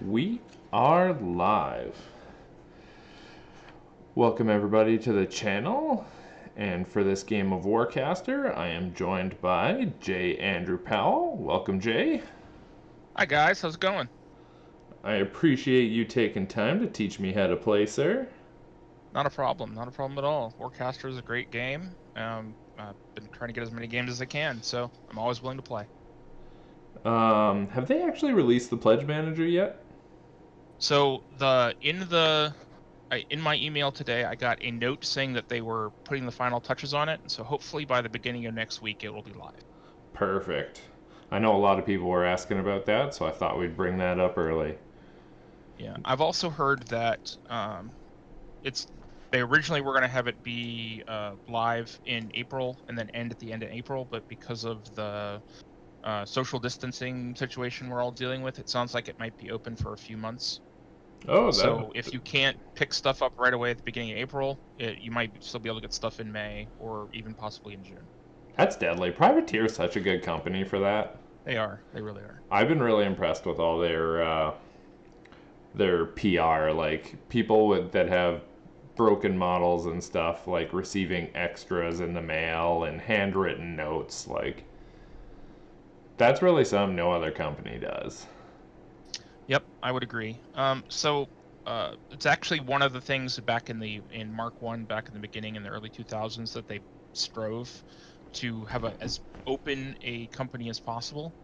We are live. Welcome everybody to the channel. And for this game of Warcaster, I am joined by J. Andrew Powell. Welcome, Jay. Hi guys, how's it going? I appreciate you taking time to teach me how to play, sir. Not a problem at all. Warcaster is a great game. I've been trying to get as many games as I can, so I'm always willing to play. Have they actually released the Pledge Manager yet? So in my email today, I got a note saying that they were putting the final touches on it, so hopefully by the beginning of next week it will be live. Perfect. I know a lot of people were asking about that, so I thought we'd bring that up early. Yeah, I've also heard that they originally were going to have it be live in April and then end at the end of April, but because of the social distancing situation we're all dealing with, it sounds like it might be open for a few months. Oh, So if you can't pick stuff up right away at the beginning of April, you might still be able to get stuff in May or even possibly in June. that's deadly. Privateer is such a good company for that. They are. They really are. I've been really impressed with all their PR, like that have broken models and stuff, like receiving extras in the mail and handwritten notes. Like that's really something no other company does. Yep, I would agree. It's actually one of the things back in Mark 1, back in the beginning in the early 2000s, that they strove to have as open a company as possible.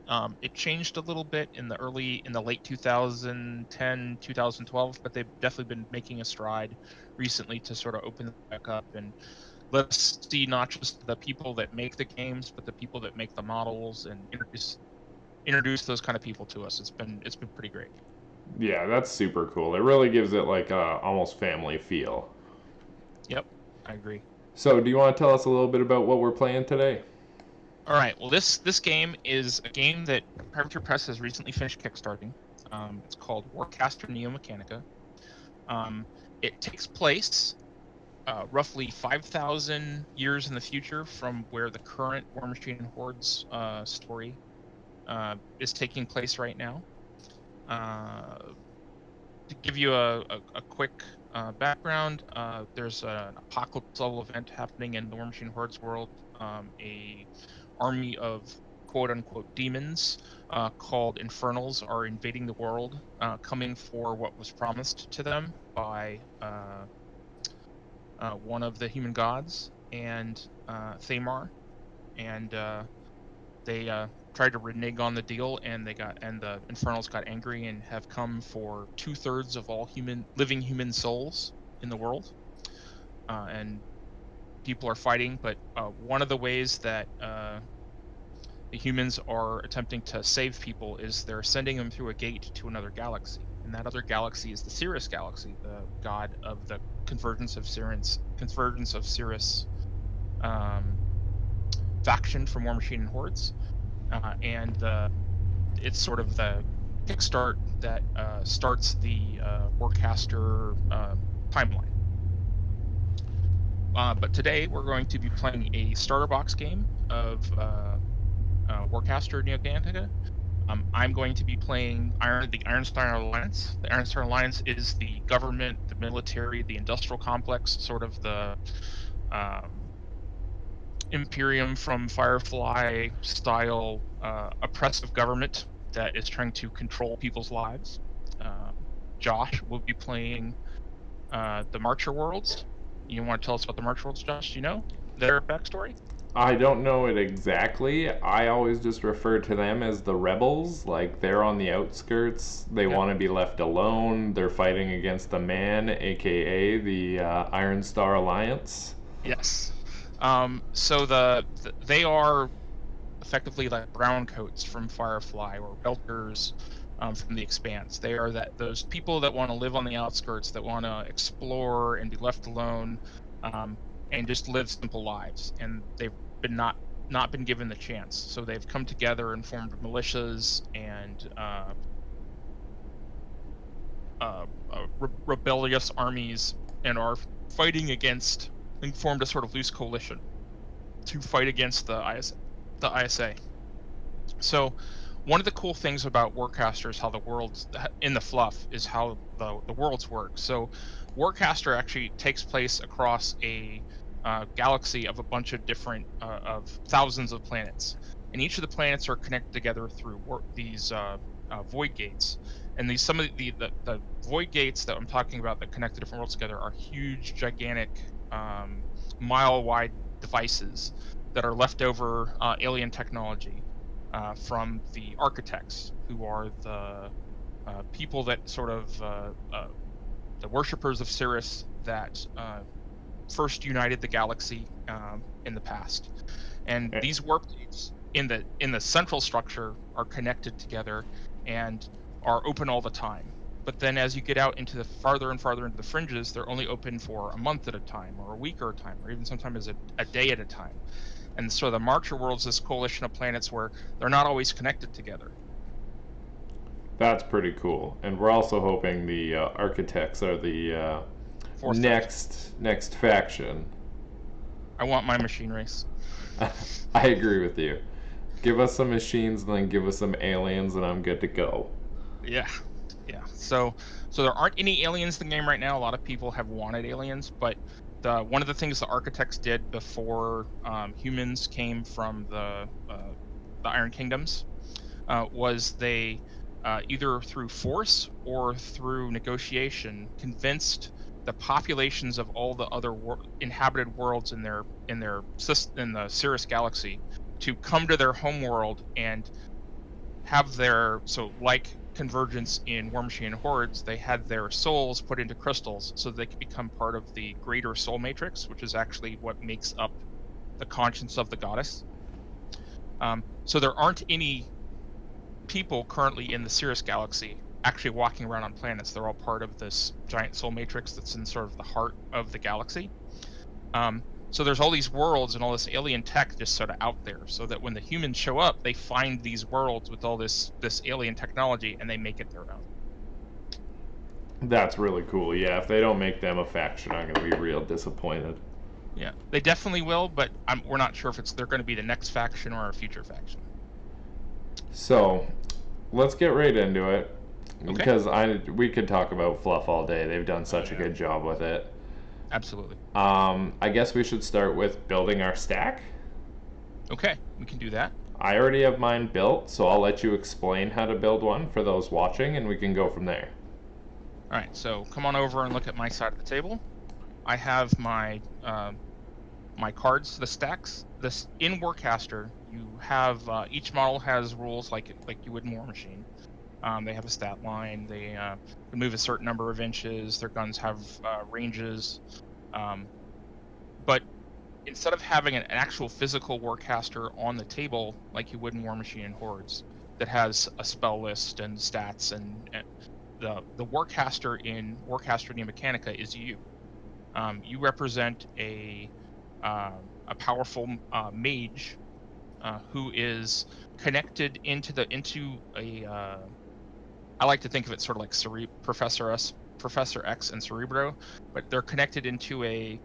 It changed a little bit in the late 2010, 2012, but they've definitely been making a stride recently to sort of open it back up and let us see not just the people that make the games, but the people that make the models and introduce those kind of people to us. It's been pretty great. Yeah, that's super cool. It really gives it like a almost family feel. Yep, I agree. So, do you want to tell us a little bit about what we're playing today? All right. Well, this game is a game that Privateer Press has recently finished kickstarting. It's called Warcaster Neo-Mechanika. It takes place roughly 5,000 years in the future from where the current War Machine and Hordes story is taking place right now. To give you a quick background, there's an apocalypse level event happening in the War Machine Hordes world. A army of quote-unquote demons called Infernals are invading the world, coming for what was promised to them by one of the human gods and Thamar, and they tried to renege on the deal, and the Infernals got angry and have come for 2/3 of all living human souls in the world, and people are fighting. But one of the ways that the humans are attempting to save people is they're sending them through a gate to another galaxy, and that other galaxy is the Cirrus galaxy, the god of the convergence of Cirrus faction from War Machine and Hordes, and it's sort of the kickstart that starts the Warcaster timeline. But today we're going to be playing a starter box game of Warcaster Neo-Mechanika. I'm going to be playing the Iron Star Alliance. The Iron Star Alliance is the government, the military, the industrial complex, sort of the Imperium from Firefly style oppressive government that is trying to control people's lives. Josh will be playing the Marcher Worlds. You want to tell us about the Marcher Worlds, Josh? Do you know their backstory? I don't know it exactly. I always just refer to them as the rebels. Like they're on the outskirts. They want to be left alone. They're fighting against the man, aka the Iron Star Alliance. Yes. So they are effectively like browncoats from Firefly, or Belters from the Expanse. They are those people that want to live on the outskirts, that want to explore and be left alone, and just live simple lives. And they've been not been given the chance. So they've come together and formed militias and rebellious armies, and are fighting against, and formed a sort of loose coalition to fight against the ISA. So one of the cool things about Warcaster is how the worlds in the fluff is how the worlds work. So Warcaster actually takes place across a galaxy of a bunch of different of thousands of planets, and each of the planets are connected together through these void gates. And these some of the void gates that I'm talking about that connect the different worlds together are huge, gigantic, mile-wide devices that are leftover alien technology from the architects, who are the people that sort of the worshippers of Sirius that first united the galaxy in the past. And these warp gates in the central structure are connected together and are open all the time. But then as you get out into the farther and farther into the fringes, they're only open for a month at a time, or a week at a time, or even sometimes a day at a time. And so the Marcher world's this coalition of planets where they're not always connected together. That's pretty cool. And we're also hoping the architects are the next faction. I want my machine race. I agree with you. Give us some machines and then give us some aliens and I'm good to go. Yeah. So there aren't any aliens in the game right now. A lot of people have wanted aliens, but one of the things the architects did before humans came from the Iron Kingdoms was they either through force or through negotiation convinced the populations of all the other inhabited worlds in the Sirius galaxy to come to their home world and have their like Convergence in War Machine and Hordes, they had their souls put into crystals so they could become part of the greater soul matrix, which is actually what makes up the conscience of the goddess. So there aren't any people currently in the Sirius galaxy actually walking around on planets. They're all part of this giant soul matrix that's in sort of the heart of the galaxy. So there's all these worlds and all this alien tech just sort of out there, so that when the humans show up, they find these worlds with all this alien technology and they make it their own. That's really cool. Yeah, if they don't make them a faction, I'm going to be real disappointed. Yeah, they definitely will, but we're not sure if they're going to be the next faction or a future faction. So, let's get right into it. Okay. Because we could talk about fluff all day. They've done such a good job with it. Absolutely. I guess we should start with building our stack. Okay, we can do that. I already have mine built, so I'll let you explain how to build one for those watching, and we can go from there. All right, so come on over and look at my side of the table. I have my my cards, the stacks. This in Warcaster, you have each model has rules like you would in War Machine. They have a stat line. They can move a certain number of inches. Their guns have ranges. But instead of having an actual physical Warcaster on the table like you would in War Machine and Hordes, that has a spell list and stats, and the Warcaster in Warcaster Neo-Mechanika is you. You represent a powerful mage who is connected into a I like to think of it sort of like Professor X and Cerebro, but they're connected into a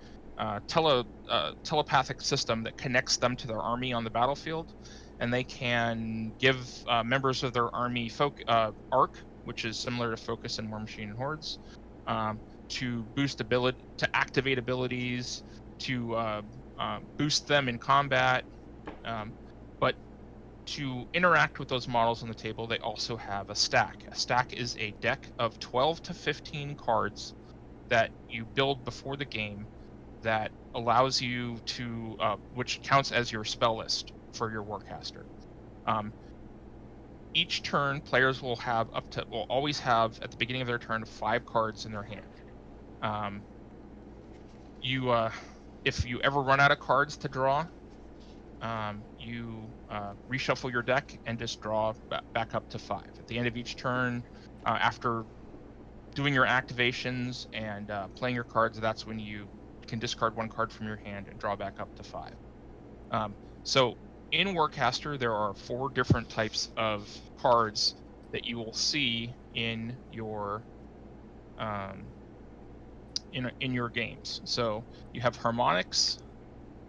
telepathic system that connects them to their army on the battlefield, and they can give members of their army arc, which is similar to focus in War Machine and Hordes, to activate abilities, to boost them in combat, but to interact with those models on the table, they also have a stack. A stack is a deck of 12 to 15 cards that you build before the game that allows you to, which counts as your spell list for your Warcaster. Each turn, players will always have, at the beginning of their turn, 5 cards in their hand. If you ever run out of cards to draw, you reshuffle your deck and just draw back up to 5. At the end of each turn, after doing your activations and playing your cards, that's when you can discard 1 card from your hand and draw back up to 5. So in Warcaster, there are 4 different types of cards that you will see in your in your games. So you have harmonics,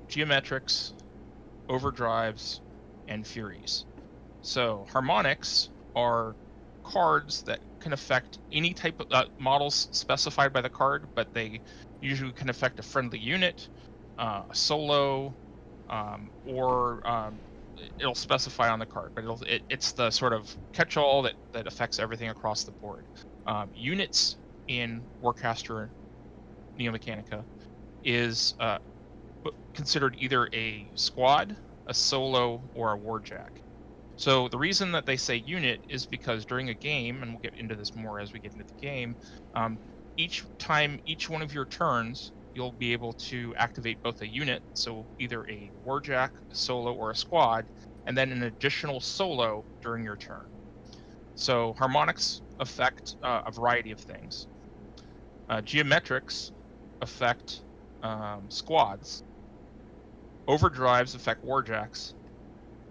geometrics, overdrives, and furies. So harmonics are cards that can affect any type of models specified by the card, but they usually can affect a friendly unit, a solo, or it'll specify on the card, but it's the sort of catch-all that affects everything across the board. Units in Warcaster Neo-Mechanika is considered either a squad, a solo, or a warjack. So the reason that they say unit is because during a game, and we'll get into this more as we get into the game, each one of your turns, you'll be able to activate both a unit, so either a warjack, a solo, or a squad, and then an additional solo during your turn. So harmonics affect a variety of things. Geometrics affect squads. Overdrives affect warjacks.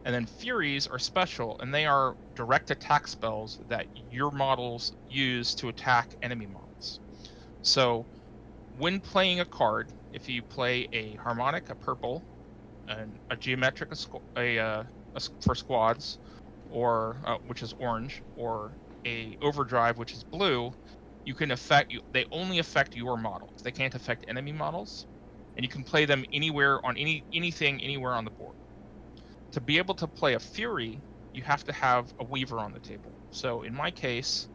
And then Furies are special, and they are direct attack spells that your models use to attack enemy models. So when playing a card, if you play a harmonic, a purple, and a geometric for squads, or which is orange, or a overdrive, which is blue, you can they only affect your models. They can't affect enemy models, and you can play them anywhere on anything anywhere on the board. To be able to play a Fury, you have to have a Weaver on the table. So in my case,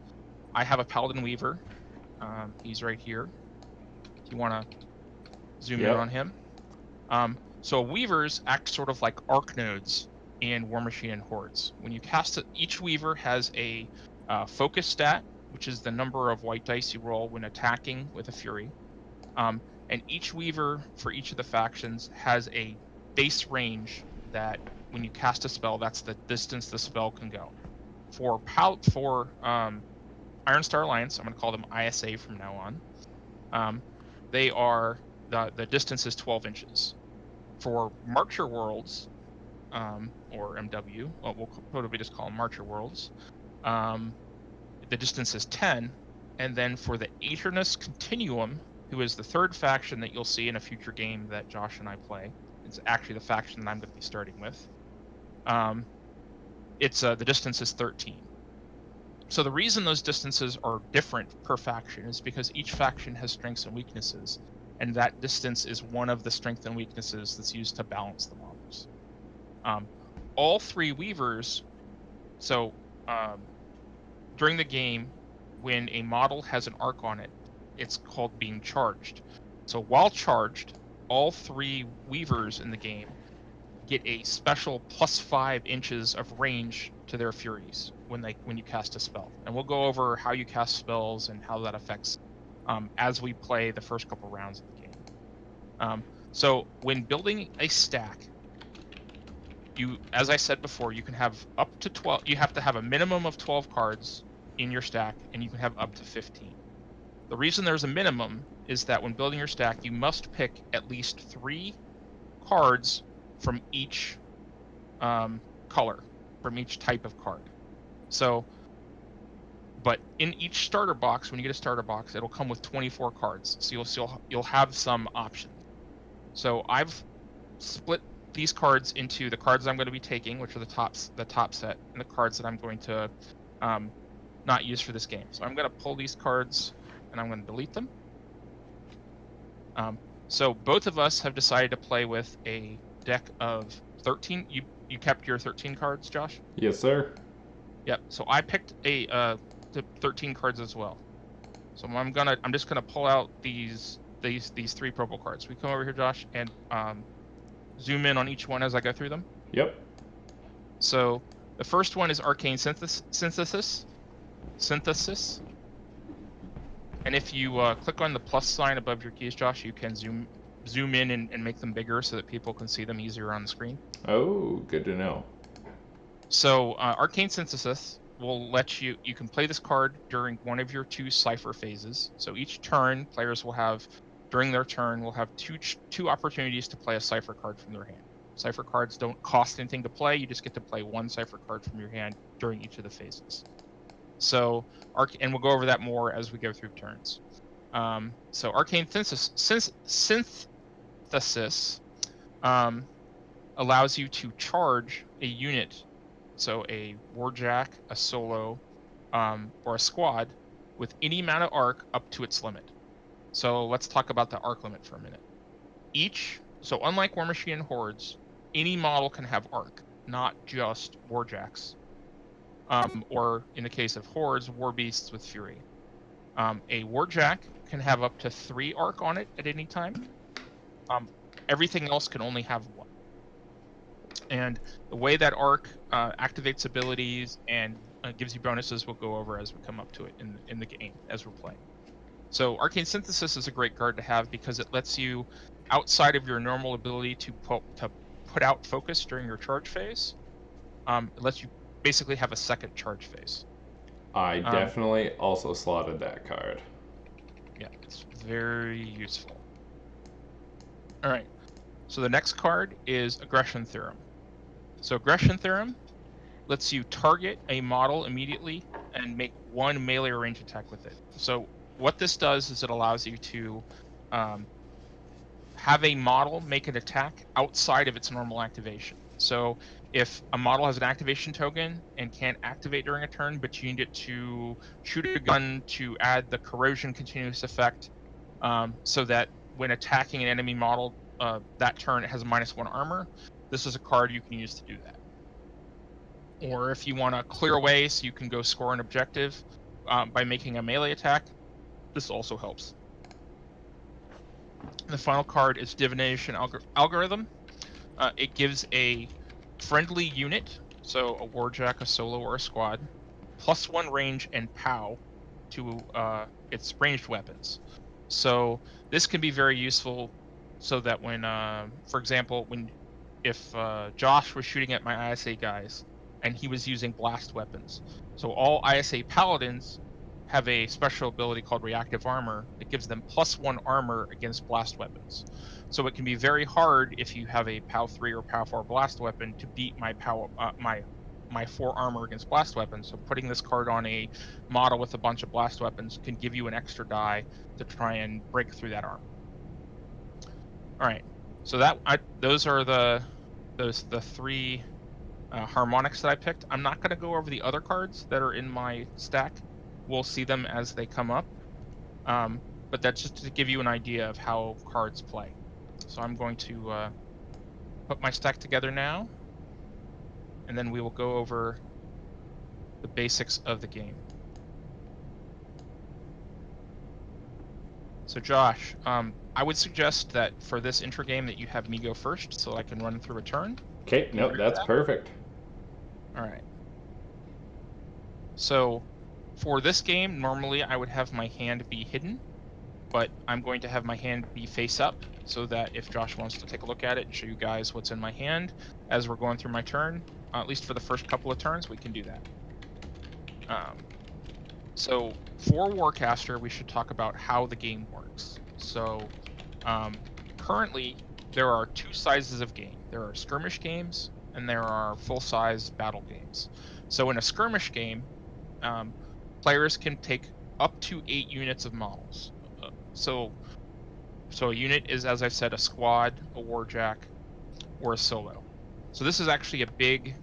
I have a Paladin Weaver. He's right here. If you want to zoom in on him. So Weavers act sort of like arc nodes in War Machine and Hordes. When you cast it, each Weaver has a focus stat, which is the number of white dice you roll when attacking with a Fury. And each Weaver for each of the factions has a base range that when you cast a spell, that's the distance the spell can go. For Iron Star Alliance, I'm going to call them ISA from now on. They are the distance is 12 inches. For Marcher Worlds, or MW, we'll probably just call them Marcher Worlds, the distance is 10. And then for the Aeternus Continuum, who is the third faction that you'll see in a future game that Josh and I play. It's actually the faction that I'm going to be starting with. The distance is 13. So the reason those distances are different per faction is because each faction has strengths and weaknesses, and that distance is one of the strengths and weaknesses that's used to balance the models. All three Weavers, so during the game, when a model has an arc on it, it's called being charged. So while charged, all three Weavers in the game get a special +5 inches of range to their Furies when you cast a spell. And we'll go over how you cast spells and how that affects as we play the first couple rounds of the game. So when building a stack, as I said before, you can have up to 12. You have to have a minimum of 12 cards in your stack, and you can have up to 15. The reason there's a minimum is that when building your stack, you must pick at least 3 cards from each color, from each type of card. So, but in each starter box, when you get a starter box, it'll come with 24 cards. So you'll have some options. So I've split these cards into the cards I'm going to be taking, which are the top set, and the cards that I'm going to not use for this game. So I'm going to pull these cards and I'm going to delete them. So both of us have decided to play with a deck of 13. You kept your 13 cards, Josh? Yes, sir. Yep. So I picked the 13 cards as well. So I'm just gonna pull out these 3 purple cards. We come over here, Josh, and zoom in on each one as I go through them. Yep. So the first one is Arcane Synthesis. And if you click on the plus sign above your keys, Josh, you can zoom in and make them bigger so that people can see them easier on the screen. Oh, good to know. So Arcane Synthesis will let you can play this card during one of your 2 cipher phases. So each turn, players will have, during their turn, will have two opportunities to play a cipher card from their hand. Cipher cards don't cost anything to play. You just get to play 1 cipher card from your hand during each of the phases. So, and we'll go over that more as we go through turns. So Arcane Synthesis allows you to charge a unit so a warjack, a solo, or a squad with any amount of arc up to its limit. So let's talk about the arc limit for a minute. So unlike War Machine and Hordes, any model can have arc, not just warjacks. Or in the case of Hordes, war beasts with fury. A warjack can have up to 3 arc on it at any time. Everything else can only have 1. And the way that arc activates abilities and gives you bonuses we'll go over as we come up to it in the game as we're playing. So Arcane Synthesis is a great card to have because it lets you, outside of your normal ability to put out focus during your charge phase, it lets you basically have a second charge phase. I definitely also slotted that card. Yeah, it's very useful. All right, so the next card is Aggression Theorem. So Aggression Theorem lets you target a model immediately and make 1 melee or range attack with it. So what this does is it allows you to have a model make an attack outside of its normal activation. So if a model has an activation token and can't activate during a turn, but you need it to shoot a gun to add the corrosion continuous effect, so that when attacking an enemy model that turn it has a -1 armor, this is a card you can use to do that. Or if you want to clear away so you can go score an objective by making a melee attack, this also helps. The final card is Divination Algorithm. It gives a friendly unit, so a warjack, a solo, or a squad, +1 range and POW to its ranged weapons. So this can be very useful so that when, for example, if Josh was shooting at my ISA guys and he was using blast weapons, so all ISA paladins have a special ability called Reactive Armor that gives them +1 armor against blast weapons. So it can be very hard if you have a POW 3 or POW 4 blast weapon to beat my my 4 armor against blast weapons. So putting this card on a model with a bunch of blast weapons can give you an extra die to try and break through that armor. All right, so those are the 3 harmonics that I picked. I'm not going to go over the other cards that are in my stack. We'll see them as they come up, but that's just to give you an idea of how cards play. So I'm going to put my stack together now, and then we will go over the basics of the game. So Josh, I would suggest that for this intro game that you have me go first so I can run through a turn. Okay, no, that's perfect. All right. So for this game, normally I would have my hand be hidden, but I'm going to have my hand be face up so that if Josh wants to take a look at it and show you guys what's in my hand as we're going through my turn, at least for the first couple of turns, we can do that. So for Warcaster, we should talk about how the game works. So currently, there are 2 sizes of game. There are skirmish games and there are full-size battle games. So in a skirmish game, players can take up to 8 units of models. So a unit is, as I said, a squad, a warjack, or a solo. So this is actually a big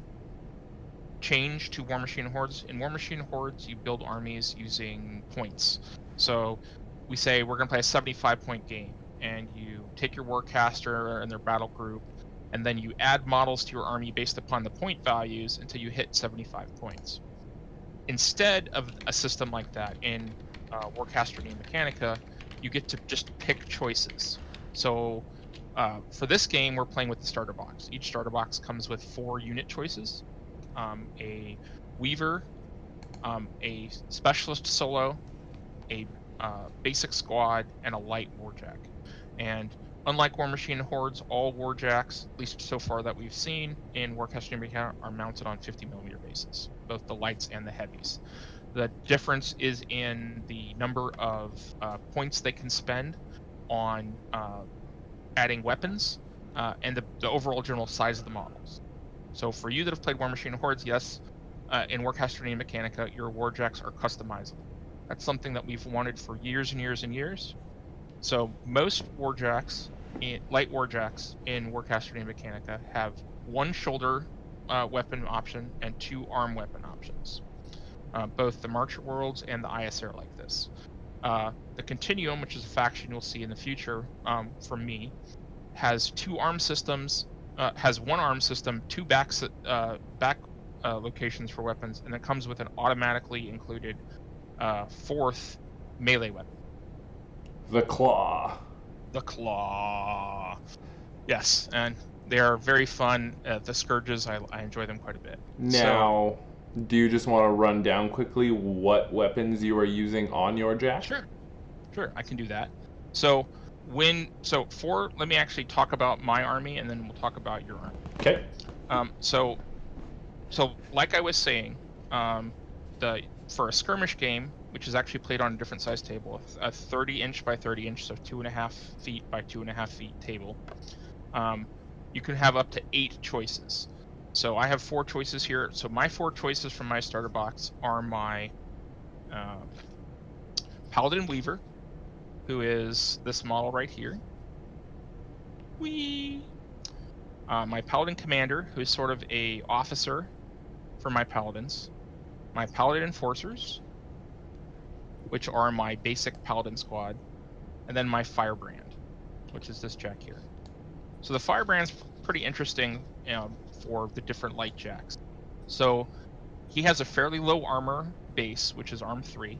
change to War Machine Hordes. In War Machine Hordes, you build armies using points. So we say we're going to play a 75-point game, and you take your Warcaster and their battle group, and then you add models to your army based upon the point values until you hit 75 points. Instead of a system like that in Warcaster Neo-Mechanika, you get to just pick choices. So for this game, we're playing with the starter box. Each starter box comes with 4 unit choices. A Weaver, a Specialist Solo, a Basic Squad, and a Light Warjack. And unlike War Machine Hordes, all Warjacks, at least so far that we've seen in Warcaster Neo-Mechanika, are mounted on 50mm bases, both the lights and the heavies. The difference is in the number of points they can spend on adding weapons and the overall general size of the models. So for you that have played War Machine Hordes, yes, in Warcaster Neo-Mechanika, your Warjacks are customizable. That's something that we've wanted for years and years and years. So most Warjacks, light Warjacks in Warcaster Neo-Mechanika have 1 shoulder weapon option and 2 arm weapon options. Both the Marcher Worlds and the IS are like this. The Continuum, which is a faction you'll see in the future from me, has 2 arm systems, has 1 arm system, 2 back locations for weapons, and it comes with an automatically included 4th melee weapon. The Claw. The Claw. Yes, and they are very fun. The Scourges, I enjoy them quite a bit. Now, do you just want to run down quickly what weapons you are using on your Jack? Sure, I can do that. So let me actually talk about my army, and then we'll talk about your army. Okay. So like I was saying, for a skirmish game, which is actually played on a different size table, a 30-inch by 30-inch, so 2.5 feet by 2.5 feet table, you can have up to 8 choices. So I have 4 choices here. So my 4 choices from my starter box are my Paladin Weaver, who is this model right here. My Paladin Commander, who is sort of a officer for my Paladins. My Paladin Enforcers, which are my basic Paladin squad. And then my Firebrand, which is this Jack here. So the Firebrand's pretty interesting for the different light Jacks. So he has a fairly low armor base, which is arm 3.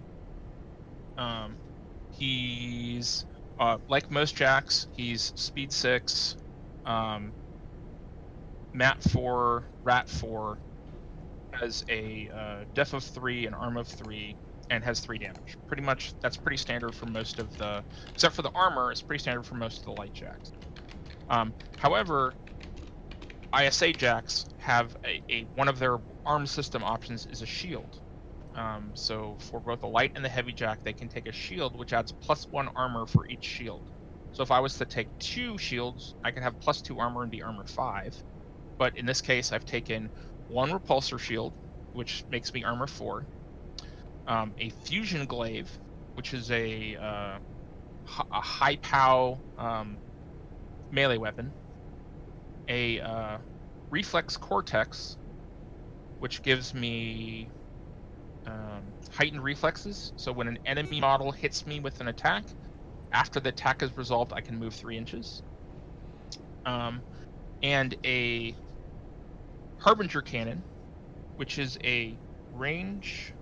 He's like most Jacks, he's speed 6, mat 4, rat 4, has a def of 3, an arm of 3, and has 3 damage. Pretty much, that's pretty standard for most of the, except for the armor, it's pretty standard for most of the light Jacks. However, ISA Jacks have one of their arm system options is a shield. So for both the light and the heavy Jack, they can take a shield, which adds +1 armor for each shield. So if I was to take 2 shields, I could have +2 armor and be armor 5. But in this case, I've taken 1 repulsor shield, which makes me armor 4. A fusion glaive, which is a high pow melee weapon. A reflex cortex, which gives me heightened reflexes. So when an enemy model hits me with an attack, after the attack is resolved, I can move 3 inches. And a Harbinger cannon, which is a range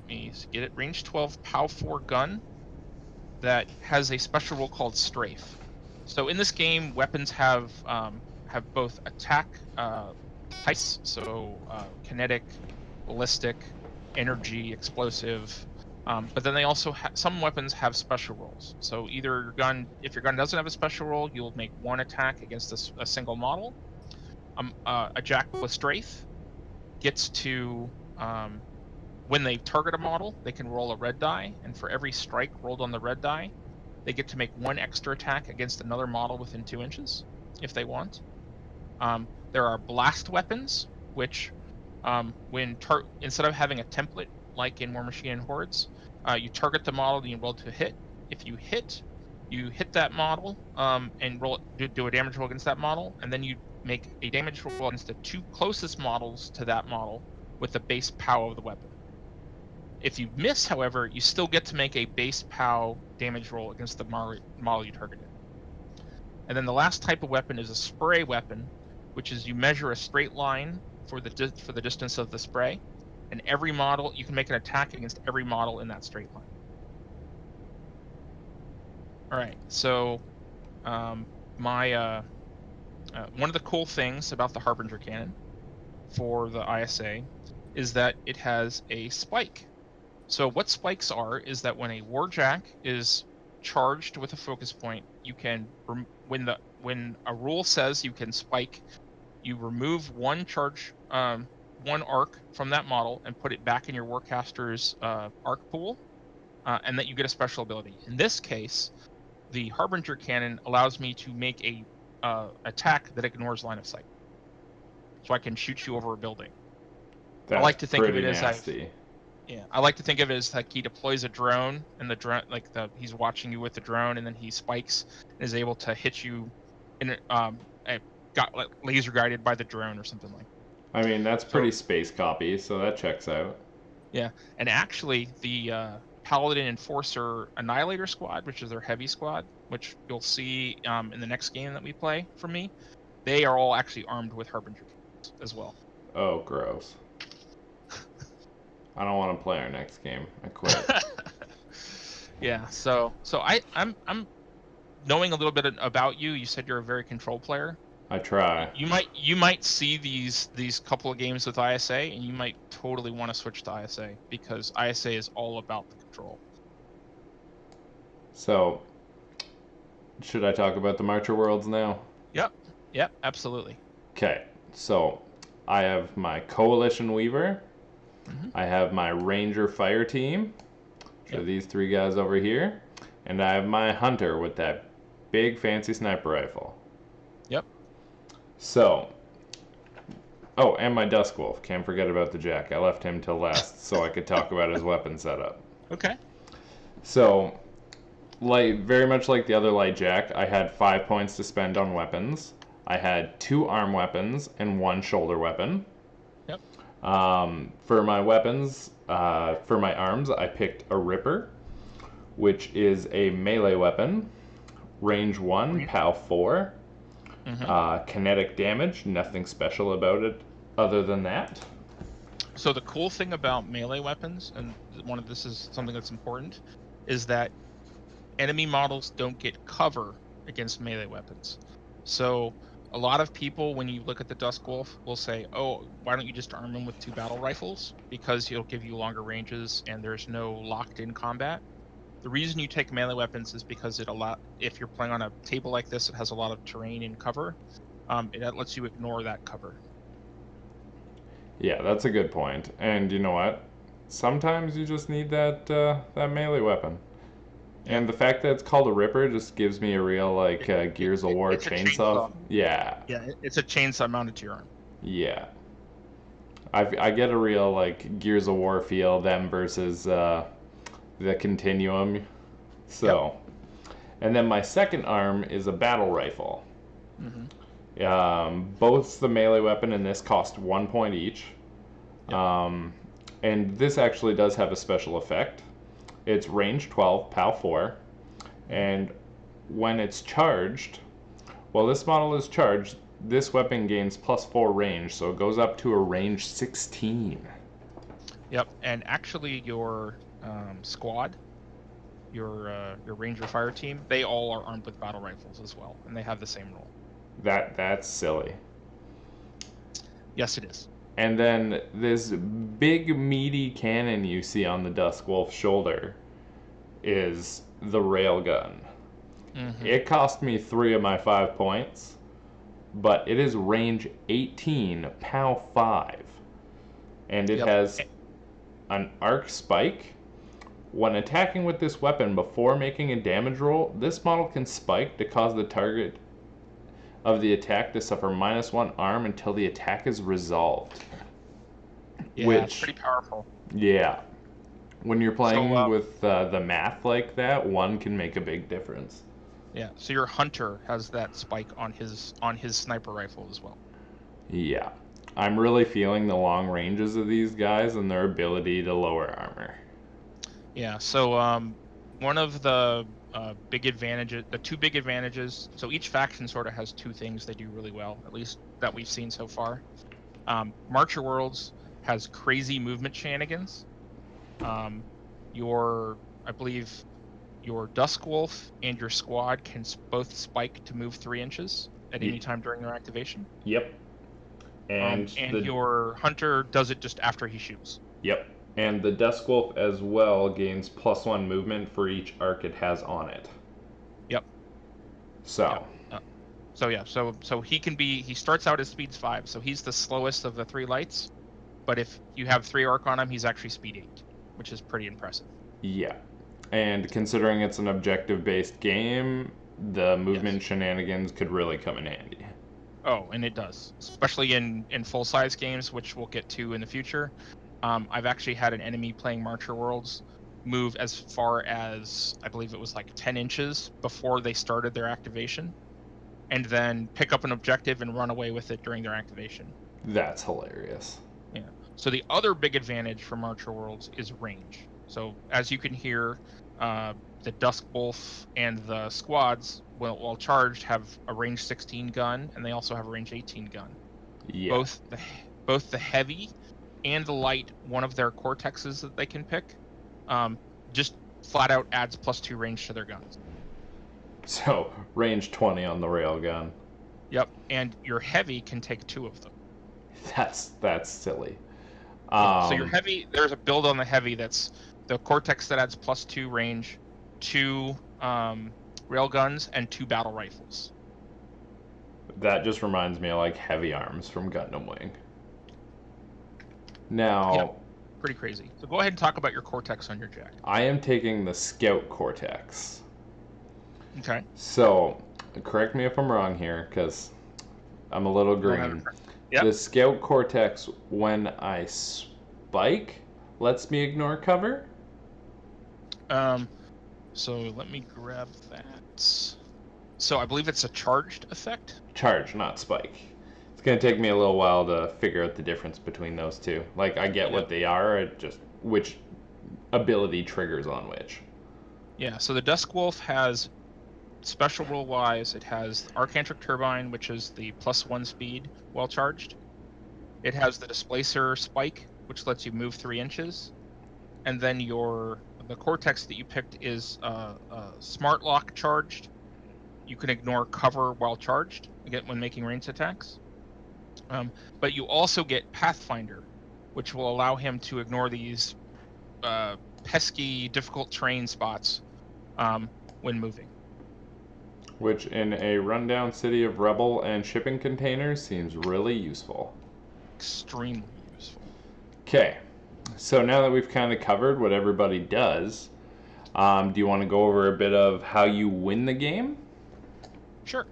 12 POW 4 gun that has a special rule called Strafe. So in this game, weapons have both attack types, so kinetic, ballistic, energy, explosive, but then they also some weapons have special rolls. So either if your gun doesn't have a special roll, you'll make 1 attack against a single model. A Jack with Strafe gets to when they target a model, they can roll a red die, and for every strike rolled on the red die, they get to make 1 extra attack against another model within 2 inches, if they want. There are blast weapons, which, instead of having a template like in War Machine and Hordes, you target the model and you roll to hit. If you hit that model and do a damage roll against that model, and then you make a damage roll against the 2 closest models to that model with the base POW of the weapon. If you miss, however, you still get to make a base POW damage roll against the model you targeted. And then the last type of weapon is a spray weapon, which is you measure a straight line for the distance of the spray, and every model, you can make an attack against every model in that straight line. All right, so one of the cool things about the Harbinger cannon for the ISA is that it has a spike. So what spikes are is that when a Warjack is charged with a focus point, you can when a rule says you can spike, you remove 1 charge, 1 arc from that model and put it back in your Warcaster's arc pool, and that you get a special ability. In this case, the Harbinger cannon allows me to make a attack that ignores line of sight, so I can shoot you over a building. That's I like to think of it nasty. I like to think of it as like he deploys a drone, and the drone, he's watching you with the drone, and then he spikes and is able to hit you, got laser guided by the drone or something like. I mean, that's So pretty space copy, so that checks out. yeah, and actually the Paladin Enforcer Annihilator squad, which is their heavy squad, which you'll see in the next game that we play from me, they are all actually armed with Harbinger as well. Oh, gross. I don't want to play our next game. I quit. Yeah, I'm knowing a little bit about you. You said you're a very control player. I try. You might see these couple of games with ISA, and you might totally want to switch to ISA because ISA is all about the control. So, should I talk about the Marcher Worlds now? Yep, absolutely. Okay, so I have my Coalition Weaver. I have my Ranger Fire Team, which are these three guys over here. And I have my Hunter with that big fancy sniper rifle. Yep. So, oh, and my Dusk Wolf. Can't forget about the Jack. I left him till last so I could talk about his weapon setup. Okay. So, very much like the other Light Jack, I had 5 points to spend on weapons. I had 2 arm weapons and 1 shoulder weapon. Yep. For my weapons, for my arms, I picked a Ripper, which is a melee weapon, range 1, POW 4, kinetic damage, nothing special about it other than that. So the cool thing about melee weapons, and this is something that's important, is that enemy models don't get cover against melee weapons. So a lot of people, when you look at the Dusk Wolf, will say, oh, why don't you just arm him with 2 battle rifles? Because it'll give you longer ranges and there's no locked-in combat. The reason you take melee weapons is because if you're playing on a table like this, it has a lot of terrain and cover. It lets you ignore that cover. Yeah, that's a good point. And you know what? Sometimes you just need that melee weapon. And the fact that it's called a Ripper just gives me a real Gears of War chainsaw. Yeah. Yeah, it's a chainsaw mounted to your arm. Yeah. I get a real Gears of War feel them versus the Continuum. So, and then my second arm is a battle rifle. Both the melee weapon and this cost 1 point each. And this actually does have a special effect. It's range 12, POW 4, and when it's charged, while this model is charged, this weapon gains +4 range, so it goes up to a range 16. Yep, and actually your squad, your Ranger Fire Team, they all are armed with battle rifles as well, and they have the same role. That's silly. Yes, it is. And then this big meaty cannon you see on the Dusk Wolf's shoulder is the railgun. It cost me 3 of my 5 points, but it is range 18, POW 5. And it has an arc spike. When attacking with this weapon before making a damage roll, this model can spike to cause the target of the attack to suffer -1 arm until the attack is resolved. Yeah, it's pretty powerful. Yeah. When you're playing with the math like that, 1 can make a big difference. Yeah, so your Hunter has that spike on his sniper rifle as well. Yeah. I'm really feeling the long ranges of these guys and their ability to lower armor. Yeah, so one of the big advantages, the 2 big advantages, so each faction sort of has 2 things they do really well, at least that we've seen so far. Marcher Worlds has crazy movement shenanigans. I believe your Dusk Wolf and your squad can both spike to move 3 inches at any time during their activation. Yep. And your Hunter does it just after he shoots. Yep. And the Dusk Wolf as well gains +1 movement for each arc it has on it. Yep. So. Yep. So he starts out at speeds 5, so he's the slowest of the 3 lights. But if you have 3 arc on him, he's actually speed 8, which is pretty impressive. Yeah. And considering it's an objective-based game, the movement shenanigans could really come in handy. Oh, and it does, especially in full-size games, which we'll get to in the future. I've actually had an enemy playing Marcher Worlds move as far as, I believe it was 10 inches before they started their activation, and then pick up an objective and run away with it during their activation. That's hilarious. Yeah. So the other big advantage from Archer Worlds is range. So as you can hear, the Dusk Wolf and the squads, while charged, have a range 16 gun, and they also have a range 18 gun. Yeah. Both the heavy and the light, one of their cortexes that they can pick, just flat out adds +2 range to their guns. So range 20 on the railgun. Yep, and your heavy can take 2 of them. That's silly. So your heavy, there's a build on the heavy that's the cortex that adds +2 range, 2 railguns, and 2 battle rifles. That just reminds me of like heavy arms from Gundam Wing. Now, yeah, pretty crazy. So go ahead and talk about your cortex on your jack. I am taking the Scout Cortex. Okay. So, correct me if I'm wrong here, because I'm a little green. Yep. The Scout Cortex, when I spike, lets me ignore cover? So let me grab that. So I believe it's a charged effect? Charge, not spike. It's going to take me a little while to figure out the difference between those two. Like, I get what they are, it just which ability triggers on which. Yeah, so the Dusk Wolf has, special rule-wise, it has Arcantric Turbine, which is the +1 speed while charged. It has the Displacer Spike, which lets you move 3 inches. And then the Cortex that you picked is Smart Lock charged. You can ignore cover while charged, again, when making ranged attacks. But you also get Pathfinder, which will allow him to ignore these pesky, difficult terrain spots when moving. Which, in a rundown city of rebel and shipping containers, seems really useful. Extremely useful. Okay, so now that we've kind of covered what everybody does, do you want to go over a bit of how you win the game? Sure,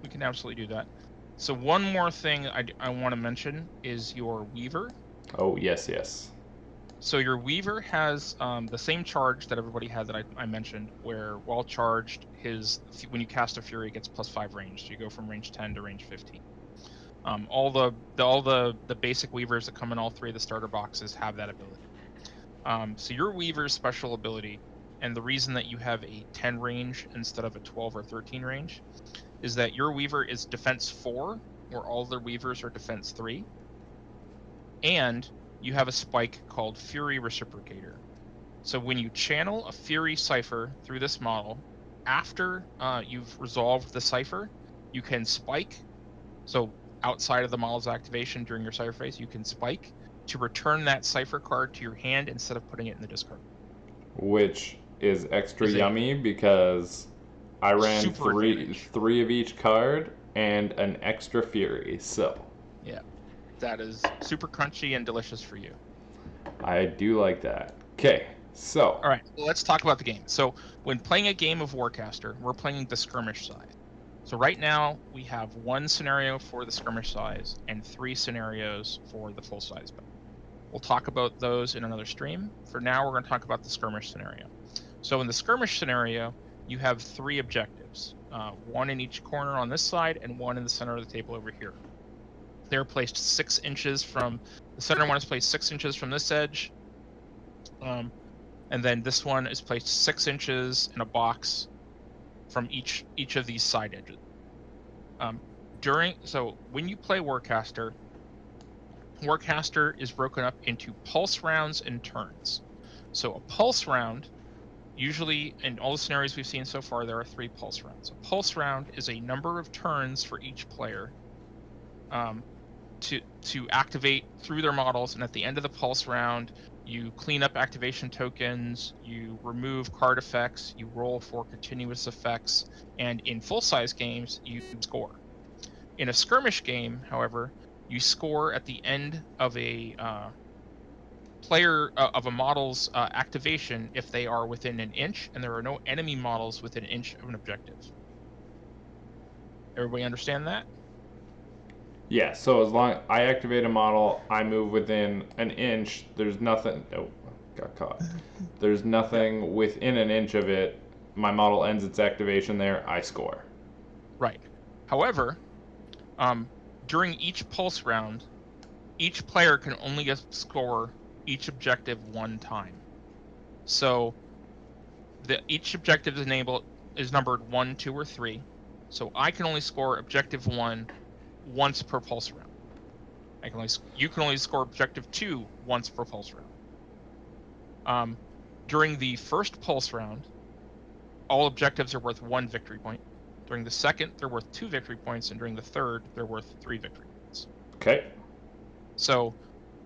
we can absolutely do that. So one more thing I want to mention is your Weaver. Oh, yes. So your Weaver has the same charge that everybody had that I mentioned, where while charged, when you cast a Fury, it gets +5 range. So you go from range 10 to range 15. All the basic Weavers that come in all 3 of the starter boxes have that ability. So your Weaver's special ability, and the reason that you have a 10 range instead of a 12 or 13 range, is that your Weaver is defense 4, where all the Weavers are defense 3, and you have a spike called Fury Reciprocator. So when you channel a Fury Cipher through this model, after you've resolved the cipher, you can spike. So outside of the model's activation during your cipher phase, you can spike to return that cipher card to your hand instead of putting it in the discard. Which is extra yummy because I ran three of each card and an extra Fury, so. Yeah, that is super crunchy and delicious for you. I do like that. Okay, so. All right, let's talk about the game. So when playing a game of Warcaster, we're playing the skirmish side. So right now we have 1 scenario for the skirmish size and 3 scenarios for the full size. We'll talk about those in another stream. For now, we're going to talk about the skirmish scenario. So in the skirmish scenario, you have 3 objectives, 1 in each corner on this side and 1 in the center of the table over here. They're placed 6 inches from, the center one is placed 6 inches from this edge, and then this one is placed 6 inches in a box from each of these side edges. So when you play Warcaster is broken up into pulse rounds and turns. So a pulse round, usually in all the scenarios we've seen so far, there are 3 pulse rounds. A pulse round is a number of turns for each player to activate through their models, and at the end of the pulse round, you clean up activation tokens, you remove card effects, you roll for continuous effects, and in full-size games, you score. In a skirmish game, however, you score at the end of a model's activation if they are within an inch, and there are no enemy models within an inch of an objective. Everybody understand that? Yeah, so as long as I activate a model, I move within an inch, there's nothing, oh, got caught. There's nothing within an inch of it, my model ends its activation there, I score. Right. However, during each pulse round, each player can only score each objective one time. So each objective is numbered 1, 2, or 3. So I can only score objective 1 once per pulse round. You can only score objective 2 once per pulse round. During the first pulse round, all objectives are worth 1 victory point. During the second, they're worth 2 victory points, and during the third, they're worth 3 victory points. Okay. So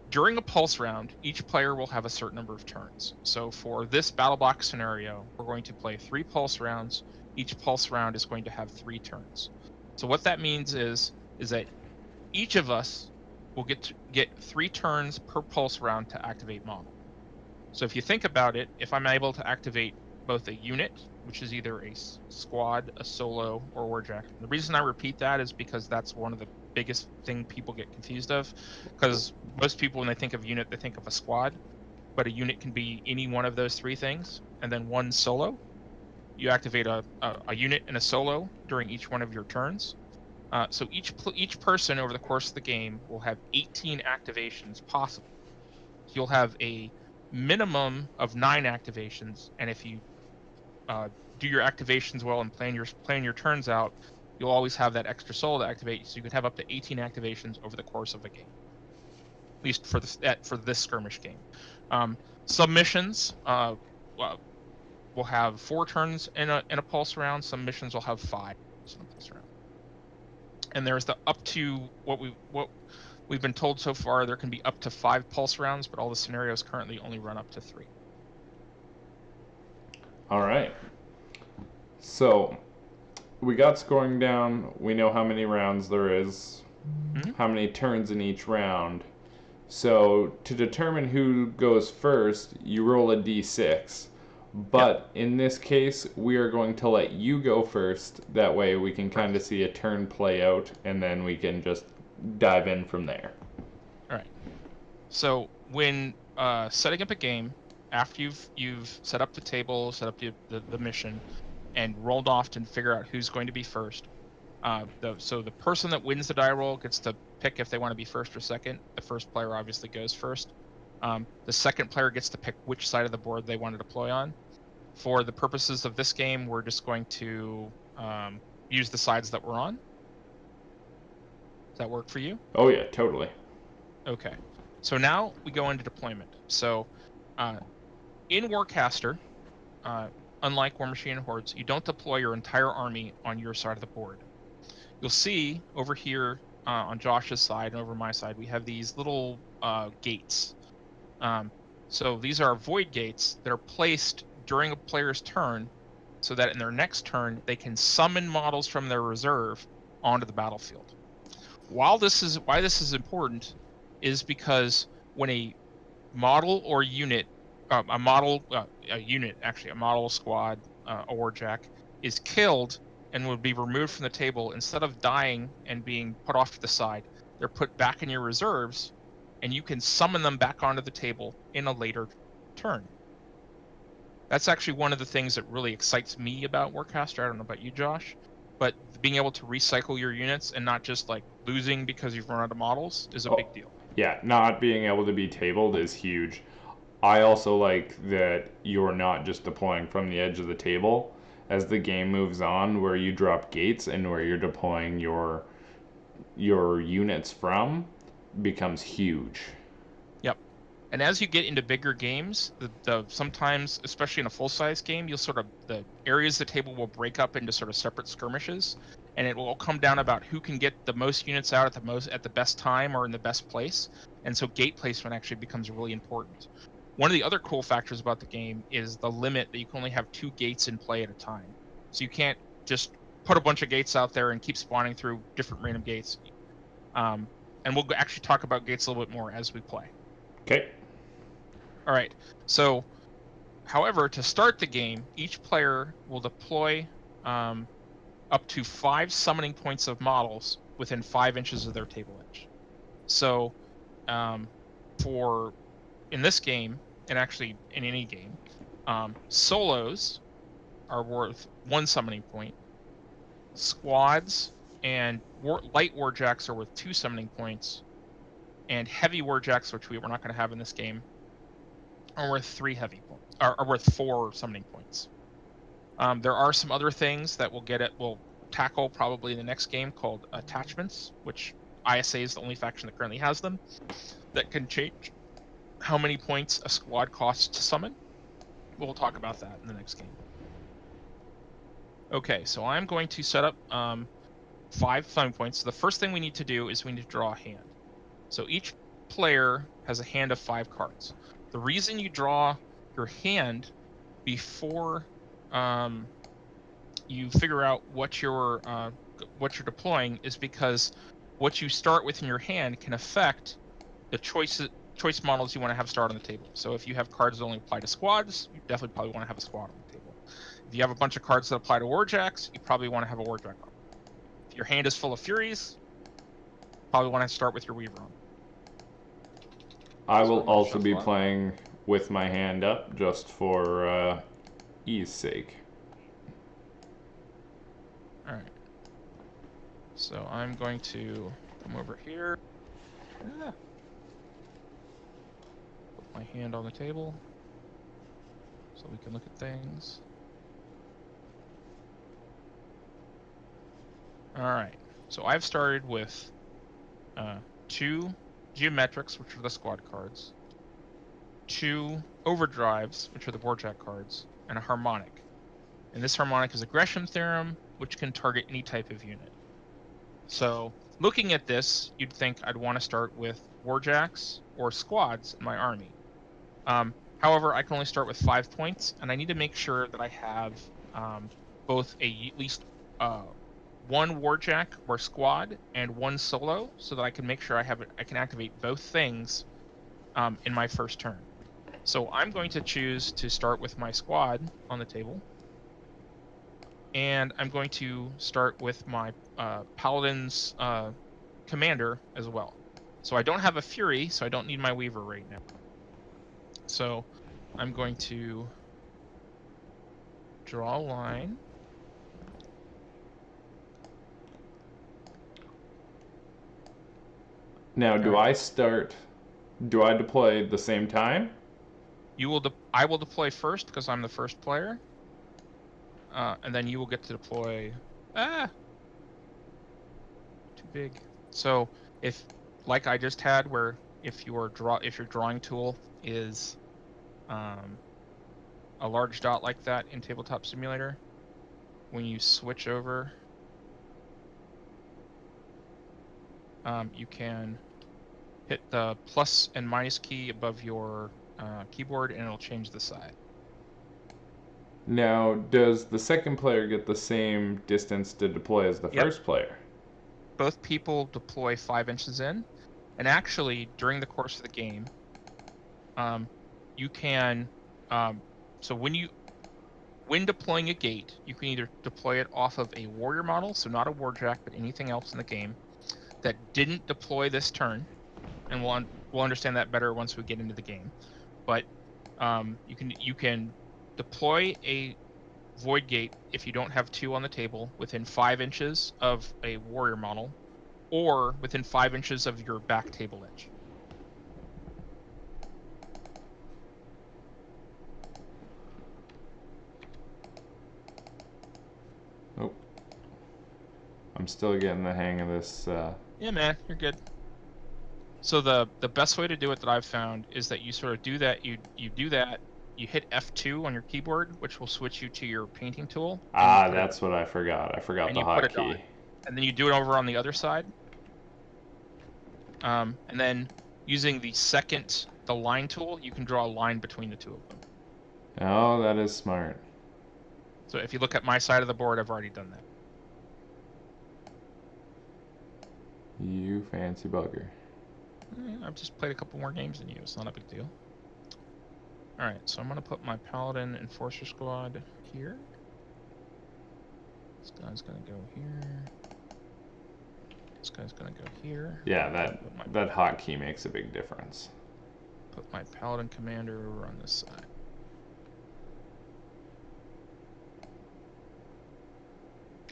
during a pulse round, each player will have a certain number of turns. So for this battle box scenario, we're going to play 3 pulse rounds. Each pulse round is going to have 3 turns. So what that means is that each of us will get 3 turns per pulse round to activate model. So if you think about it, if I'm able to activate both a unit, which is either a squad, a solo, or warjack. The reason I repeat that is because that's one of the biggest thing people get confused of, because most people, when they think of unit, they think of a squad, but a unit can be any one of those 3 things, and then 1 solo. You activate a unit and a solo during each one of your turns. So each person over the course of the game will have 18 activations possible. You'll have a minimum of 9 activations, and if you do your activations well and plan your turns out, you'll always have that extra solo to activate, so you could have up to 18 activations over the course of a game. At least for this skirmish game. Submissions will have 4 turns in a pulse round. Some missions will have 5 in a pulse round. And there's the up to what we've been told so far. There can be up to 5 pulse rounds, but all the scenarios currently only run up to 3. All right. So we got scoring down. We know how many rounds there is, how many turns in each round. So to determine who goes first, you roll a d6. But in this case, we are going to let you go first. That way we can kind of see a turn play out, and then we can just dive in from there. All right. So when setting up a game, after you've set up the table, set up the mission, and rolled off to figure out who's going to be first, so the person that wins the die roll gets to pick if they want to be first or second. The first player obviously goes first. The second player gets to pick which side of the board they want to deploy on. For the purposes of this game, we're just going to use the sides that we're on. Does that work for you? Oh yeah, totally. Okay. So now we go into deployment. So in Warcaster, unlike War Machine and Hordes, you don't deploy your entire army on your side of the board. You'll see over here on Josh's side and over my side, we have these little gates. So these are void gates that are placed during a player's turn so that in their next turn, they can summon models from their reserve onto the battlefield. Why this is important is because when a model or unit, a model, squad, a warjack, is killed and would be removed from the table, instead of dying and being put off to the side, they're put back in your reserves, and you can summon them back onto the table in a later turn. That's actually one of the things that really excites me about Warcaster. I don't know about you, Josh, but being able to recycle your units and not just like losing because you've run out of models is a big deal. Yeah, not being able to be tabled is huge. I also like that you're not just deploying from the edge of the table. As the game moves on, where you drop gates and where you're deploying your units from becomes huge. Yep. And as you get into bigger games, the sometimes, especially in a full-size game, the areas of the table will break up into sort of separate skirmishes, and it will come down about who can get the most units out at the best time or in the best place. And so gate placement actually becomes really important. One of the other cool factors about the game is the limit that you can only have 2 gates in play at a time. So you can't just put a bunch of gates out there and keep spawning through different random gates. And we'll actually talk about gates a little bit more as we play. Okay. All right. So, however, to start the game, each player will deploy up to 5 summoning points of models within 5 inches of their table edge. So, in this game, and actually in any game, solos are worth 1 summoning point. Squads and light warjacks are worth 2 summoning points. and heavy warjacks, which we're not going to have in this game, are worth 3 heavy points, are worth 4 summoning points. There are some other things that we'll tackle probably in the next game called attachments, which ISA is the only faction that currently has them, that can change how many points a squad costs to summon. We'll talk about that in the next game. Okay, so I'm going to set up 5 summoning points. So the first thing we need to do is we need to draw a hand. So each player has a hand of 5 cards. The reason you draw your hand before you figure out what you're deploying is because what you start with in your hand can affect the choice models you want to have start on the table. So if you have cards that only apply to squads, you definitely probably want to have a squad on the table. If you have a bunch of cards that apply to warjacks, you probably want to have a warjack on. If your hand is full of furies, probably want to start with your weaver on. I will also be playing with my hand up just for ease sake. All right. So I'm going to come over here. Put my hand on the table so we can look at things. All right. So I've started with 2 geometrics, which are the squad cards, 2 overdrives, which are the warjack cards, and a harmonic. And this harmonic is a Gresham theorem, which can target any type of unit. So looking at this, you'd think I'd want to start with warjacks or squads in my army. However, I can only start with 5 points, and I need to make sure that I have both at least 1 warjack or squad and 1 solo, so that I can make sure I can activate both things in my first turn. So I'm going to choose to start with my squad on the table, and I'm going to start with my Paladin's commander as well. So I don't have a Fury, so I don't need my Weaver right now. So I'm going to draw a line. Now, do I deploy at the same time? I will deploy first because I'm the first player. And then you will get to deploy. Too big. So if, like I just had, where if your drawing tool is a large dot like that in Tabletop Simulator, when you switch over, you can hit the plus and minus key above your keyboard, and it'll change the side. Now, does the second player get the same distance to deploy as the first player? Both people deploy 5 inches in, and actually, during the course of the game, you can. So when deploying a gate, you can either deploy it off of a warrior model, so not a warjack, but anything else in the game that didn't deploy this turn, and we'll understand that better once we get into the game. But you can deploy a void gate if you don't have 2 on the table within 5 inches of a warrior model, or within 5 inches of your back table edge. Oh, I'm still getting the hang of this. Yeah, man, you're good. So the best way to do it that I've found is that you sort of do that. You do that. You hit F2 on your keyboard, which will switch you to your painting tool. That's what I forgot. I forgot the hotkey. And then you do it over on the other side. And then using the line tool, you can draw a line between the 2 of them. Oh, that is smart. So if you look at my side of the board, I've already done that. You fancy bugger. I've just played a couple more games than you. It's not a big deal. Alright, so I'm going to put my Paladin Enforcer Squad here. This guy's going to go here. This guy's going to go here. Yeah, that hotkey makes a big difference. Put my Paladin Commander over on this side.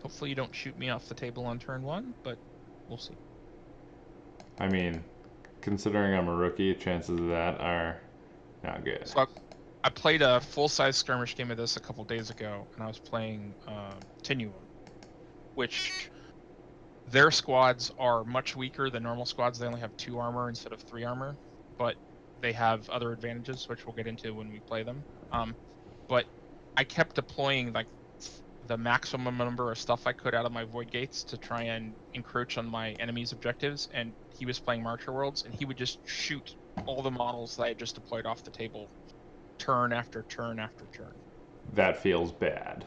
Hopefully you don't shoot me off the table on turn 1, but we'll see. I mean, Considering I'm a rookie, chances of that are not good. So I played a full-size skirmish game of this a couple days ago, and I was playing Continuum, which their squads are much weaker than normal squads. They only have 2 armor instead of 3 armor, but they have other advantages, which we'll get into when we play them. But I kept deploying like the maximum number of stuff I could out of my void gates to try and encroach on my enemy's objectives, and he was playing Marcher Worlds, and he would just shoot all the models that I had just deployed off the table, turn after turn after turn. That feels bad.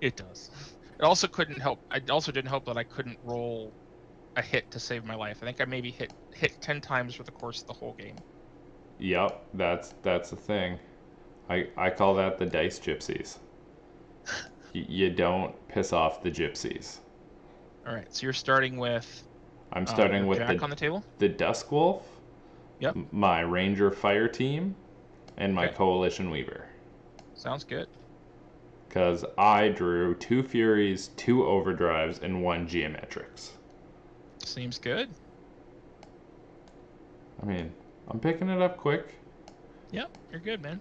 It does. It also couldn't help. I also didn't help that I couldn't roll a hit to save my life. I think I maybe hit 10 times for the course of the whole game. Yep, that's the thing. I call that the dice gypsies. You don't piss off the gypsies. All right, so you're starting with. I'm starting with Jack on the table. The Dusk Wolf. Yep. My Ranger Fire Team, and my Coalition Weaver. Sounds good. Because I drew 2 Furies, 2 Overdrives, and 1 Geometrics. Seems good. I mean, I'm picking it up quick. Yep, you're good, man.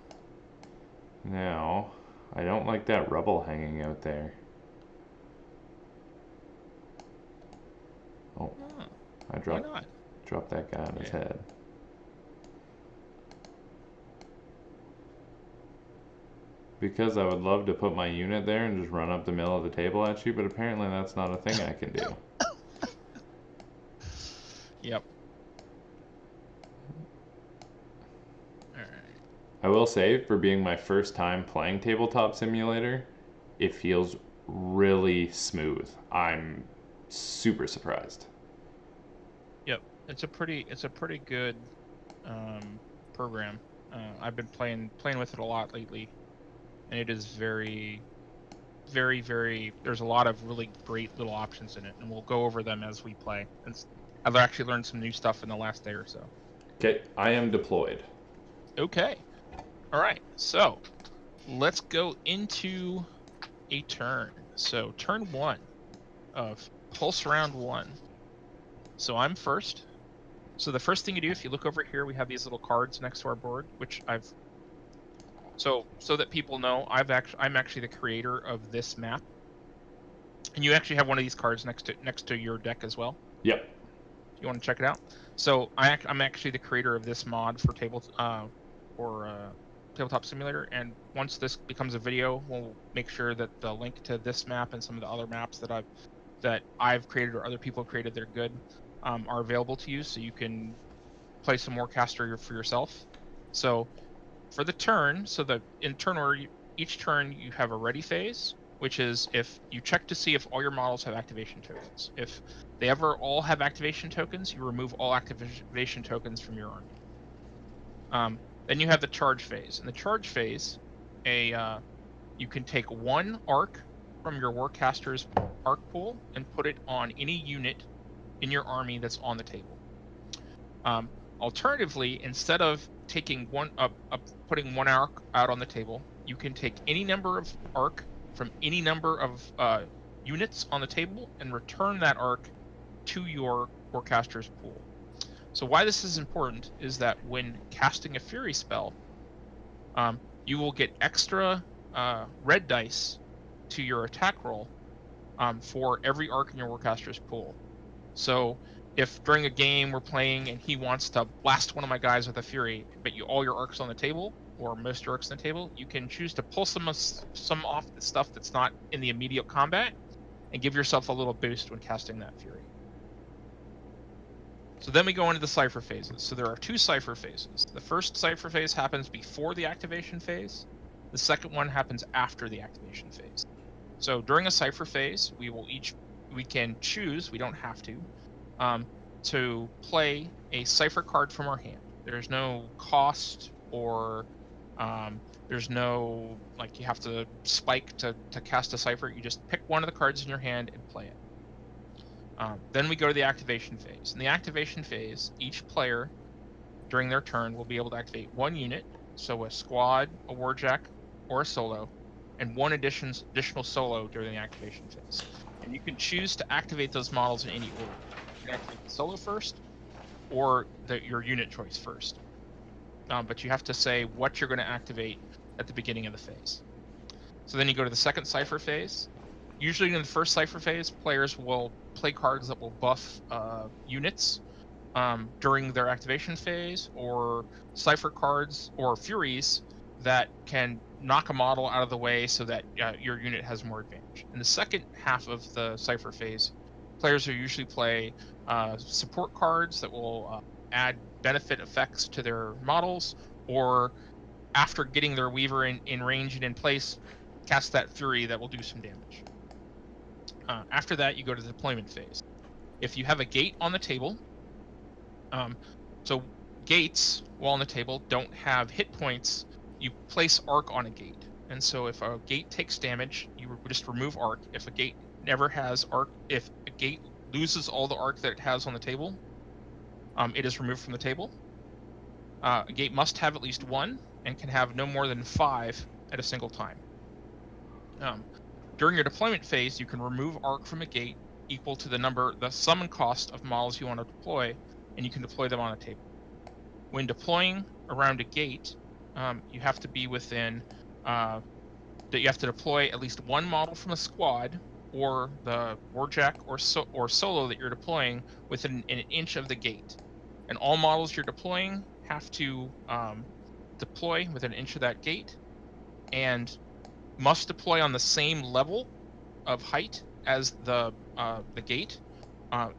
Now, I don't like that rubble hanging out there. Oh, I dropped that guy on his head. Because I would love to put my unit there and just run up the middle of the table at you, but apparently that's not a thing I can do. Yep. Alright. I will say, for being my first time playing Tabletop Simulator, it feels really smooth. I'm super surprised. Yep. It's a pretty good program. I've been playing with it a lot lately. And it is very, very, very. There's a lot of really great little options in it, and we'll go over them as we play. I've actually learned some new stuff in the last day or so. Okay, I am deployed. Okay. All right. So, let's go into a turn. So, turn 1 of Pulse Round 1. So, I'm first. So, the first thing you do, if you look over here, we have these little cards next to our board, which I've. So that people know, I'm actually the creator of this map, and you actually have one of these cards next to your deck as well. Yep. You want to check it out? So I'm actually the creator of this mod for Tabletop Simulator, and once this becomes a video, we'll make sure that the link to this map and some of the other maps that I've created or other people have created, they're good, are available to you, so you can play some Warcaster for yourself. So. For the turn, in turn order, each turn you have a ready phase, which is if you check to see if all your models have activation tokens. If they ever all have activation tokens, you remove all activation tokens from your army. Then you have the charge phase. In the charge phase, you can take 1 arc from your Warcaster's arc pool and put it on any unit in your army that's on the table. Alternatively, instead of taking putting 1 arc out on the table, you can take any number of arc from any number of units on the table and return that arc to your Warcaster's pool. So why this is important is that when casting a Fury spell, you will get extra red dice to your attack roll for every arc in your Warcaster's pool. So if during a game we're playing and he wants to blast one of my guys with a Fury, but all your arcs on the table, or most of your arcs on the table, you can choose to pull some off the stuff that's not in the immediate combat, and give yourself a little boost when casting that Fury. So then we go into the Cypher phases. So there are 2 Cypher phases. The first Cypher phase happens before the activation phase. The second one happens after the activation phase. So during a Cypher phase, we can choose, we don't have to play a Cypher card from our hand. There's no cost or there's no, like, you have to spike to cast a Cypher. You just pick one of the cards in your hand and play it. Then we go to the activation phase. In the activation phase, each player during their turn will be able to activate 1 unit, so a squad, a warjack, or a solo, and 1 additional solo during the activation phase. And you can choose to activate those models in any order. You can activate the solo first, or your unit choice first. But you have to say what you're going to activate at the beginning of the phase. So then you go to the second cipher phase. Usually in the first cipher phase, players will play cards that will buff units during their activation phase, or cipher cards or furies that can knock a model out of the way so that your unit has more advantage. In the second half of the cipher phase, players will usually play support cards that will add benefit effects to their models, or after getting their Weaver in range and in place, cast that Fury that will do some damage. After that, you go to the deployment phase. If you have a gate on the table, so gates, while on the table, don't have hit points, you place arc on a gate. And so if a gate takes damage, you just remove arc. If a gate never has arc, if a gate loses all the arc that it has on the table, it is removed from the table. A gate must have at least one and can have no more than 5 at a single time. During your deployment phase, you can remove arc from a gate equal to the summon cost of models you want to deploy, and you can deploy them on a table. When deploying around a gate, you have to be within that you have to deploy at least one model from a squad or the warjack or solo that you're deploying within an inch of the gate, and all models you're deploying have to deploy within an inch of that gate, and must deploy on the same level of height as the gate.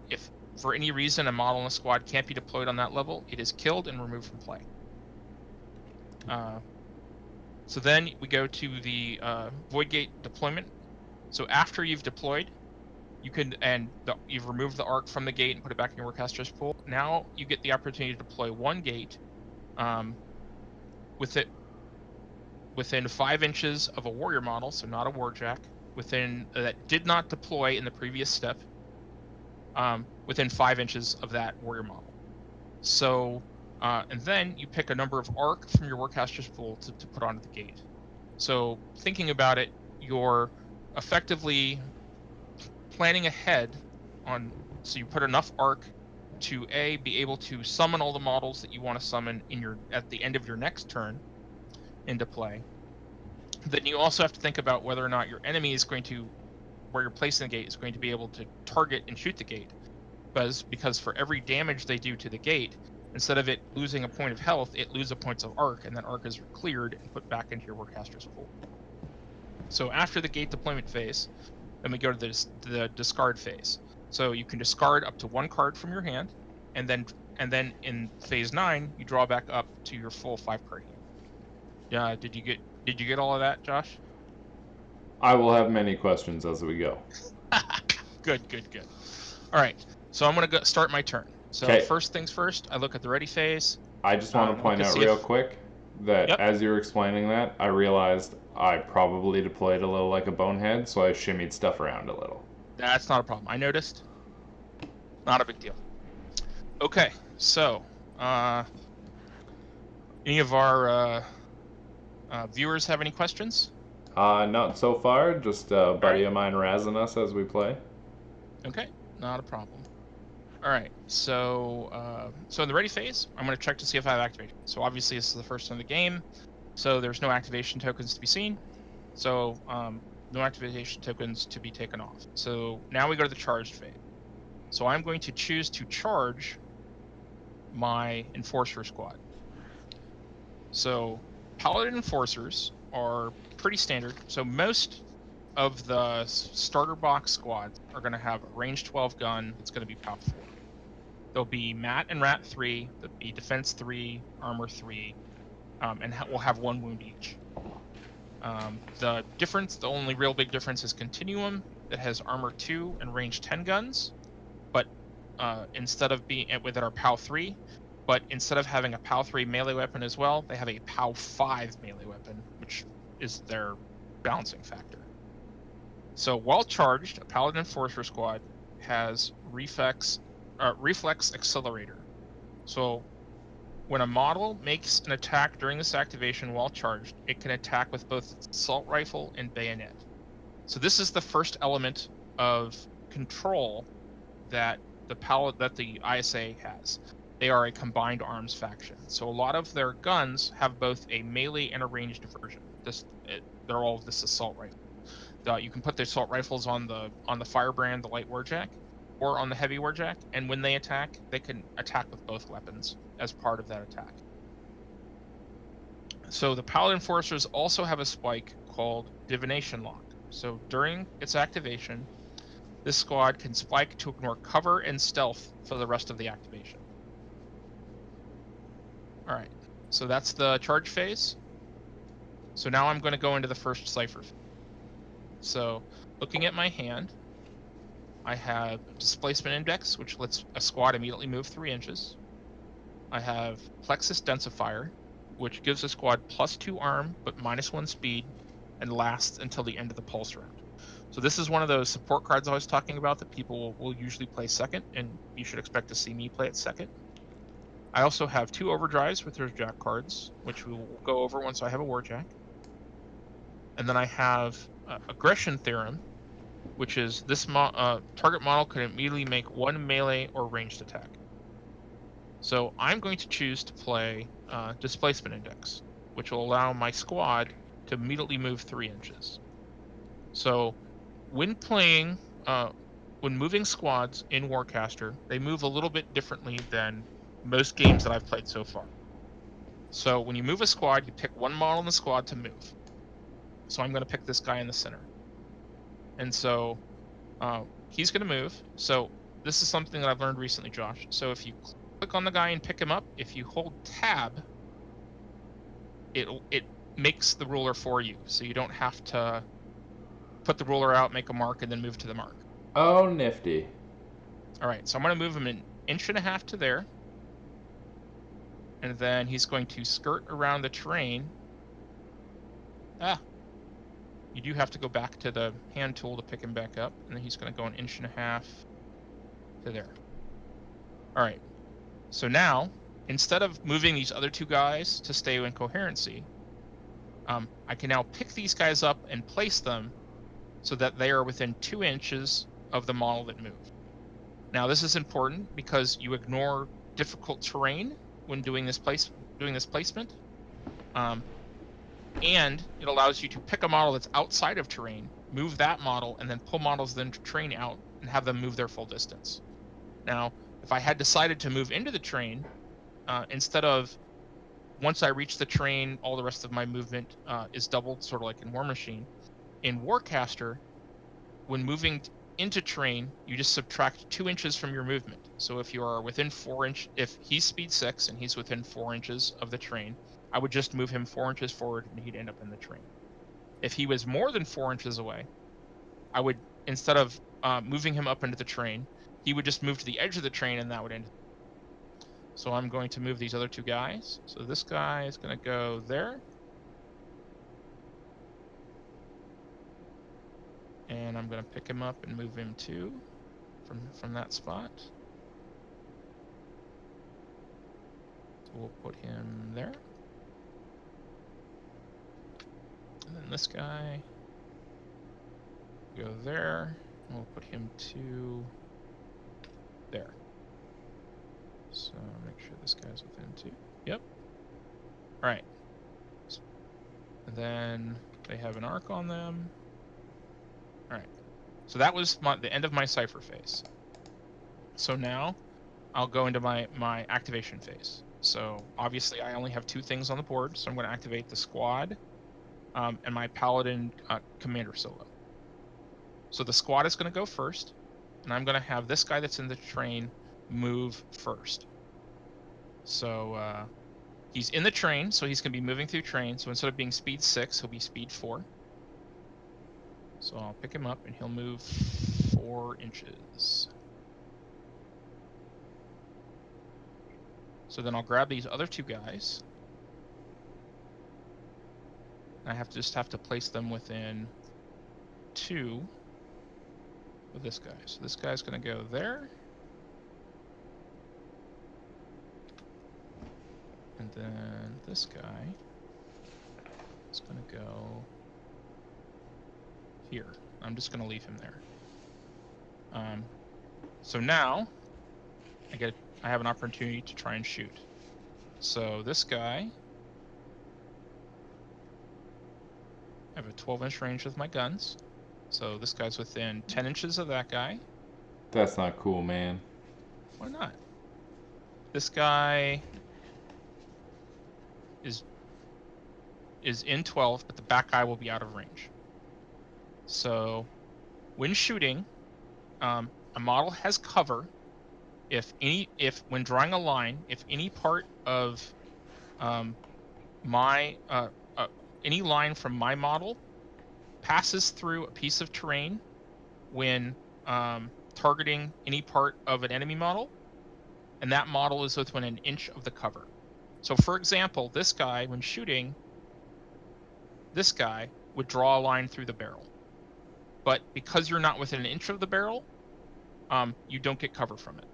If for any reason a model in a squad can't be deployed on that level, it is killed and removed from play. So then we go to the void gate deployment. So after you've deployed, you've removed the arc from the gate and put it back in your Warcaster's pool. Now you get the opportunity to deploy one gate within 5 inches of a warrior model, so not a warjack, that did not deploy in the previous step, within 5 inches of that warrior model. So, and then you pick a number of arc from your Warcaster's pool to put onto the gate. So thinking about it, you're effectively planning ahead so you put enough arc to be able to summon all the models that you want to summon at the end of your next turn into play. Then you also have to think about whether or not your enemy where you're placing the gate is going to be able to target and shoot the gate. Because for every damage they do to the gate, instead of it losing a point of health, it loses a point of arc, and that arc is cleared and put back into your Warcaster's pool. So after the gate deployment phase, then we go to the discard phase. So you can discard up to 1 card from your hand, and then in phase 9 you draw back up to your full 5-card hand. Did you get all of that, Josh? I will have many questions as we go. Good. All right, so I'm gonna start my turn. So Kay. First things first, I look at the ready phase. I just want to point out real quick that as you were explaining that, I realized I probably deployed a little like a bonehead, so I shimmied stuff around a little. That's not a problem. I noticed. Not a big deal. Okay, so any of our viewers have any questions? Not so far. Just a buddy of mine razzing us as we play. Okay, not a problem. All right, so in the ready phase, I'm going to check to see if I have activation. So obviously this is the first turn of the game, so there's no activation tokens to be seen. So no activation tokens to be taken off. So now we go to the charged phase. So I'm going to choose to charge my Enforcer squad. So Paladin Enforcers are pretty standard. So most of the starter box squads are going to have a range 12 gun that's going to be Powell 4. There'll be Mat and Rat 3, there'll be Defense 3, Armor 3, and we'll have 1 wound each. The only real big difference is Continuum, that has Armor 2 and range 10 guns, but instead of being with our POW 3, but instead of having a POW 3 melee weapon as well, they have a POW 5 melee weapon, which is their balancing factor. So while charged, a Paladin Enforcer squad has Reflex Accelerator. So when a model makes an attack during this activation while charged, it can attack with both assault rifle and bayonet. So this is the first element of control that the ISA has. they are a combined arms faction. So a lot of their guns have both a melee and a ranged version. They're all this assault rifle. You can put the assault rifles on the Firebrand, the light warjack, or on the heavy warjack, and when they attack, they can attack with both weapons as part of that attack. So the Paladin Forcers also have a spike called Divination Lock. So during its activation, this squad can spike to ignore cover and stealth for the rest of the activation. Alright, so that's the charge phase. So now I'm going to go into the first cipher phase. So looking at my hand, I have Displacement Index, which lets a squad immediately move 3 inches. I have Plexus Densifier, which gives a squad +2 arm, but -1 speed, and lasts until the end of the pulse round. So this is one of those support cards I was talking about that people will usually play second, and you should expect to see me play it second. I also have 2 overdrives with their jack cards, which we will go over once I have a warjack. And then I have Aggression Theorem, which is this target model can immediately make 1 melee or ranged attack. So I'm going to choose to play Displacement Index, which will allow my squad to immediately move 3 inches. So when playing, when moving squads in Warcaster, they move a little bit differently than most games that I've played so far. So when you move a squad, you pick 1 model in the squad to move. So I'm going to pick this guy in the center. And so he's going to move. So this is something that I've learned recently, Josh. So if you click on the guy and pick him up, if you hold tab, it makes the ruler for you. So you don't have to put the ruler out, make a mark, and then move to the mark. Oh, nifty. All right, so I'm going to move him 1.5 inches to there. And then he's going to skirt around the terrain. You do have to go back to the hand tool to pick him back up. And then he's going to go 1.5 inches to there. All right. So now, instead of moving these other 2 guys to stay in coherency, I can now pick these guys up and place them so that they are within 2 inches of the model that moved. Now this is important because you ignore difficult terrain when doing this placement, and it allows you to pick a model that's outside of terrain, move that model, and then pull models then to terrain out and have them move their full distance. Now, if I had decided to move into the terrain, instead of once I reach the terrain, all the rest of my movement is doubled, sort of like in War Machine. In Warcaster, when moving into terrain, you just subtract 2 inches from your movement. So if you are within 4 inches, if he's speed 6 and he's within 4 inches of the terrain, I would just move him 4 inches forward and he'd end up in the terrain. If he was more than 4 inches away, I would, instead of moving him up into the terrain, he would just move to the edge of the terrain and that would end. So I'm going to move these other 2 guys. So this guy is going to go there. And I'm going to pick him up and move him too from that spot. So we'll put him there. And then this guy, go there. And we'll put him to there. So make sure this guy's within 2. Yep. All right. And then they have an arc on them. All right. So that was the end of my cipher phase. So now I'll go into my activation phase. So obviously I only have 2 things on the board, so I'm going to activate the squad and my Paladin commander solo. So the squad is going to go first, and I'm going to have this guy that's in the train move first. So he's in the train, so he's going to be moving through train. So instead of being speed 6, he'll be speed 4. So I'll pick him up and he'll move 4 inches. So then I'll grab these other 2 guys. And I just have to place them within 2 of this guy. So this guy's going to go there. And then this guy is going to go here. I'm just going to leave him there. So now I get I have an opportunity to try and shoot. So this guy, I have a 12-inch range with my guns. So this guy's within 10 inches of that guy. That's not cool, man. Why not? This guy is in 12, but the back guy will be out of range. So when shooting, a model has cover if when drawing a line, if any part of any line from my model passes through a piece of terrain when targeting any part of an enemy model, and that model is within an inch of the cover. So for example, this guy, when shooting, this guy would draw a line through the barrel. But because you're not within an inch of the barrel, you don't get cover from it.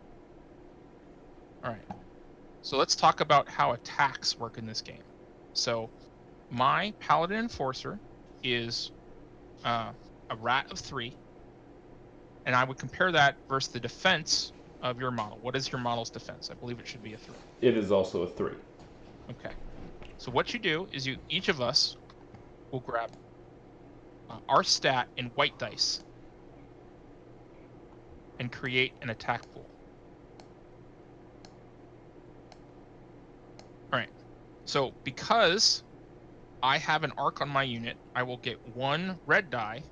All right. So let's talk about how attacks work in this game. So my Paladin Enforcer is a rat of 3, and I would compare that versus the defense of your model. What is your model's defense? I believe it should be a 3. It is also a 3. Okay. So what you do is each of us will grab our stat in white dice and create an attack pool. All right. So because I have an arc on my unit, I will get 1 red die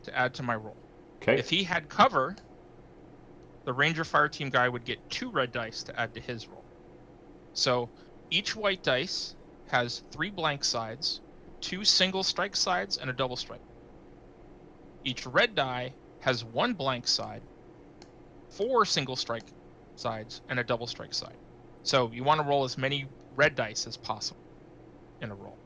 to add to my roll. Okay. If he had cover, the Ranger Fireteam guy would get 2 red dice to add to his roll. So each white dice has 3 blank sides, 2 single strike sides, and a double strike. Each red die has 1 blank side, 4 single strike sides, and a double strike side. So you want to roll as many red dice as possible in a roll.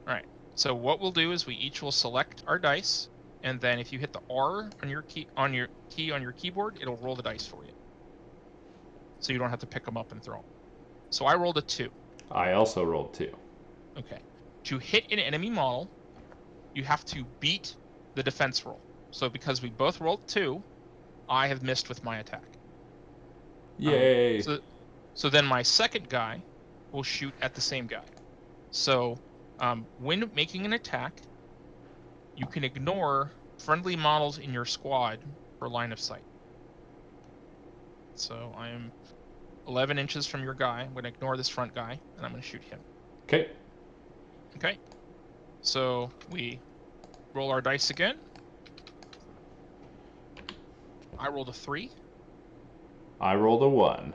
All right. So what we'll do is we each will select our dice, and then if you hit the R on your key on your keyboard, it'll roll the dice for you. So you don't have to pick them up and throw them. So I rolled a 2. I also rolled 2. Okay. To hit an enemy model, you have to beat the defense roll. So because we both rolled 2, I have missed with my attack. Yay! So then my second guy will shoot at the same guy. So when making an attack, you can ignore friendly models in your squad for line of sight. So I am 11 inches from your guy. I'm going to ignore this front guy, and I'm going to shoot him. Okay. Okay. So we roll our dice again. I rolled a 3. I rolled a 1.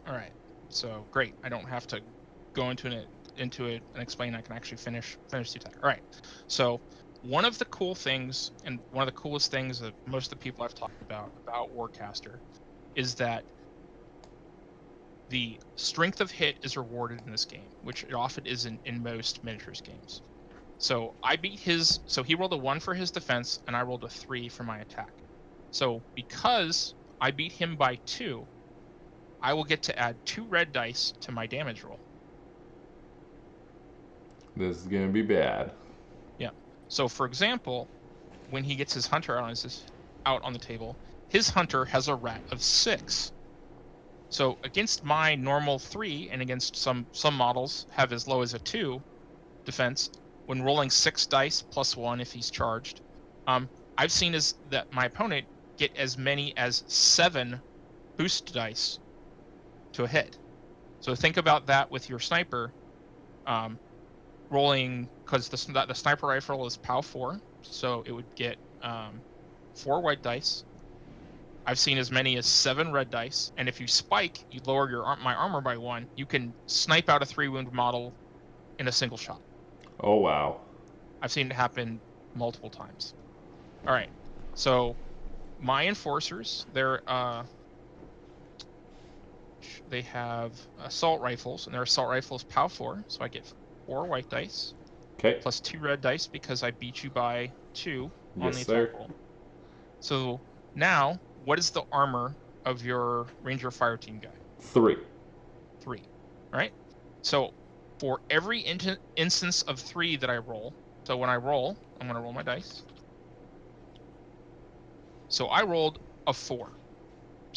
All right. So great. I don't have to go into it and explain. I can actually finish the attack. All right. So one of the cool things, and one of the coolest things that most of the people I've talked about Warcaster, is that the strength of hit is rewarded in this game, which it often isn't in most miniatures games. So I beat his. So he rolled a 1 for his defense, and I rolled a 3 for my attack. So because I beat him by 2, I will get to add 2 red dice to my damage roll. This is gonna be bad. Yeah. So for example, when he gets his hunter out on the table, his hunter has a rat of 6. So against my normal 3, and against some models have as low as a 2 defense, when rolling 6 dice plus 1 if he's charged, I've seen that my opponent get as many as 7 boost dice to a hit. So think about that with your sniper, rolling, because the sniper rifle is POW 4, so it would get 4 white dice. I've seen as many as 7 red dice, and if you spike, you lower my armor by 1. You can snipe out a 3-wound model in a single shot. Oh wow! I've seen it happen multiple times. All right, so my enforcers, they have assault rifles, and their assault rifles POW 4, so I get 4 white dice. Okay. Plus 2 red dice because I beat you by 2 on Yes, the attack roll. So now, what is the armor of your Ranger Fireteam guy? 3. 3. Right? So for every instance of 3 that I roll, so when I roll, I'm going to roll my dice. So I rolled a 4.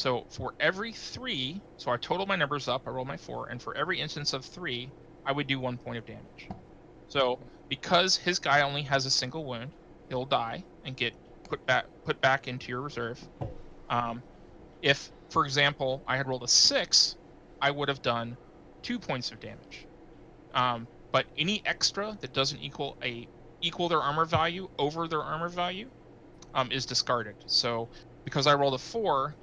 So for every 3, so I total my numbers up, I roll my 4, and for every instance of 3, I would do 1 point of damage. So because his guy only has a single wound, he'll die and get put back into your reserve. If, for example, I had rolled a 6, I would have done 2 points of damage. But any extra that doesn't equal their armor value over their armor value is discarded. So because I rolled a 4,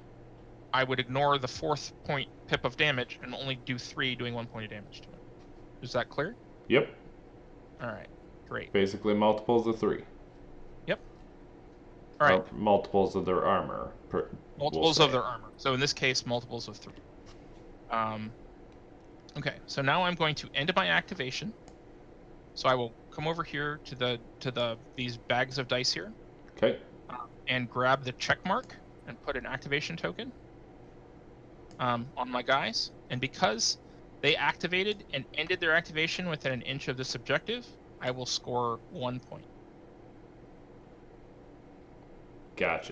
I would ignore the 4th point pip of damage and only do 3, doing 1 point of damage to it. Is that clear? Yep. All right, great. Basically multiples of 3. Yep. All right. Or multiples of their armor. Multiples of their armor. So in this case, multiples of 3. Okay, so now I'm going to end my activation. So I will come over here to these bags of dice here. Okay. And grab the check mark and put an activation token on my guys. And because they activated and ended their activation within an inch of this objective, I will score 1 point. Gotcha.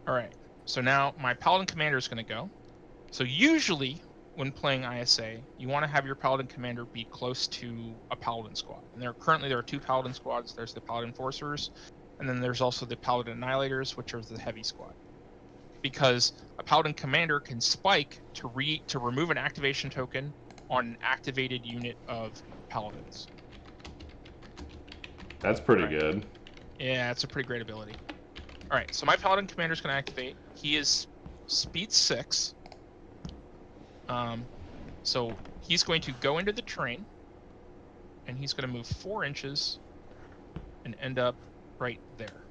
All right. So now my Paladin Commander is going to go. So usually when playing ISA, you want to have your Paladin Commander be close to a Paladin squad. And currently there are 2 Paladin squads. There's the Paladin Enforcers, and then there's also the Paladin Annihilators, which are the heavy squad. Because a Paladin Commander can spike to remove an activation token on an activated unit of Paladins. That's pretty good. Yeah, it's a pretty great ability. All right, so my Paladin Commander is going to activate. He is speed 6. So he's going to go into the terrain, and he's going to move 4 inches and end up right there.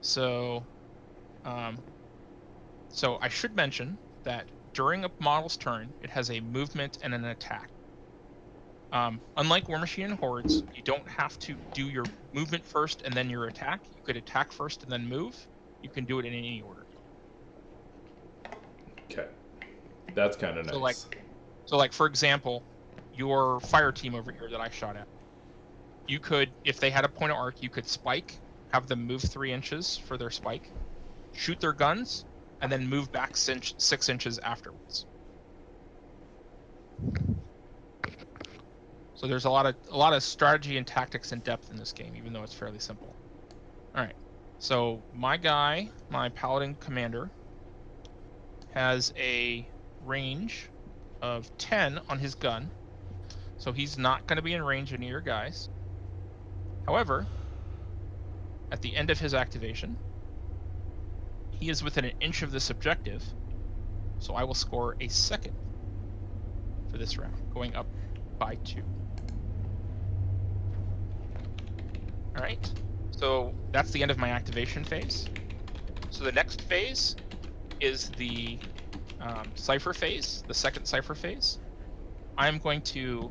So, so I should mention that during a model's turn, it has a movement and an attack. Unlike War Machine and Hordes, you don't have to do your movement first and then your attack. You could attack first and then move. You can do it in any order. Okay. That's kind of nice. So like, for example, your fire team over here that I shot at, you could, if they had a point of arc, you could spike, have them move 3 inches for their spike, shoot their guns, and then move back 6 inches afterwards. So there's a lot of strategy and tactics and depth in this game, even though it's fairly simple. All right, so my guy, my Paladin Commander, has a range of 10 on his gun, so he's not going to be in range of any of your guys. However, at the end of his activation, he is within an inch of this objective, so I will score a 2nd for this round, going up by 2. All right, so that's the end of my activation phase. So the next phase is the cipher phase, the 2nd cipher phase. I'm going to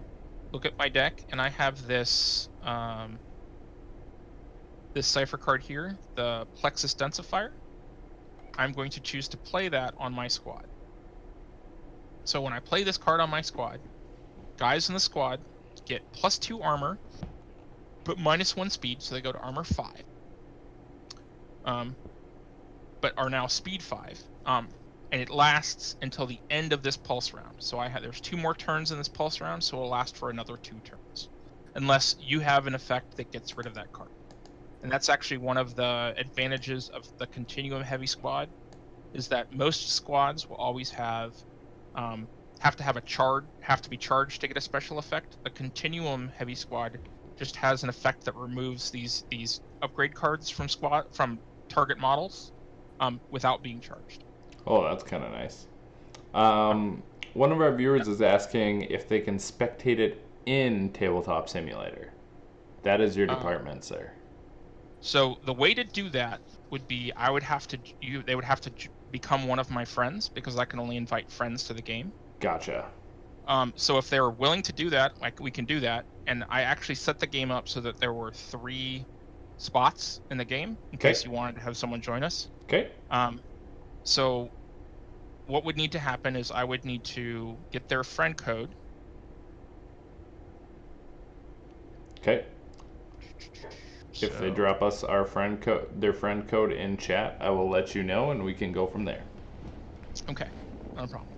look at my deck, and I have this this cipher card here, the Plexus Densifier. I'm going to choose to play that on my squad. So when I play this card on my squad, guys in the squad get +2 armor, but -1 speed, so they go to armor 5. But are now speed 5. And it lasts until the end of this pulse round. So there's 2 more turns in this pulse round, so it'll last for another 2 turns. Unless you have an effect that gets rid of that card. And that's actually one of the advantages of the Continuum Heavy Squad, is that most squads will always have to be charged to get a special effect. The Continuum Heavy Squad just has an effect that removes these upgrade cards from target models without being charged. Oh, that's kind of nice. One of our viewers is asking if they can spectate it in Tabletop Simulator. That is your department, sir. So the way to do that would be they would have to become one of my friends, because I can only invite friends to the game. Gotcha. So if they're willing to do that, we can do that. And I actually set the game up so that there were 3 spots in the game in case you wanted to have someone join us. Okay. So what would need to happen is I would need to get their friend code. If they So- drop us our their friend code in chat, I will let you know, and we can go from there. Okay, no problem.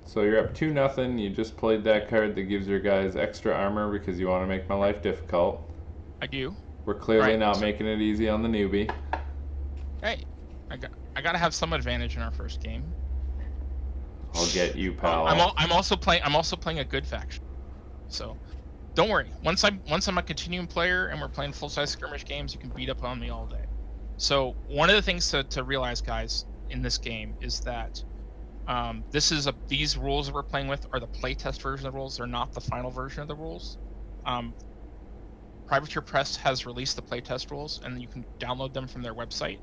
So you're up 2-0. You just played that card that gives your guys extra armor because you want to make my life difficult. I do. We're clearly Right, not so- making it easy on the newbie. Hey, I gotta have some advantage in our first game. I'll get you, pal. I'm also playing a good faction. So don't worry. Once I'm a continuing player and we're playing full-size skirmish games, you can beat up on me all day. So one of the things to realize, guys, in this game is that these rules that we're playing with are the playtest version of the rules. They're not the final version of the rules. Privateer Press has released the playtest rules, and you can download them from their website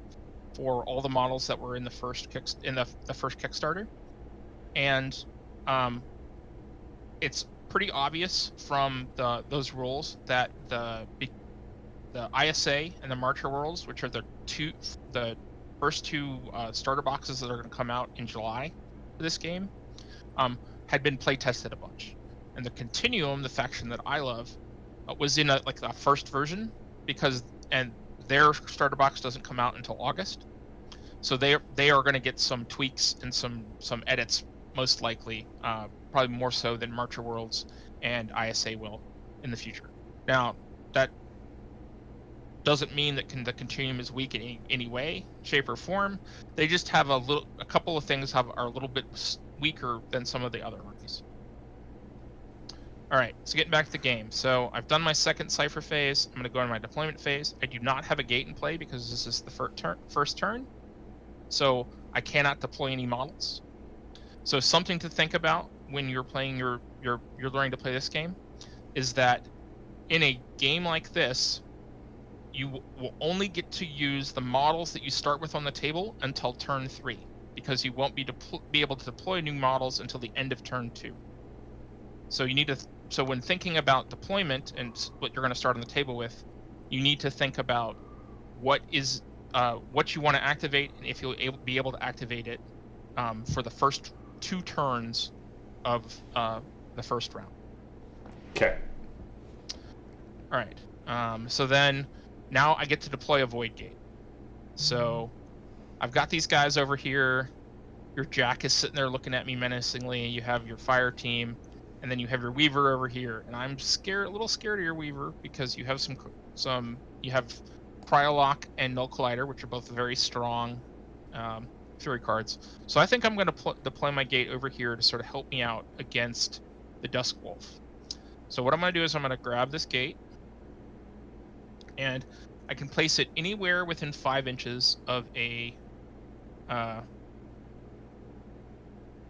for all the models that were in the first Kickstarter. And it's pretty obvious from those rules that the ISA and the Marcher Worlds, which are the first two starter boxes that are going to come out in July for this game, had been play tested a bunch. And the Continuum, the faction that I love, was in a first version and their starter box doesn't come out until August. So they are going to get some tweaks and some edits, most likely, probably more so than Marcher Worlds and ISA will in the future. Now, that doesn't mean that the Continuum is weak in any way, shape, or form. They just have a couple of things are a little bit weaker than some of the other armies. All right, so getting back to the game. So I've done my second cipher phase. I'm going to go into my deployment phase. I do not have a gate in play because this is the first turn. So I cannot deploy any models. So something to think about when you're playing you're learning to play this game is that in a game like this, you will only get to use the models that you start with on the table until turn 3, because you won't be able to deploy new models until the end of turn 2. So you need to. So when thinking about deployment and what you're going to start on the table with, you need to think about what you want to activate and if you'll be able to activate it for the first 2 turns of the first round. Okay. All right. So then now I get to deploy a void gate. So I've got these guys over here. Your Jack is sitting there looking at me menacingly. You have your fire team. And then you have your Weaver over here, and I'm a little scared of your Weaver because you have you have Cryolock and Null Collider, which are both very strong Fury cards. So I think I'm going to deploy my gate over here to sort of help me out against the Dusk Wolf. So what I'm going to do is I'm going to grab this gate, and I can place it anywhere within 5 inches of a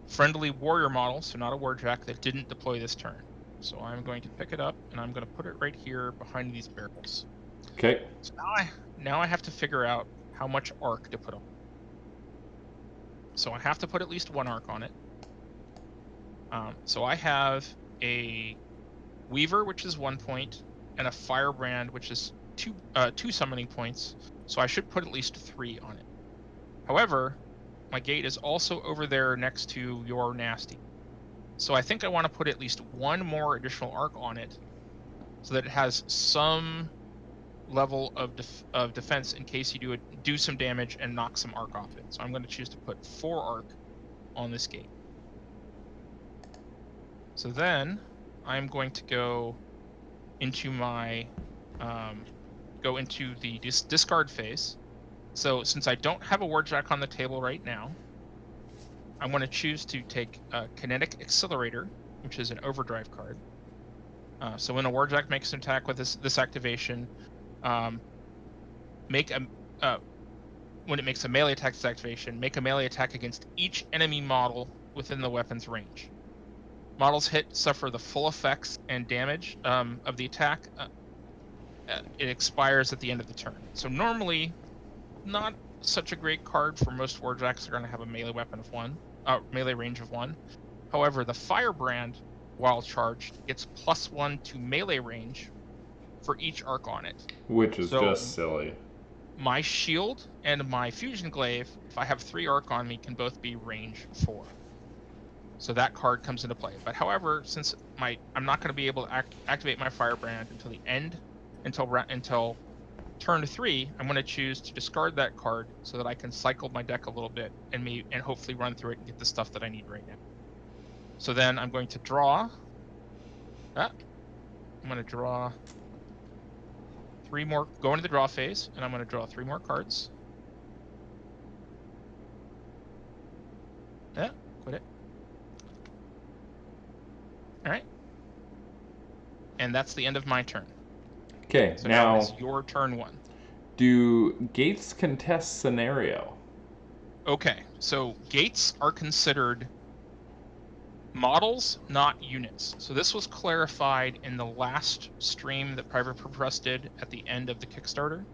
friendly warrior model, so not a warjack, that didn't deploy this turn. So I'm going to pick it up and I'm going to put it right here behind these barrels. Okay. So now I have to figure out how much arc to put on. So I have to put at least 1 arc on it. So I have a Weaver, which is 1 point, and a Firebrand, which is 2 summoning points. So I should put at least 3 on it. However, my gate is also over there next to your Nasty. So I think I want to put at least 1 more additional arc on it so that it has some level of defense in case you do some damage and knock some arc off it. So I'm going to choose to put 4 arc on this gate. So then I'm going to go into my the discard phase. So since I don't have a Warjack on the table right now, I'm going to choose to take Kinetic Accelerator, which is an overdrive card. So when a Warjack makes an attack with this activation, when it makes a melee attack this activation, make a melee attack against each enemy model within the weapon's range. Models hit suffer the full effects and damage of the attack. It expires at the end of the turn. So normally, not such a great card for most Warjacks. Are going to have a melee weapon of 1, melee range of 1. However, the Firebrand, while charged, gets +1 to melee range for each arc on it. Which is just silly. My shield and my Fusion Glaive, if I have 3 arc on me, can both be range 4. So that card comes into play. But however, since I'm not going to be able to activate my Firebrand until the end, until turn 3, I'm going to choose to discard that card so that I can cycle my deck a little bit and hopefully run through it and get the stuff that I need right now. So then I'm going to draw. I'm going to draw 3 more, go into the draw phase, and I'm going to draw 3 more cards. Yeah, quit it. All right. And that's the end of my turn. Okay, So now it's your turn 1. do gates contest scenario? Okay, so gates are considered models, not units. So this was clarified in the last stream that Private Press did at the end of the Kickstarter.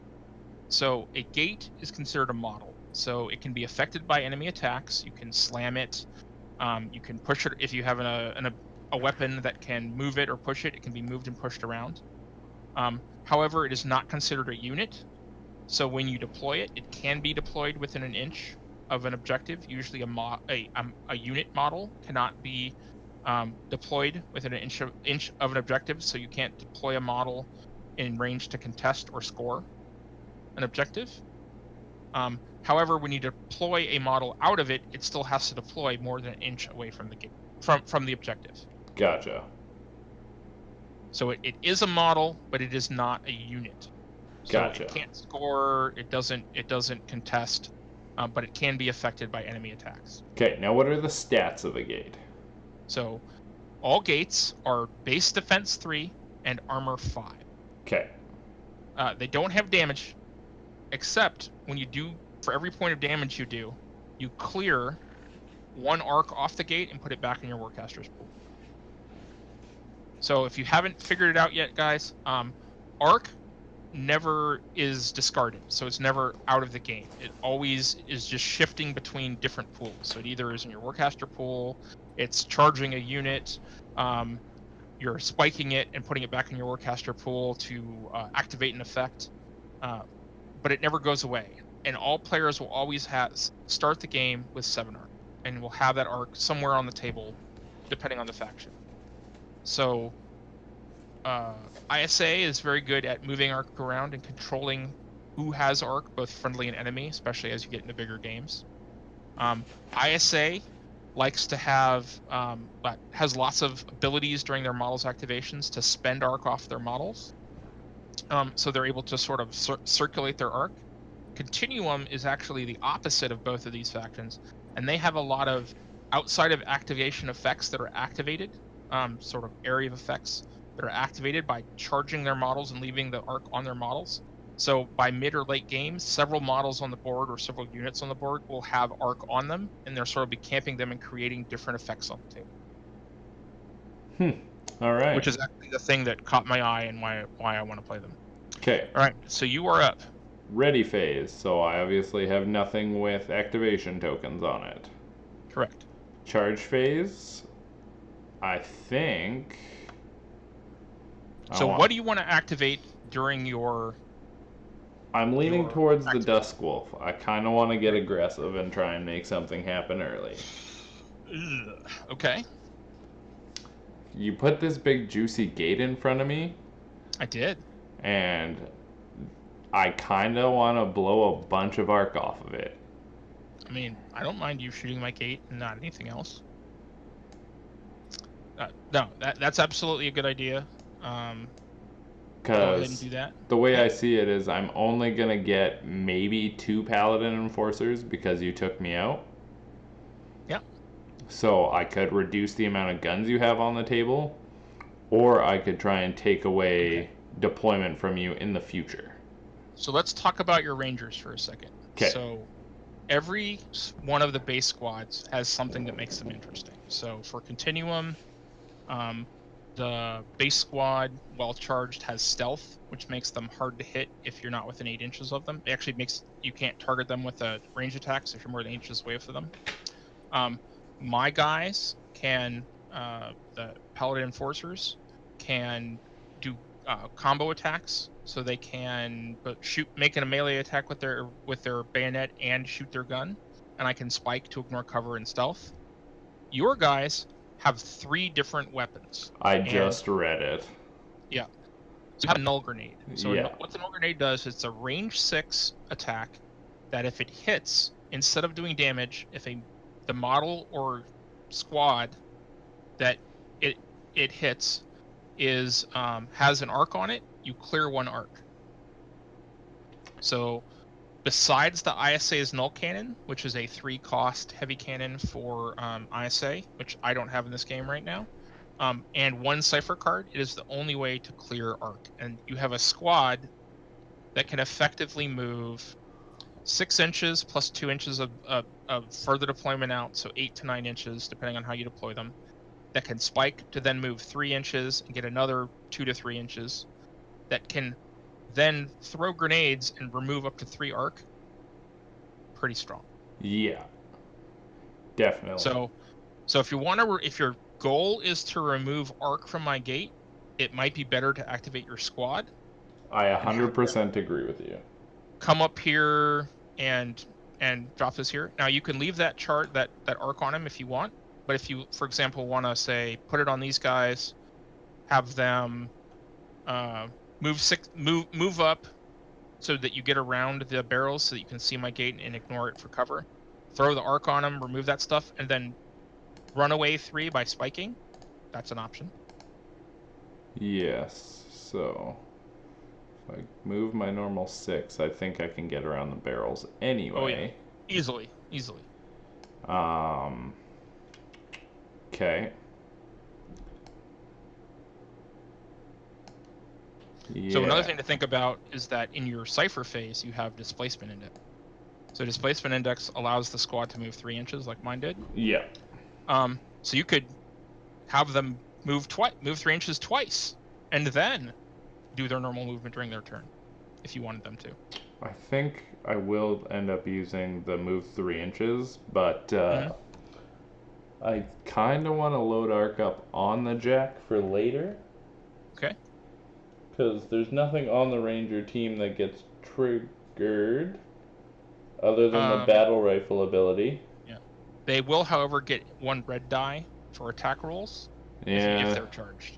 So a gate is considered a model. So it can be affected by enemy attacks. You can slam it. You can push it if you have a weapon that can move it or push it. It can be moved and pushed around. However, it is not considered a unit. So when you deploy it, it can be deployed within an inch of an objective. Usually a unit model cannot be deployed within an inch of an objective, so you can't deploy a model in range to contest or score an objective. However, when you deploy a model out of it, it still has to deploy more than an inch away from the from the objective. Gotcha. So it is a model, but it is not a unit. So Gotcha. It can't score. It doesn't contest, but it can be affected by enemy attacks. Okay, now what are the stats of a gate? So all gates are base defense 3 and armor 5. Okay. They don't have damage, except when you do, for every point of damage you do, you clear 1 arc off the gate and put it back in your Warcaster's pool. So if you haven't figured it out yet, guys, arc never is discarded, so it's never out of the game. It always is just shifting between different pools. So it either is in your Warcaster pool, it's charging a unit, you're spiking it and putting it back in your Warcaster pool to activate an effect, but it never goes away. And all players will always start the game with 7 arc, and will have that arc somewhere on the table, depending on the faction. So ISA is very good at moving arc around and controlling who has arc, both friendly and enemy, especially as you get into bigger games. ISA likes to have has lots of abilities during their models' activations to spend arc off their models, so they're able to sort of circulate their arc. Continuum is actually the opposite of both of these factions, and they have a lot of outside of activation effects that are activated, sort of area of effects that are activated by charging their models and leaving the arc on their models. So by mid or late games, several models on the board or several units on the board will have arc on them, and they'll sort of be camping them and creating different effects on the table. All right. Which is actually the thing that caught my eye and why I want to play them. Okay. All right, so you are up. Ready phase. So I obviously have nothing with activation tokens on it. Correct. Charge phase. I think. So what do you want to activate during your? I'm leaning towards the Dusk Wolf. I kind of want to get aggressive and try and make something happen early. Okay. You put this big juicy gate in front of me. I did. And I kind of want to blow a bunch of arc off of it. I mean, I don't mind you shooting my gate and not anything else. No, that's absolutely a good idea. Go ahead and do that. The way I see it is I'm only going to get maybe 2 Paladin Enforcers because you took me out. Yeah. So I could reduce the amount of guns you have on the table, or I could try and take away deployment from you in the future. So let's talk about your Rangers for a second. Okay. So every one of the base squads has something that makes them interesting. So for Continuum, the base squad, while charged, has stealth, which makes them hard to hit if you're not within 8 inches of them. It actually makes you can't target them with a range attacks if you're more than 8 inches away from them. My guys can, the Paladin Enforcers, can do combo attacks, so they can make a melee attack with their bayonet and shoot their gun, and I can spike to ignore cover and stealth. your guys have 3 different weapons. I just read it. Yeah. So you have a null grenade. So Yeah. what the null grenade does, it's a range 6 attack that if it hits, instead of doing damage, if the model or squad that it hits is has an arc on it, you clear 1 arc. So besides the ISA's null cannon, which is a 3-cost heavy cannon for ISA, which I don't have in this game right now, and 1 cipher card, it is the only way to clear arc. And you have a squad that can effectively move 6 inches plus 2 inches of further deployment out, so 8 to 9 inches, depending on how you deploy them, that can spike to then move 3 inches and get another 2 to 3 inches, that can then throw grenades and remove up to 3 arc. Pretty strong. Yeah. Definitely. So if you want to, if your goal is to remove arc from my gate, it might be better to activate your squad. I 100% agree with you. Come up here and drop this here. Now you can leave that chart, that arc on him if you want, but if you, for example, want to say put it on these guys, have them move up so that you get around the barrels so that you can see my gate and ignore it for cover. Throw the arc on them, remove that stuff, and then run away 3 by spiking. That's an option. Yes. So if I move my normal 6, I think I can get around the barrels anyway. Oh, yeah. Easily. Okay. Yeah. So another thing to think about is that in your cipher phase, you have displacement index. So displacement index allows the squad to move 3 inches like mine did. Yeah. So you could have them move 3 inches twice, and then do their normal movement during their turn, if you wanted them to. I think I will end up using the move 3 inches, but I kind of want to load arc up on the jack for later. Okay. Because there's nothing on the ranger team that gets triggered other than the battle rifle ability. Yeah. They will, however, get 1 red die for attack rolls if they're charged.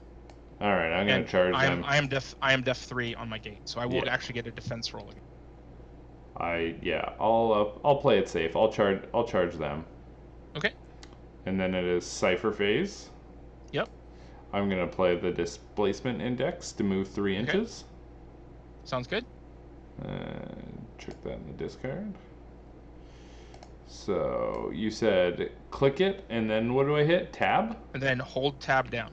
All right, I'm going to charge them. I am def 3 on my gate, so I will actually get a defense roll again. I'll play it safe. I'll charge them. Okay. And then it is cipher phase. Yep. I'm going to play the displacement index to move 3 inches. Sounds good. Check that in the discard. So you said click it, and then what do I hit? Tab? And then hold tab down.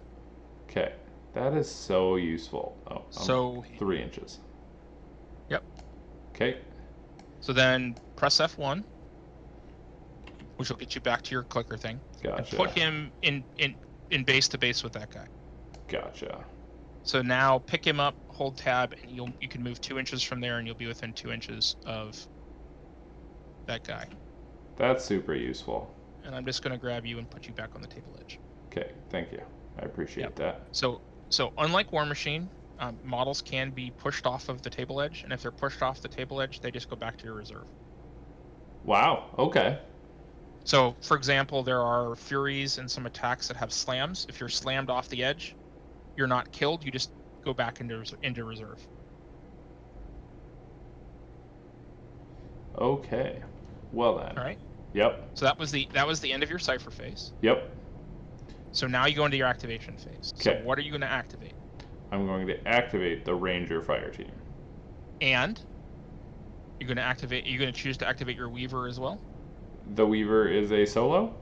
Okay. That is so useful. Oh, so 3 inches. Yep. Okay. So then press F1, which will get you back to your clicker thing. Gotcha. And put him in base to base with that guy. Gotcha. So now pick him up, hold tab, and you can move 2 inches from there, and you'll be within 2 inches of that guy. That's super useful. And I'm just going to grab you and put you back on the table edge. Okay, thank you. I appreciate that. So unlike War Machine, models can be pushed off of the table edge, and if they're pushed off the table edge, they just go back to your reserve. Wow, okay. So, for example, there are Furies and some attacks that have slams. If you're slammed off the edge, you're not killed, you just go back into reserve. Okay. Well then. All right. Yep. So that was the end of your cipher phase. Yep. So now you go into your activation phase. Okay. So what are you going to activate? I'm going to activate the Ranger Fire Team. And you're going to choose to activate your Weaver as well? The Weaver is a solo?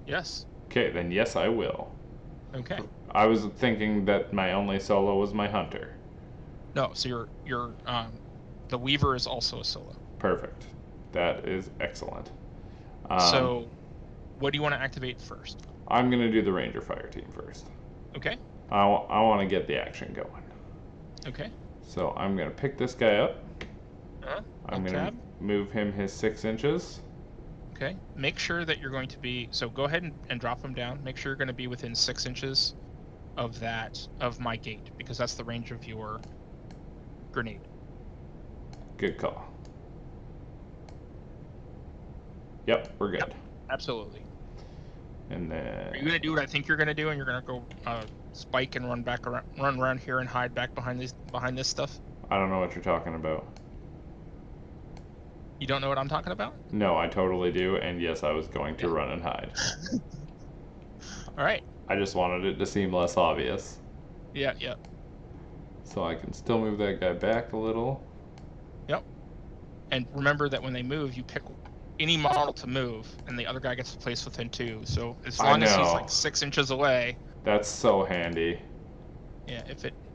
Yes. Okay, then yes, I will. Okay. I was thinking that my only solo was my Hunter. No, so the Weaver is also a solo. Perfect. That is excellent. So what do you want to activate first? I'm going to do the Ranger Fire Team first. Okay. I want to get the action going. Okay. So I'm going to pick this guy up. I'm going to move him his 6 inches. Okay. Make sure that you're going to be... So go ahead and drop him down. Make sure you're going to be within 6 inches of my gate, because that's the range of your grenade. Good call. Yep, we're good. Yep, absolutely. And Are you then gonna do what I think you're gonna do, and you're gonna go spike and run around here and hide back behind this stuff? I don't know what you're talking about. You don't know what I'm talking about? No, I totally do, and yes, I was going to run and hide. All right. I just wanted it to seem less obvious. Yeah. So I can still move that guy back a little. Yep. And remember that when they move, you pick any model to move, and the other guy gets placed within 2. So as long as he's like 6 inches away. That's so handy. Yeah.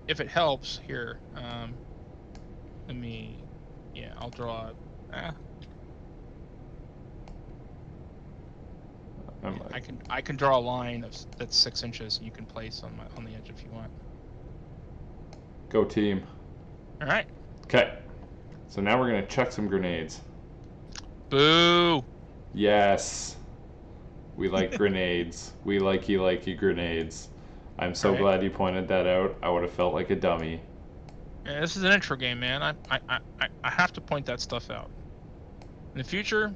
If it helps here, let me. Yeah, I'll draw. I can draw a line that's 6 inches. You can place on the edge if you want. Go team. All right. Okay. So now we're gonna chuck some grenades. Boo! Yes. We like grenades. We likey grenades. I'm so glad you pointed that out. I would have felt like a dummy. Yeah, this is an intro game, man. I have to point that stuff out. In the future,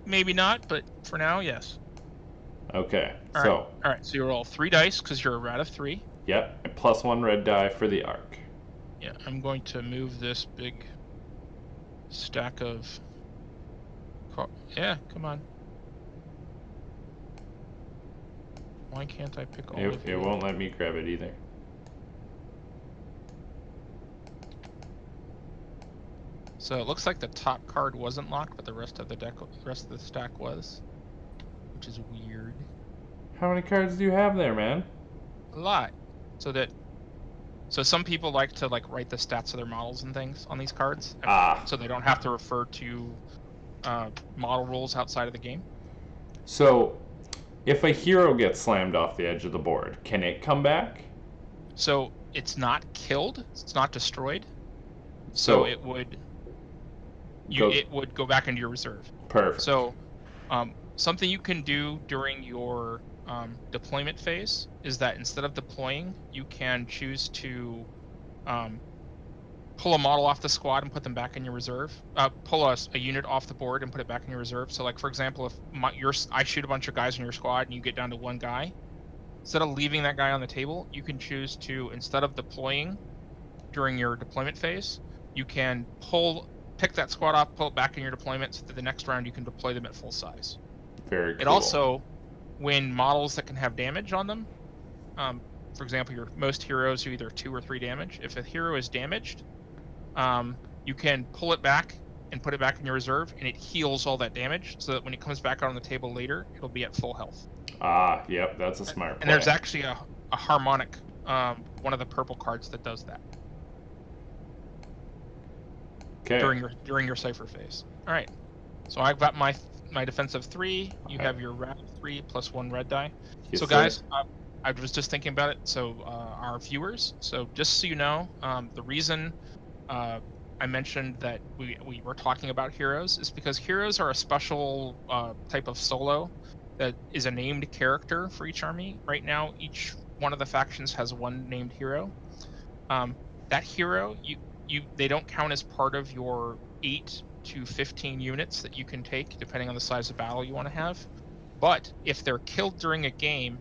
maybe not, but for now, yes. Okay. All right. So you roll 3 dice because you're a rat of 3. Yep. And +1 red die for the arc. Yeah, I'm going to move this big stack of. Yeah, come on. Why can't I pick all of It won't let me grab it either. So it looks like the top card wasn't locked, but the rest of the stack was, which is weird. How many cards do you have there, man? A lot. So some people like to write the stats of their models and things on these cards, so they don't have to refer to model rules outside of the game. So, if a hero gets slammed off the edge of the board, can it come back? So it's not killed. It's not destroyed. So it would. It would go back into your reserve. Perfect. So, something you can do during your deployment phase is that instead of deploying, you can choose to pull a model off the squad and put them back in your reserve. Pull a unit off the board and put it back in your reserve. So, like for example, if I shoot a bunch of guys in your squad and you get down to 1 guy, instead of leaving that guy on the table, you can choose to, instead of deploying during your deployment phase, you can pick that squad off, pull it back in your deployment, so that the next round you can deploy them at full size. Very cool. It also, when models that can have damage on them, for example, most heroes are either 2 or 3 damage. If a hero is damaged, you can pull it back and put it back in your reserve, and it heals all that damage, so that when it comes back out on the table later, it'll be at full health. Yep, that's a smart play. And there's actually a harmonic, one of the purple cards that does that. Okay. During your cipher phase. All right. So I've got my defensive 3. You have your rat 3 +1 red die. Yes, so guys, I was just thinking about it. So our viewers. So just so you know, the reason I mentioned that we were talking about heroes is because heroes are a special type of solo that is a named character for each army. Right now, each one of the factions has 1 named hero. That hero, they don't count as part of your 8 to 15 units that you can take, depending on the size of battle you want to have. But if they're killed during a game,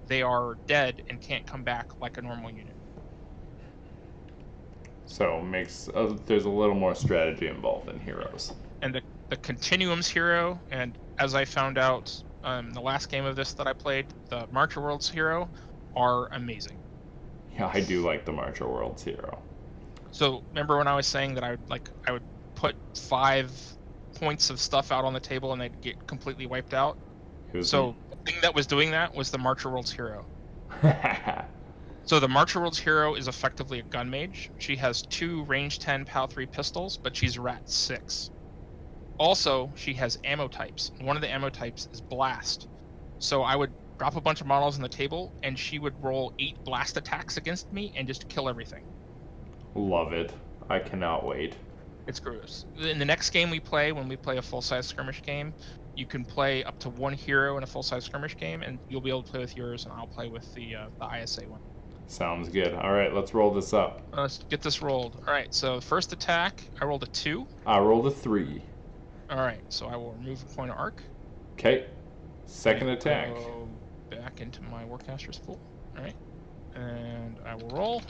they are dead and can't come back like a normal unit. So there's a little more strategy involved in heroes. And the Continuum's hero, and as I found out the last game of this that I played, the Marcher World's hero, are amazing. Yeah, I do like the Marcher World's hero. So remember when I was saying that I would put 5 points of stuff out on the table and they'd get completely wiped out? So the thing that was doing that was the Marcher World's hero. So the Marcher World's hero is effectively a gun mage. She has 2 range 10 POW 3 pistols, but she's rat 6. Also, she has ammo types. One of the ammo types is blast. So I would drop a bunch of models on the table and she would roll 8 blast attacks against me and just kill everything. Love it. I cannot wait. It's gross. In the next game we play, when we play a full-size skirmish game, you can play up to 1 hero in a full-size skirmish game, and you'll be able to play with yours, and I'll play with the ISA one. Sounds good. All right, let's roll this up. Let's get this rolled. All right, so first attack, I rolled a 2. I rolled a 3. All right, so I will remove a point of arc. Okay. Second attack. back into my Warcaster's pool. All right, and I will roll.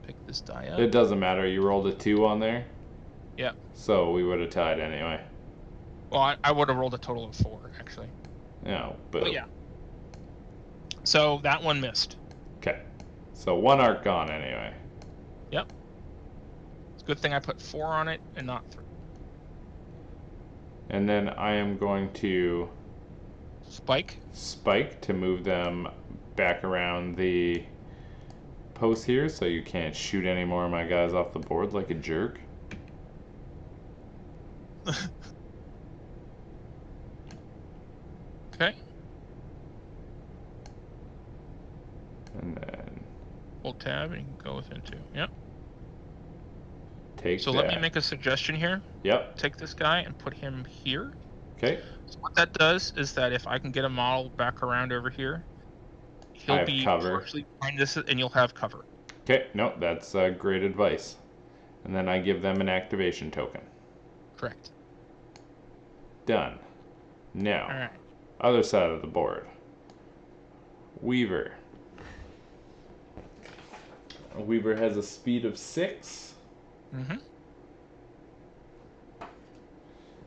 Pick this die up. It doesn't matter. You rolled a 2 on there. Yeah. So we would have tied anyway. Well, I would have rolled a total of 4 actually. Yeah, but yeah. So that one missed. Okay. So 1 arc gone anyway. Yep. It's a good thing I put 4 on it and not 3. And then I am going to spike to move them back around the post here, so you can't shoot any more of my guys off the board like a jerk. Okay. And then Hold tab and you can go within 2. Yep. take So that. let me make a suggestion here. Yep. Take this guy and put him here. Okay. So what that does is that if I can get a model back around over here, he'll be cover. partially behind this, and you'll have cover. Okay. No, that's great advice. And then I give them an activation token. Correct. Done. Now, All right. other side of the board. Weaver. Weaver has a speed of 6. Mm-hmm.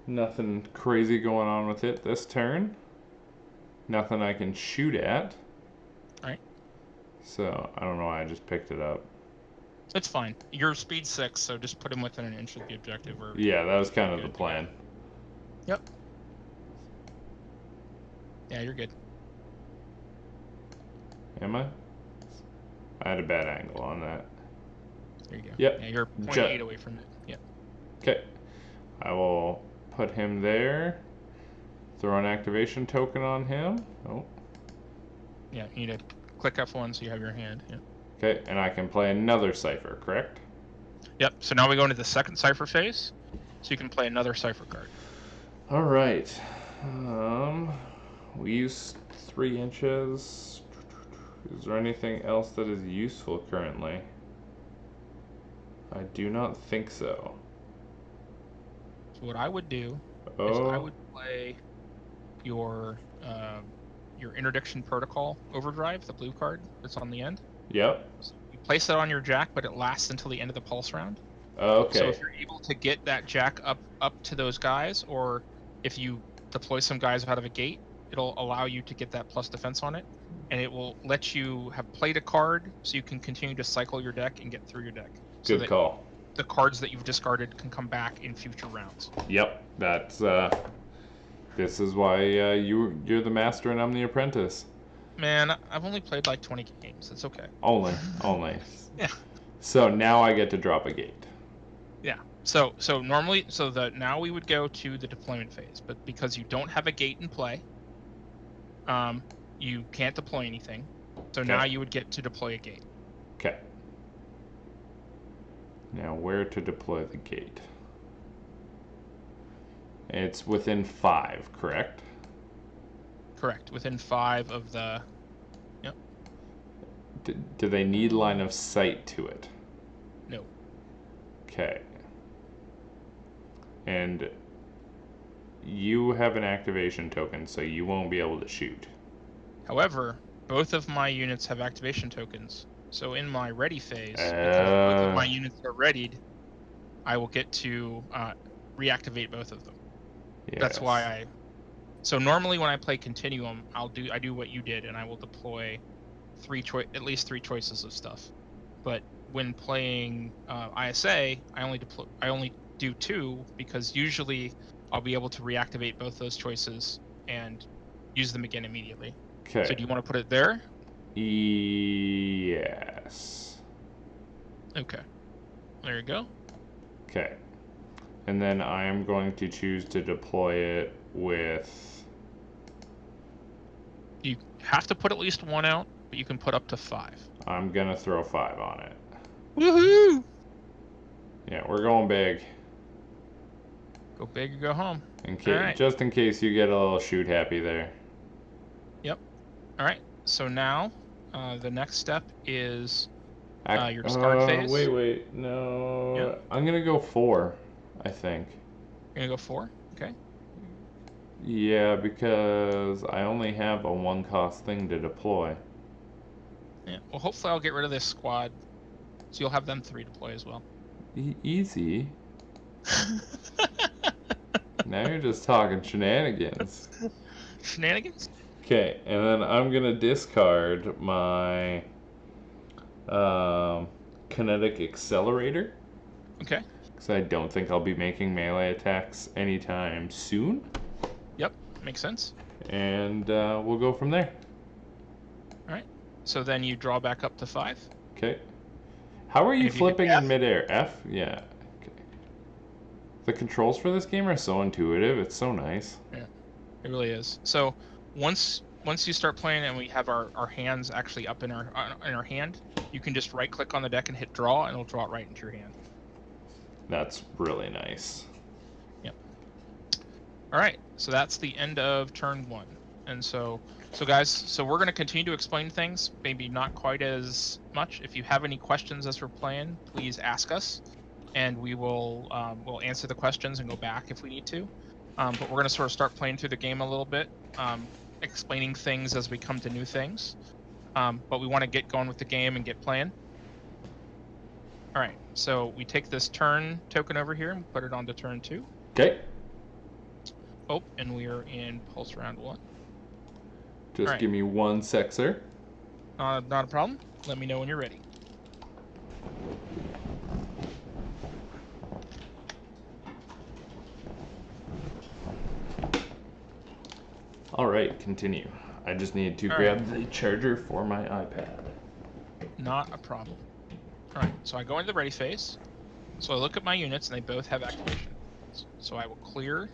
Nothing crazy going on with it this turn. Nothing I can shoot at. Alright. So, I don't know why I just picked it up. It's fine. Your speed's 6, so just put him within an inch of the objective. Or Yeah, that was kind of the good. plan. Yep. Yeah, you're good. Am I? I had a bad angle on that. There you go. Yep. Yeah, you're 0.8 away from it. Yep. Okay. I will put him there. Throw an activation token on him. Oh. Yeah, you need to click F1 so you have your hand. Yeah. Okay, and I can play another cipher, correct? Yep. So now we go into the second cipher phase. So you can play another cipher card. All right. We use 3 inches. Is there anything else that is useful currently? I do not think so. So what I would do is I would play your interdiction protocol overdrive, the blue card that's on the end. Yep. So you place that on your jack, but it lasts until the end of the pulse round. Okay. So if you're able to get that jack up to those guys, or if you deploy some guys out of a gate, it'll allow you to get that plus defense on it, and it will let you have played a card so you can continue to cycle your deck and get through your deck. So Good call. The cards that you've discarded can come back in future rounds. Yep. That's this is why you're the master and I'm the apprentice. Man, I've only played like 20 games. It's okay. Only. Yeah. So now I get to drop a gate. Yeah. So normally, now we would go to the deployment phase, but because you don't have a gate in play, you can't deploy anything. So now you would get to deploy a gate. Okay. Now where to deploy the gate? It's within 5, correct? Correct. Within 5 of the. Yep. Do they need line of sight to it? No. Okay. And you have an activation token, so you won't be able to shoot. However, both of my units have activation tokens. So in my ready phase, because both of my units are readied, I will get to reactivate both of them. Yes. That's why So normally when I play Continuum, I do what you did, and I will deploy at least 3 choices of stuff. But when playing ISA, I only do 2, because usually I'll be able to reactivate both those choices and use them again immediately. Okay. So do you want to put it there? Yes. Okay. There you go. Okay. And then I am going to choose to deploy it with... You have to put at least 1 out, but you can put up to 5. I'm going to throw 5 on it. Woohoo! Yeah, we're going big. Go big or go home. Right. Just in case you get a little shoot happy there. Yep. All right. So now, the next step is your discard phase. Wait. No. Yeah. I'm going to go 4, I think. You're going to go 4? Okay. Yeah, because I only have a one cost thing to deploy. Yeah. Well, hopefully I'll get rid of this squad, so you'll have them 3 deploy as well. Easy. Now you're just talking shenanigans. Shenanigans? Okay, and then I'm gonna discard my um, kinetic accelerator. Okay. Because I don't think I'll be making melee attacks anytime soon. Yep, makes sense. And we'll go from there. All right. So then you draw back up to 5. Okay. How are And you if you hit flipping F, in midair? F? Yeah. Okay. The controls for this game are so intuitive. It's so nice. yeah, it really is. So once you start playing and we have our hands actually up in our hand, you can just right click on the deck and hit draw, and it'll draw it right into your hand. That's really nice. Yep. All right. So that's the end of turn 1. And so guys, so we're going to continue to explain things, maybe not quite as much. If you have any questions as we're playing, please ask us, and we will we'll answer the questions and go back if we need to. But we're going to sort of start playing through the game a little bit, explaining things as we come to new things. But we want to get going with the game and get playing. All right, so we take this turn token over here and put it onto turn 2. Okay. Oh, and we are in pulse round 1. Just right. give me 1 sec, sir. Not a problem. Let me know when you're ready. All right, continue. I just need to grab the charger for my iPad. Not a problem. All right, so I go into the ready phase. So I look at my units, and they both have activation. So I will clear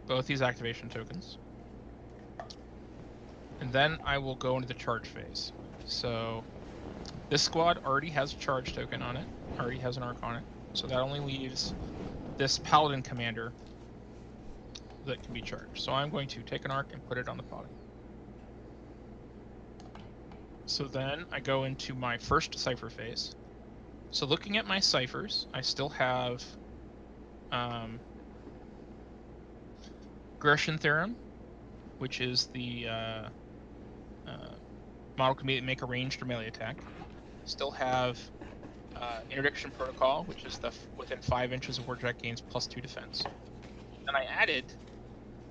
both these activation tokens. And then I will go into the charge phase. So this squad already has a charge token on it, already has an arc on it. So that only leaves this paladin commander that can be charged. So I'm going to take an arc and put it on the paladin. So then I go into my first cipher phase. So looking at my ciphers, I still have Grecian theorem, which is the model can make a ranged or melee attack. Still have interdiction protocol, which is the within 5 inches of warjack gains +2 defense. Then I added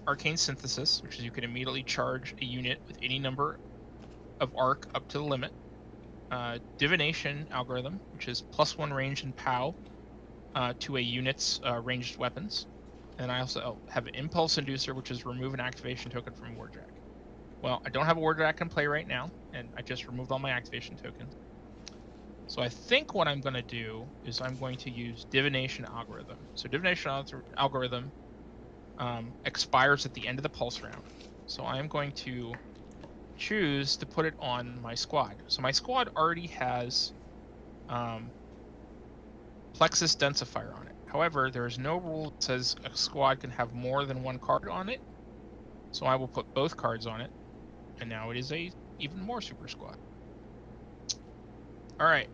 arcane synthesis, which is you can immediately charge a unit with any number of arc up to the limit. Divination algorithm, which is +1 range and POW to a unit's ranged weapons. And I also have an impulse inducer, which is remove an activation token from warjack. Well, I don't have a warjack in play right now, and I just removed all my activation tokens. So I think what I'm going to do is I'm going to use divination algorithm. So divination algorithm expires at the end of the pulse round. So I'm going to choose to put it on my squad. So my squad already has plexus densifier on it. However, there is no rule that says a squad can have more than 1 card on it. So I will put both cards on it, and now it is a even more super squad. All right.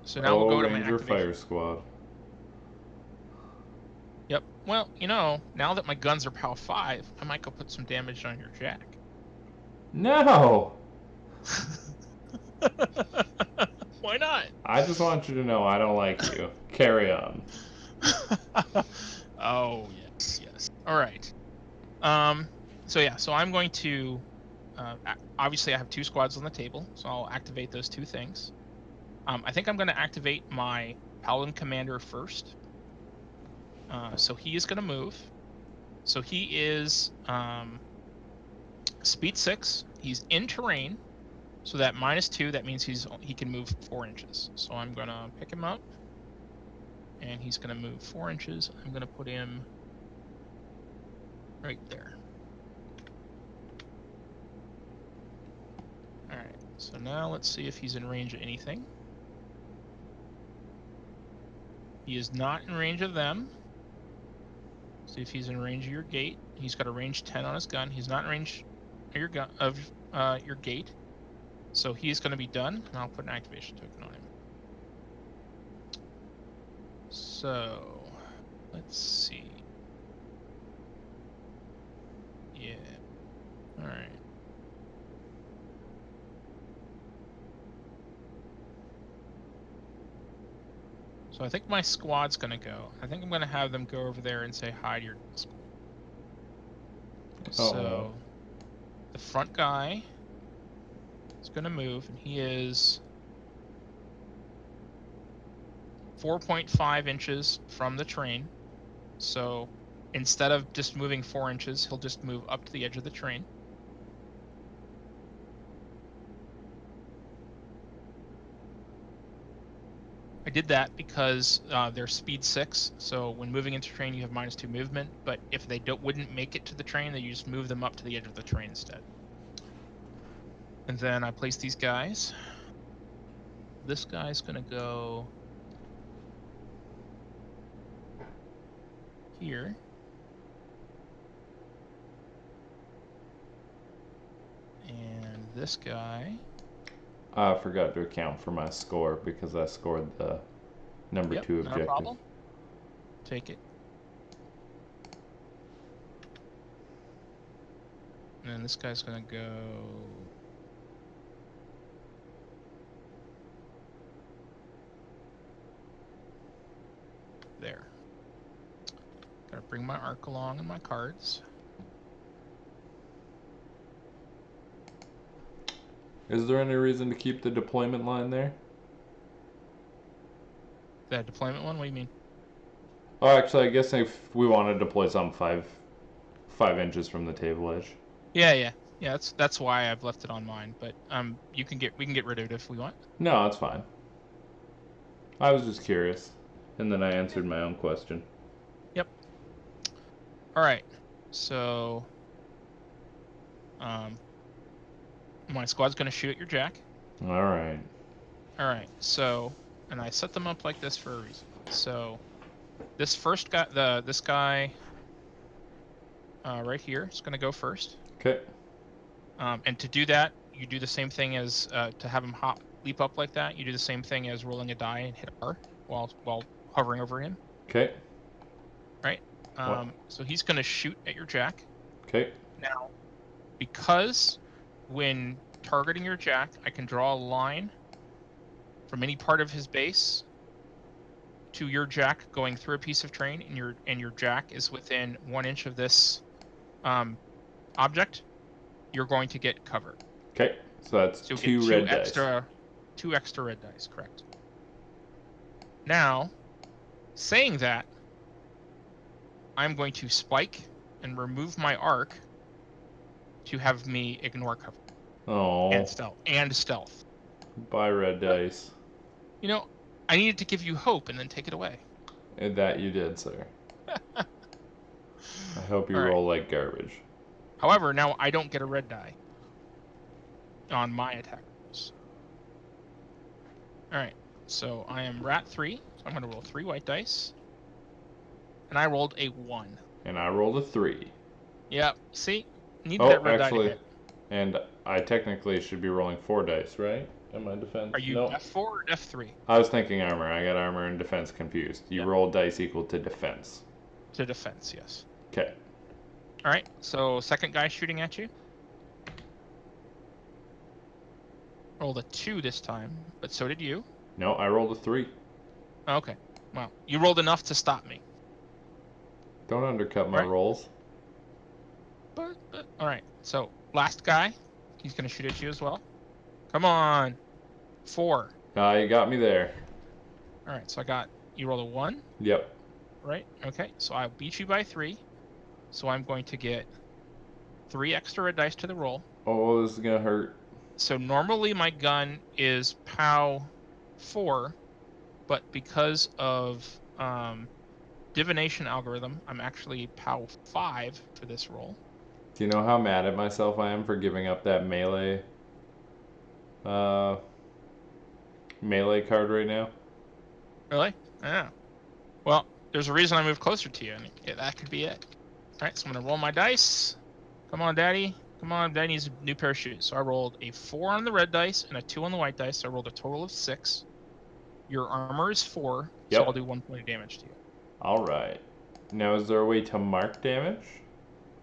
So now we'll go to my Ranger activation. Fire Squad. Yep. Well, now that my guns are POW 5, I might go put some damage on your jack. No! Why not? I just want you to know I don't like you. Carry on. Oh, yes. All right. So I'm going to obviously I have 2 squads on the table, so I'll activate those 2 things. I think I'm going to activate my paladin commander first. So he is going to move. So he is speed 6. He's in terrain. So that -2, that means he can move 4 inches. So I'm going to pick him up. And he's going to move 4 inches. I'm going to put him right there. Alright, so now let's see if he's in range of anything. He is not in range of them. See if he's in range of your gate. He's got a range 10 on his gun. He's not in range of your gun your gate. So he's going to be done, and I'll put an activation token on him. So let's see. Yeah. All right. So I think my squad's gonna go. I think I'm gonna have them go over there and say hi to your squad. So the front guy is gonna move, and he is 4.5 inches from the train. So instead of just moving 4 inches, he'll just move up to the edge of the train. I did that because they're speed 6, so when moving into train you have -2 movement, but if they wouldn't make it to the train, then you just move them up to the edge of the train instead. And then I place these guys. This guy's gonna go here. And this guy... I forgot to account for my score because I scored the number 2 objective. No problem. Take it. And then this guy's gonna go there. Gotta bring my arc along and my cards. Is there any reason to keep the deployment line there? That deployment one? What do you mean? Oh, actually, I guess if we want to deploy some 5 inches from the table edge. Yeah. That's why I've left it on mine. But we can get rid of it if we want. No, it's fine. I was just curious, and then I answered my own question. Yep. All right. So, my squad's gonna shoot at your jack. All right. All right. So, and I set them up like this for a reason. So, this first guy, this guy, right here is gonna go first. Okay. And to do that, you do the same thing as to have him leap up like that. You do the same thing as rolling a die and hit R while hovering over him. Okay. Right. So he's gonna shoot at your jack. Okay. Now, because when targeting your jack, I can draw a line from any part of his base to your jack going through a piece of terrain, and your jack is within 1 inch of this object, you're going to get covered. Okay, so that's so two red dice. Two extra red dice, correct. Now, saying that, I'm going to spike and remove my arc to have me ignore cover. Oh. And stealth. Bye, red dice. You know, I needed to give you hope and then take it away. And that you did, sir. I hope you roll like garbage. However, now I don't get a red die on my attack rolls. Alright, so I am rat 3, so I'm going to roll 3 white dice. And I rolled a 1. And I rolled a 3. Yep, see? Needed that red die to hit. And I technically should be rolling 4 dice, right? In my defense? Are you F4 or F3? I was thinking armor. I got armor and defense confused. You roll dice equal to defense. To defense, yes. Okay. Alright, so second guy shooting at you. Rolled a 2 this time, but so did you. No, I rolled a 3. Okay. Well, you rolled enough to stop me. Don't undercut my rolls. But alright, so last guy, he's going to shoot at you as well. Come on. 4. You got me there. Alright, so you rolled a 1? Yep. Right, okay, so I beat you by 3. So I'm going to get 3 extra red dice to the roll. Oh, this is going to hurt. So normally my gun is POW 4, but because of divination algorithm, I'm actually POW 5 for this roll. Do you know how mad at myself I am for giving up that melee card right now? Really? Yeah. Well, there's a reason I moved closer to you, and that could be it. Alright, so I'm going to roll my dice. Come on, Daddy. Come on, Daddy needs a new pair of shoes. So I rolled a 4 on the red dice and a 2 on the white dice, so I rolled a total of 6. Your armor is 4, so I'll do 1 point of damage to you. Alright. Now, is there a way to mark damage?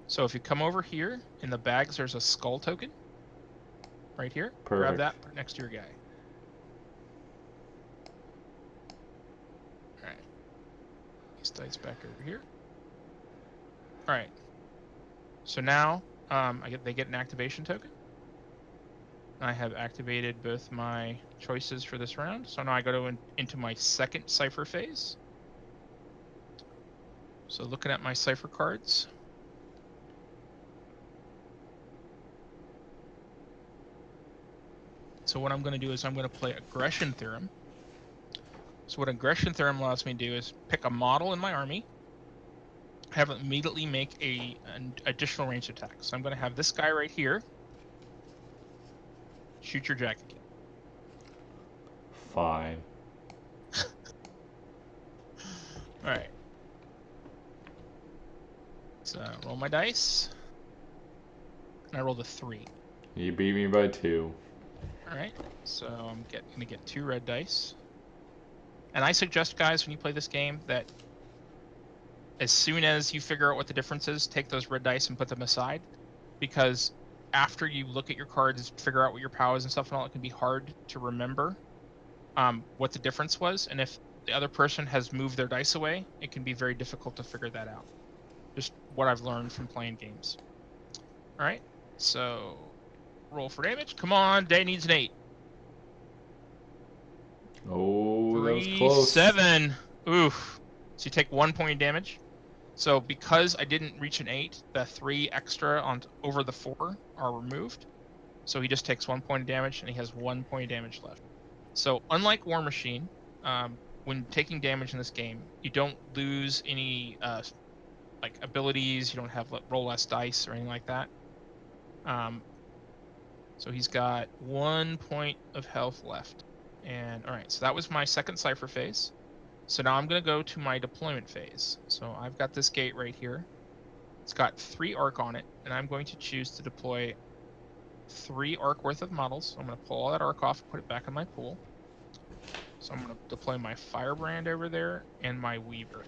So if you come over here, in the bags there's a skull token. Right here. Perfect. Grab that, put it next to your guy. Alright. These dice back over here. Alright. So now, they get an activation token. I have activated both my choices for this round. So now I go into my second cipher phase. So looking at my cipher cards. So what I'm going to do is I'm going to play Aggression Theorem. So what Aggression Theorem allows me to do is pick a model in my army, have it immediately make an additional ranged attack. So I'm going to have this guy right here shoot your jack again. Fine. Alright. So roll my dice. And I rolled a 3. You beat me by 2. Alright, so I'm going to get 2 red dice. And I suggest, guys, when you play this game, that as soon as you figure out what the difference is, take those red dice and put them aside. Because after you look at your cards, figure out what your powers and stuff and all, it can be hard to remember what the difference was. And if the other person has moved their dice away, it can be very difficult to figure that out. Just what I've learned from playing games. Alright, so roll for damage. Come on, Day needs an 8. Oh, that was close. 7. Oof. So you take 1 point of damage. So because I didn't reach an 8, the 3 extra on over the 4 are removed. So he just takes 1 point of damage, and he has 1 point of damage left. So unlike War Machine, when taking damage in this game, you don't lose any like abilities. You don't have roll less dice or anything like that. So he's got 1 point of health left. And all right, so that was my second cipher phase. So now I'm going to go to my deployment phase. So I've got this gate right here. It's got 3 arc on it, and I'm going to choose to deploy 3 arc worth of models. So I'm going to pull all that arc off and put it back in my pool. So I'm going to deploy my Firebrand over there and my Weaver.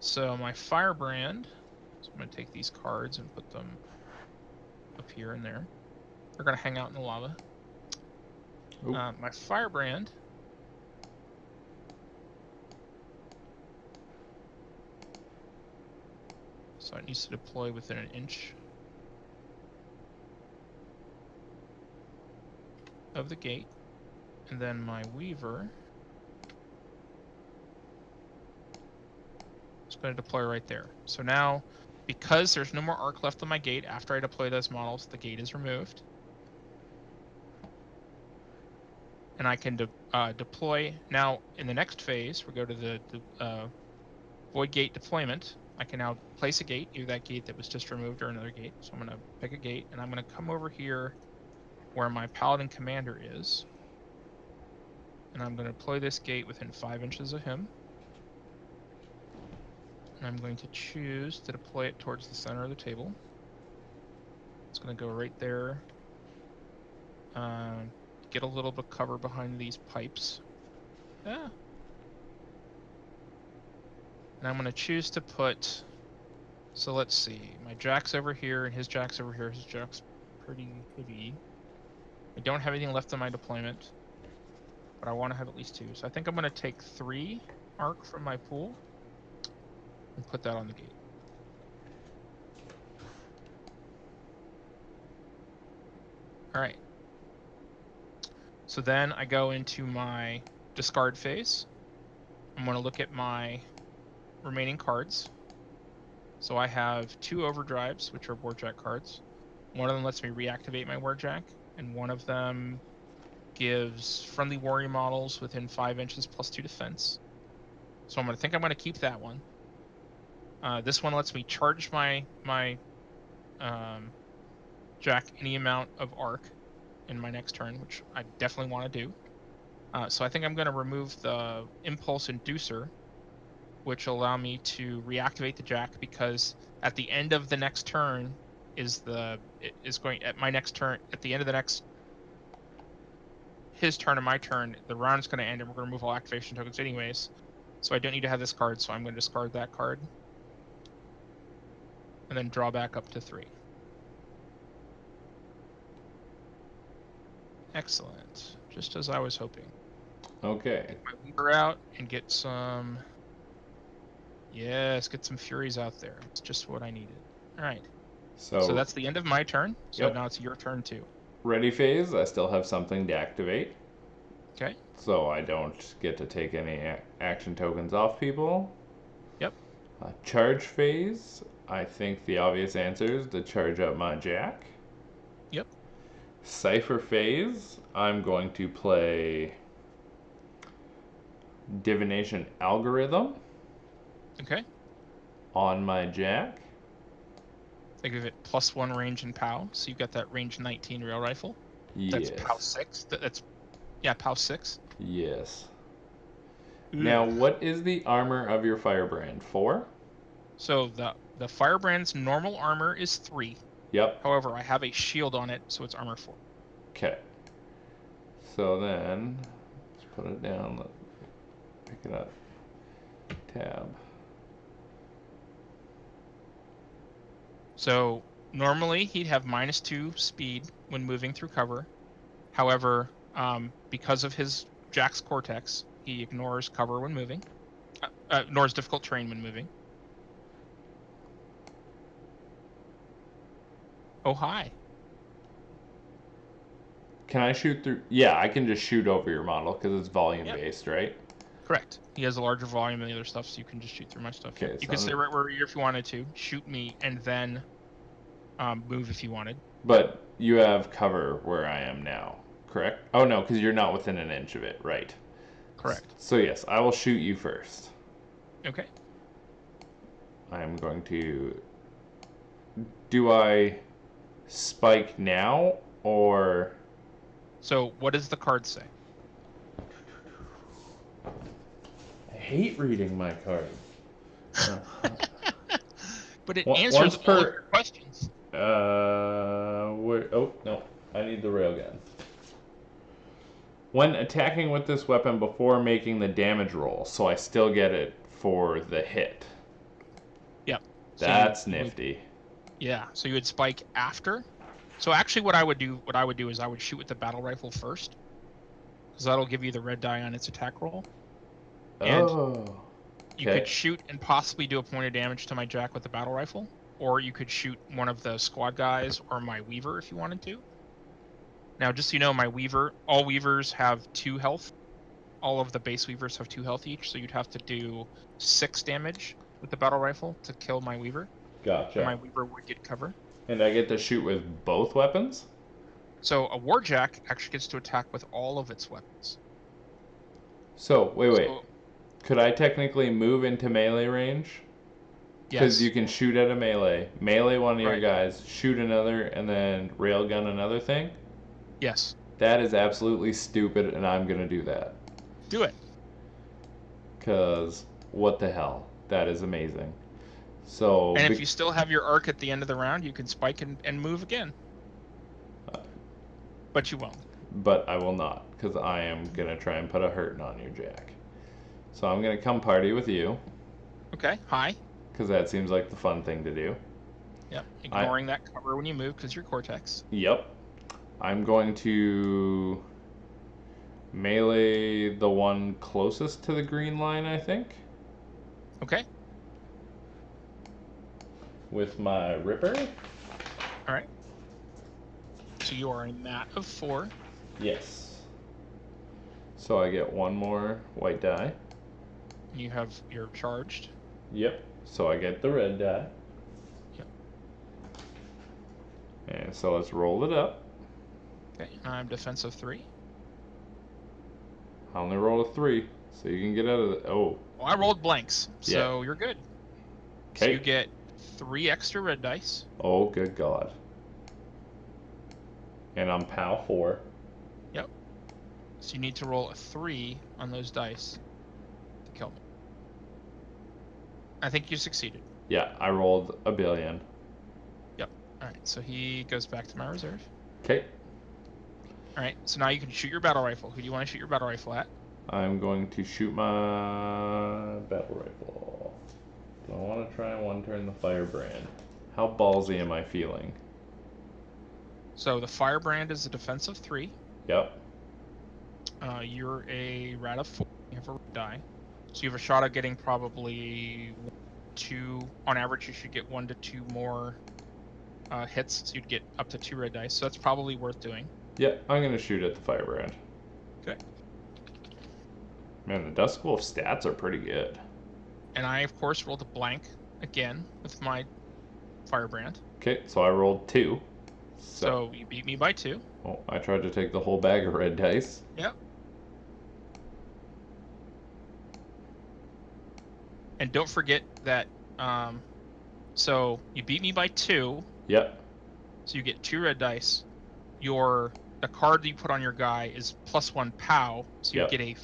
So my Firebrand, so I'm going to take these cards and put them up here and there. They're going to hang out in the lava. My Firebrand so it needs to deploy within an inch of the gate. And then my Weaver is going to deploy right there. So now, because there's no more arc left on my gate after I deploy those models, the gate is removed. And I can deploy. Now, in the next phase, we go to the void gate deployment. I can now place a gate, either that gate that was just removed or another gate. So I'm going to pick a gate, and I'm going to come over here where my Paladin Commander is. And I'm going to deploy this gate within 5 inches of him. And I'm going to choose to deploy it towards the center of the table. It's going to go right there. Get a little bit of cover behind these pipes. Yeah. And I'm going to choose to put, so let's see, my jack's over here and his jack's over here. His jack's pretty heavy. I don't have anything left on my deployment, but I want to have at least 2. So I think I'm going to take 3 arc from my pool and put that on the gate. All right. So then I go into my discard phase. I'm going to look at my remaining cards. So I have 2 overdrives, which are Warjack cards. One of them lets me reactivate my Warjack, and one of them gives friendly warrior models within 5 inches plus 2 defense. So I'm going to keep that one. This one lets me charge my Jack any amount of arc in my next turn, which I definitely want to do. So I think I'm going to remove the Impulse Inducer, which will allow me to reactivate the Jack, because at the end of the next turn at the end of the next his turn and my turn, the round is going to end, and we're going to remove all activation tokens anyways. So I don't need to have this card, so I'm going to discard that card. and then draw back up to 3. Excellent. Just as I was hoping. Okay. Get my Weaver out and get some... Yes, get some Furies out there. It's just what I needed. Alright. So that's the end of my turn. So Yep. now it's your turn too. Ready phase, I still have something to activate. Okay. So I don't get to take any action tokens off people. Yep. Charge phase, I think the obvious answer is to charge up my Jack. Yep. Cipher phase, I'm going to play Divination Algorithm. Okay. On my Jack. I give it +1 range and POW, so you've got that range 19 rail rifle. Yes. That's POW 6. Yeah, POW 6. Yes. Ooh. Now, what is the armor of your Firebrand? 4? So the Firebrand's normal armor is 3. Yep. However, I have a shield on it, so it's armor 4. Okay. So then, let's put it down. Let's pick it up. Tab. So normally he'd have -2 speed when moving through cover. However, because of his Jack's Cortex, he ignores cover when moving. Ignores difficult terrain when moving. Oh, hi. Can I shoot through? Yeah, I can just shoot over your model because it's volume based, right? Correct. He has a larger volume than the other stuff, so you can just shoot through my stuff. Okay, you could stay right where you're if you wanted to, shoot me, and then move if you wanted. But you have cover where I am now, correct? Oh, no, because you're not within an inch of it, right? Correct. So, yes, I will shoot you first. Okay. I'm going to... Do I spike now, or... So, what does the card say? I hate reading my cards. But it answers all of your questions. Oh, no. I need the railgun. When attacking with this weapon before making the damage roll, so I still get it for the hit. Yep. That's nifty. Yeah, so you would spike after. So actually what I would do is I would shoot with the battle rifle first. Because that'll give you the red die on its attack roll. And you could shoot and possibly do a point of damage to my Jack with the battle rifle. Or you could shoot one of the squad guys or my Weaver if you wanted to. Now, just so you know, my Weaver, all Weavers have 2 health. All of the base Weavers have 2 health each, so you'd have to do 6 damage with the battle rifle to kill my Weaver. Gotcha. And my Weaver would get cover. And I get to shoot with both weapons? So a Warjack actually gets to attack with all of its weapons. So, wait. Could I technically move into melee range? Because you can shoot at a melee one of your guys, shoot another, and then railgun another thing? Yes. That is absolutely stupid, and I'm going to do that. Do it. Because, what the hell? That is amazing. So. And if you still have your arc at the end of the round, you can spike and move again. But you won't. But I will not, because I am going to try and put a hurting on your Jack. So I'm going to come party with you. Okay, hi. Because that seems like the fun thing to do. Yep, ignoring that cover when you move because you're Cortex. Yep. I'm going to melee the one closest to the green line, I think. Okay. With my Ripper. Alright. So you are a mat of 4. Yes. So I get 1 more white die. You're charged. Yep. So I get the red die. Yep. And so let's roll it up. Okay, I'm defensive 3. I only roll a 3, so you can get out of the... Oh. Well, I rolled blanks, so you're good. Okay. So you get 3 extra red dice. Oh, good God. And I'm POW 4. Yep. So you need to roll a 3 on those dice to kill me. I think you succeeded. Yeah, I rolled a billion. Yep. Alright, so he goes back to my reserve. Okay. Alright, so now you can shoot your battle rifle. Who do you want to shoot your battle rifle at? I'm going to shoot my battle rifle. Do I want to try and one turn the Firebrand? How ballsy am I feeling? So the firebrand is a defense of 3. Yep. You're a rat of 4. You have a red die. So you have a shot at getting probably 2. On average, you should get 1 to 2 more hits. So you'd get up to 2 red dice. So that's probably worth doing. Yep, I'm gonna shoot at the firebrand. Okay. Man, the Dusk Wolf stats are pretty good. And I, of course, rolled a blank again with my firebrand. Okay, so I rolled 2. So you beat me by 2. Oh, I tried to take the whole bag of red dice. Yep. And don't forget that, so you beat me by 2. Yep. So you get 2 red dice. The card that you put on your guy is +1 POW. So you Yep. get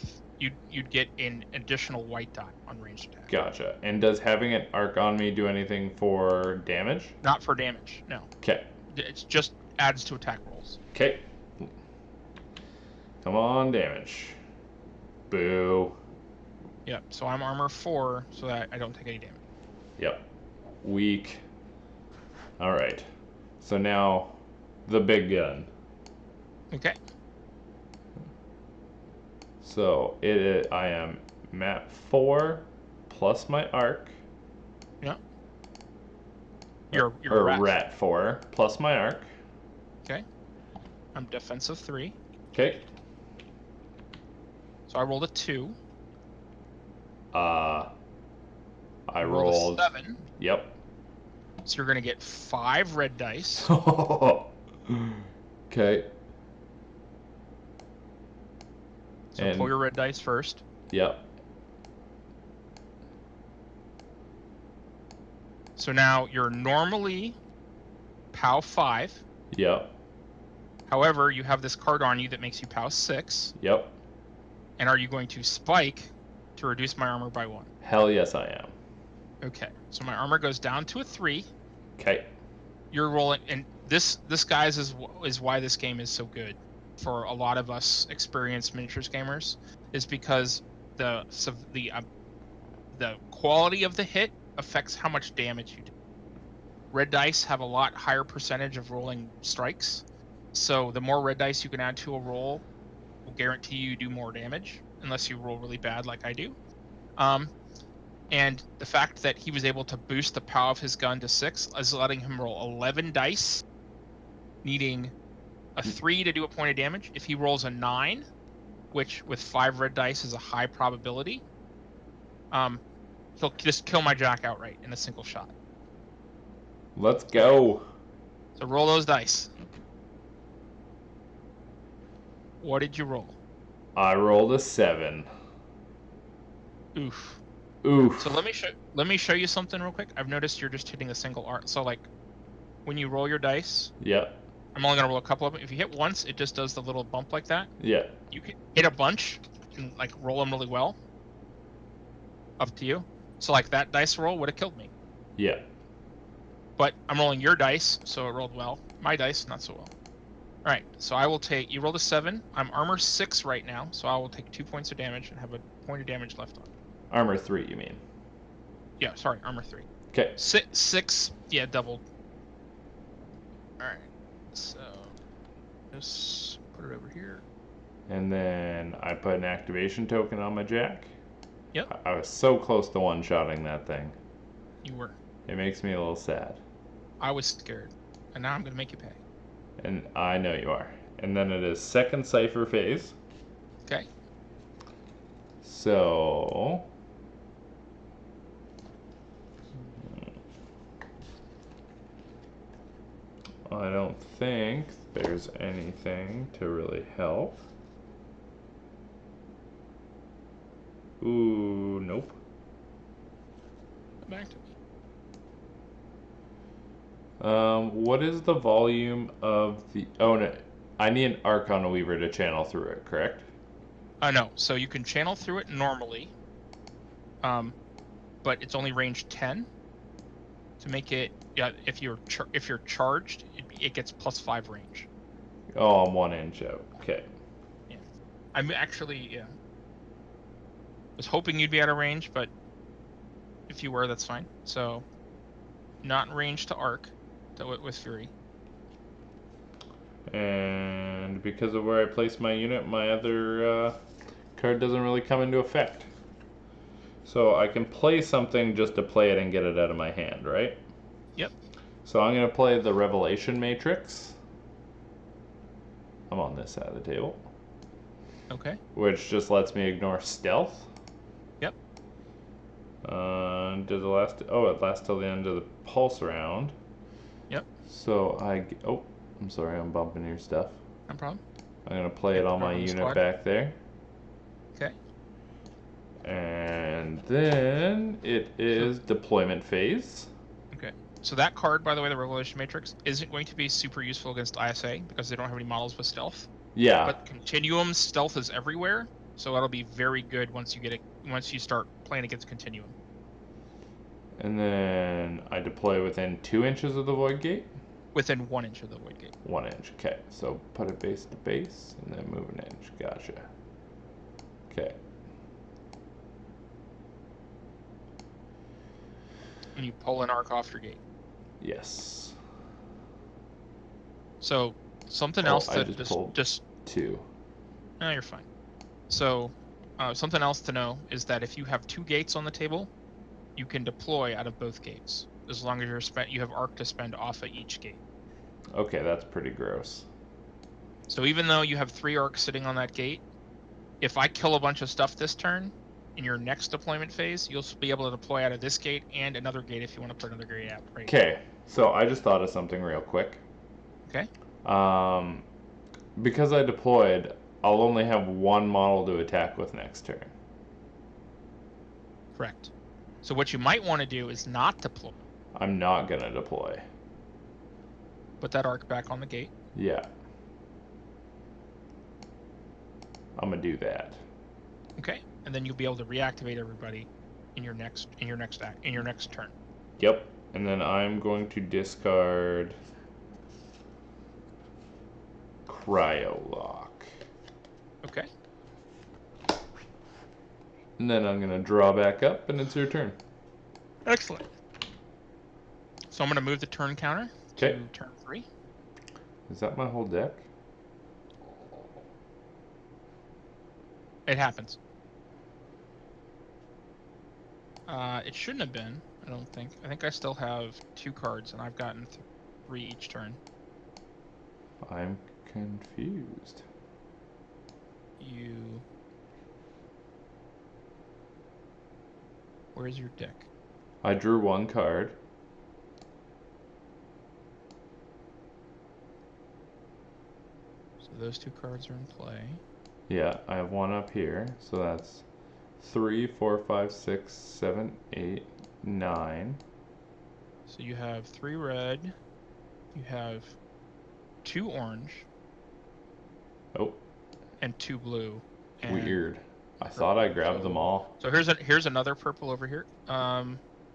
you'd get an additional white die on ranged attack. Gotcha. And does having an arc on me do anything for damage? Not for damage, no. Okay. It just adds to attack rolls. Okay. Come on, damage. Boo. Yep. So I'm armor 4, so that I don't take any damage. Yep. Weak. Alright. So now, the big gun. Okay. So, I am map 4 plus my arc. Yep. You're or rat. 4 plus my arc. Okay. I'm defensive 3. Okay. So I rolled a 2. I You rolled a 7. Yep. So you're gonna get 5 red dice. Okay. So pull your red dice first. Yep. So now you're normally POW 5. Yep. However, you have this card on you that makes you POW 6. Yep. And are you going to spike to reduce my armor by 1? Hell yes, I am. Okay. So my armor goes down to a 3. Okay. You're rolling, and this guys is why this game is so good for a lot of us experienced miniatures gamers, is because the quality of the hit affects how much damage you do. Red dice have a lot higher percentage of rolling strikes, so the more red dice you can add to a roll will guarantee you do more damage, unless you roll really bad like I do. And the fact that he was able to boost the power of his gun to 6 is letting him roll 11 dice, needing a 3 to do a point of damage. If he rolls a 9, which with 5 red dice is a high probability, he'll just kill my jack outright in a single shot. Let's go. So roll those dice. What did you roll? I rolled a 7. Oof. Oof. So let me show you something real quick. I've noticed you're just hitting a single arc. So like, when you roll your dice, Yep. I'm only gonna roll a couple of them. If you hit once, it just does the little bump like that. Yeah. You can hit a bunch and like roll them really well. Up to you. So like that dice roll would have killed me. Yeah. But I'm rolling your dice, so it rolled well. My dice, not so well. All right, so I will take. You rolled a 7. I'm armor 6 right now, so I will take 2 points of damage and have a point of damage left on. Armor 3, you mean? Yeah, sorry, armor 3. Okay. 6. Yeah, doubled. All right, so just put it over here. And then I put an activation token on my jack. Yep. I was so close to one-shotting that thing. You were. It makes me a little sad. I was scared, and now I'm gonna make you pay. And I know you are. And then it is second cipher phase. Okay. So I don't think there's anything to really help. Ooh, nope. Come back to me. What is the volume of the... Oh, no. I need an arc on a weaver to channel through it, correct? No. So you can channel through it normally, but it's only range 10. To make it, yeah, if you're charged, it gets +5 range. Oh, I'm 1 inch out. Okay. Yeah. I'm actually, yeah. Was hoping you'd be out of range, but if you were, that's fine. So not in range to arc with Fury. And because of where I place my unit, my other card doesn't really come into effect. So I can play something just to play it and get it out of my hand, right? Yep. So I'm going to play the Revelation Matrix. I'm on this side of the table. Okay. Which just lets me ignore stealth. Yep. Does it last? Oh, it lasts till the end of the pulse round. Yep. So oh, I'm sorry, I'm bumping your stuff. No problem. I'm gonna play it on my unit back there. Okay. And then it is deployment phase. Okay. So that card, by the way, the Revelation Matrix, isn't going to be super useful against ISA because they don't have any models with stealth. Yeah. But Continuum stealth is everywhere, so that'll be very good once you start playing against Continuum. And then I deploy within 2 inches of the void gate. Within 1 inch of the void gate. 1 inch. Okay. So put it base to base, and then move an inch. Gotcha. Okay. And you pull an arc off your gate. Yes. So something else that just 2. No, you're fine. So something else to know is that if you have 2 gates on the table, you can deploy out of both gates as long as you have arc to spend off of each gate. Okay, that's pretty gross. So even though you have 3 arcs sitting on that gate, if I kill a bunch of stuff this turn, in your next deployment phase, you'll be able to deploy out of this gate and another gate if you want to put another gate out. Right? Okay, so I just thought of something real quick. Okay. Because I deployed, I'll only have 1 model to attack with next turn. Correct. So what you might want to do is not deploy. I'm not gonna deploy. Put that arc back on the gate. Yeah. I'm gonna do that. Okay, and then you'll be able to reactivate everybody in your next turn. Yep. And then I'm going to discard Cryo Lock. Okay. And then I'm gonna draw back up, and it's your turn. Excellent. So I'm gonna move the turn counter to turn 3. Is that my whole deck? It happens. It shouldn't have been, I don't think. I think I still have 2 cards, and I've gotten 3 each turn. I'm confused. Where's your deck? I drew 1 card. So those 2 cards are in play. Yeah, I have 1 up here, so that's 3, 4, 5, 6, 7, 8, 9. So you have 3 red, you have 2 orange. Oh. And 2 blue. Weird. I thought I grabbed them all. So here's another purple over here.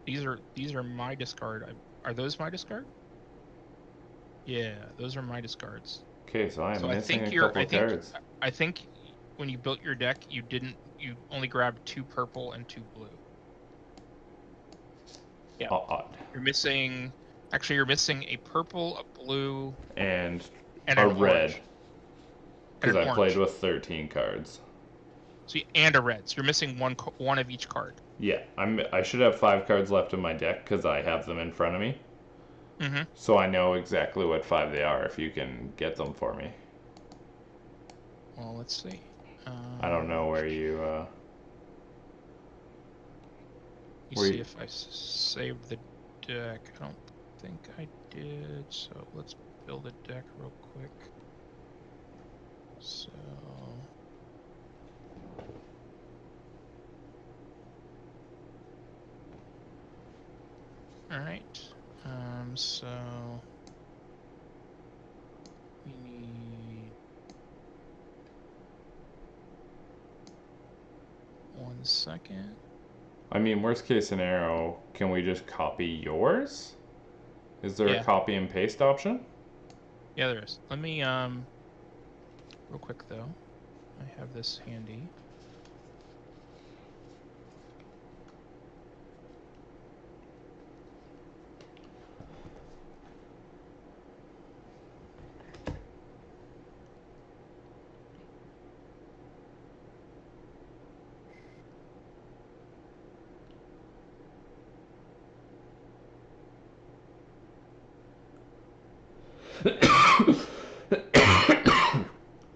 These are my discard. Are those my discard? Yeah, those are my discards. Okay, so I'm missing a couple cards. I think when you built your deck, you only grabbed 2 purple and 2 blue. Yeah. Odd. You're missing a purple, a blue, and a red. Because I orange. played with 13 cards. So and a red. So you're missing one of each card. Yeah, I should have 5 cards left in my deck because I have them in front of me. Mm-hmm. So I know exactly what 5 they are if you can get them for me. Well, let's see. I don't know where you. See if I saved the deck. I don't think I did. So let's build a deck real quick. So. All right. So we need 1 second. I mean, worst case scenario, can we just copy yours? Is there a copy and paste option? Yeah, there is. Let me real quick though. I have this handy.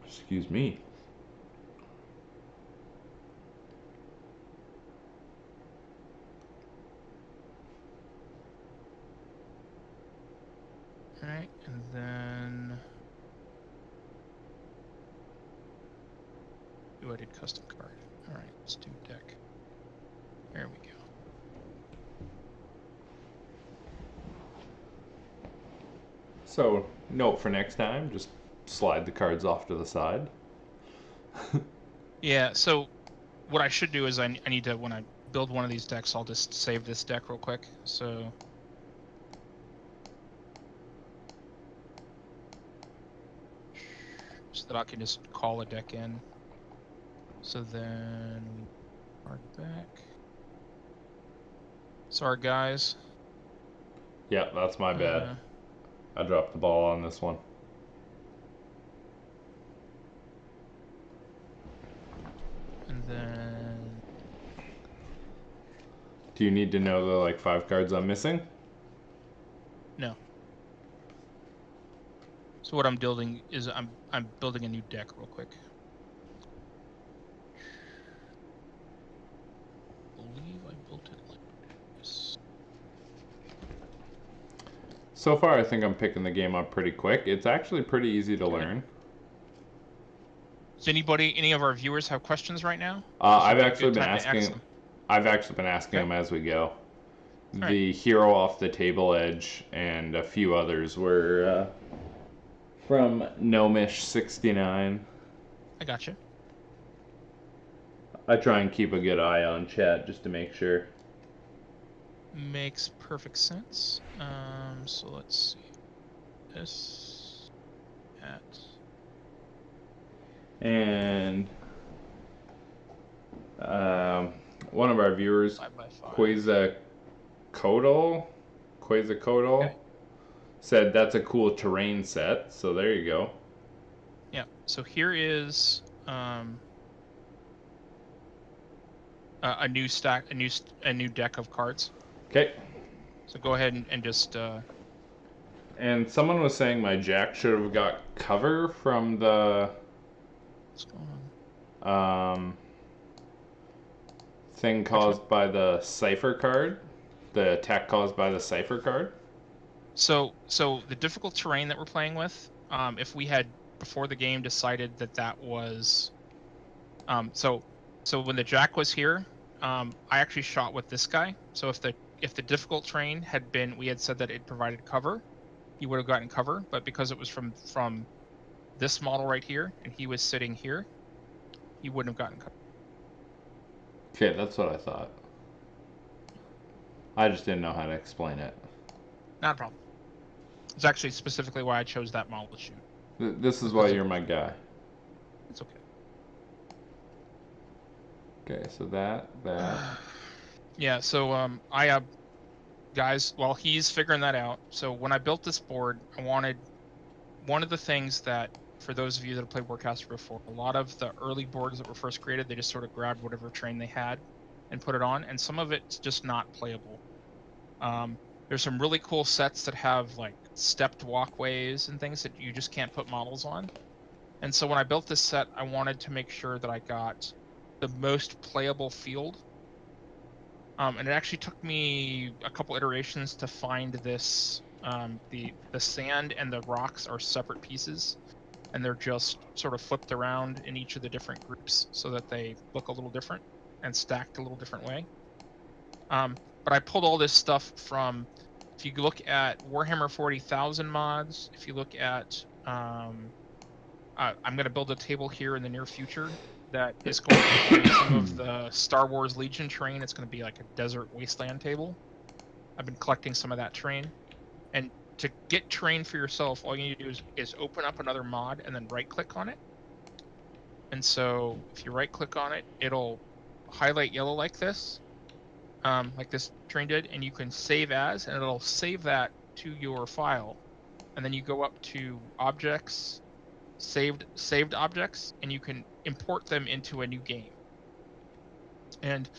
Excuse me. All right, and then I did custom card. All right, let's do deck. There we go. So, note for next time, just slide the cards off to the side. Yeah, so what I should do is I need to, when I build one of these decks, I'll just save this deck real quick. So that I can just call a deck in. So then we card back. Sorry, guys. Yeah, that's my bad. I dropped the ball on this one. And then... Do you need to know the, like, 5 cards I'm missing? No. So what I'm building is I'm building a new deck real quick. I believe I built it like this. So far, I think I'm picking the game up pretty quick. It's actually pretty easy to learn. Does any of our viewers have questions right now? I've actually been asking them as we go. All The right. Hero Off the Table Edge and a few others were from Gnomish69. I gotcha. I try and keep a good eye on chat just to make sure. Makes perfect sense. So let's see. This at And one of our viewers, 5x5. Quasicodal, Okay. said that's a cool terrain set. So there you go. Yeah. So here is a new stack, a new deck of cards. Okay. So go ahead and just. And someone was saying my jack should have got cover from the What's going on? thing caused by the cipher card, the attack caused by the cipher card. So the difficult terrain that we're playing with, if we had before the game decided that was, so when the jack was here, I actually shot with this guy. So if the difficult terrain had been, we had said that it provided cover, he would have gotten cover. But because it was from this model right here, and he was sitting here, he wouldn't have gotten cover. Okay, that's what I thought. I just didn't know how to explain it. Not a problem. It's actually specifically why I chose that model to shoot. This is why you're my guy. It's okay. Okay, so that. Yeah, so I guys, while he's figuring that out, so when I built this board, I wanted one of the things that, for those of you that have played Warcaster before, a lot of the early boards that were first created, they just sort of grabbed whatever terrain they had and put it on, and some of it's just not playable. There's some really cool sets that have like stepped walkways and things that you just can't put models on. And so when I built this set, I wanted to make sure that I got the most playable field. And it actually took me a couple iterations to find this. The sand and the rocks are separate pieces, and they're just sort of flipped around in each of the different groups so that they look a little different and stacked a little different way. But I pulled all this stuff from, if you look at Warhammer 40,000 mods, if you look at, I'm going to build a table here in the near future that is going to be some of the Star Wars Legion terrain. It's going to be like a desert wasteland table. I've been collecting some of that terrain. And to get terrain for yourself, all you need to do is open up another mod and then right-click on it. And so if you right-click on it, it'll highlight yellow like this terrain did, and you can save as, and it'll save that to your file. And then you go up to Objects, Saved Objects, and you can import them into a new game. And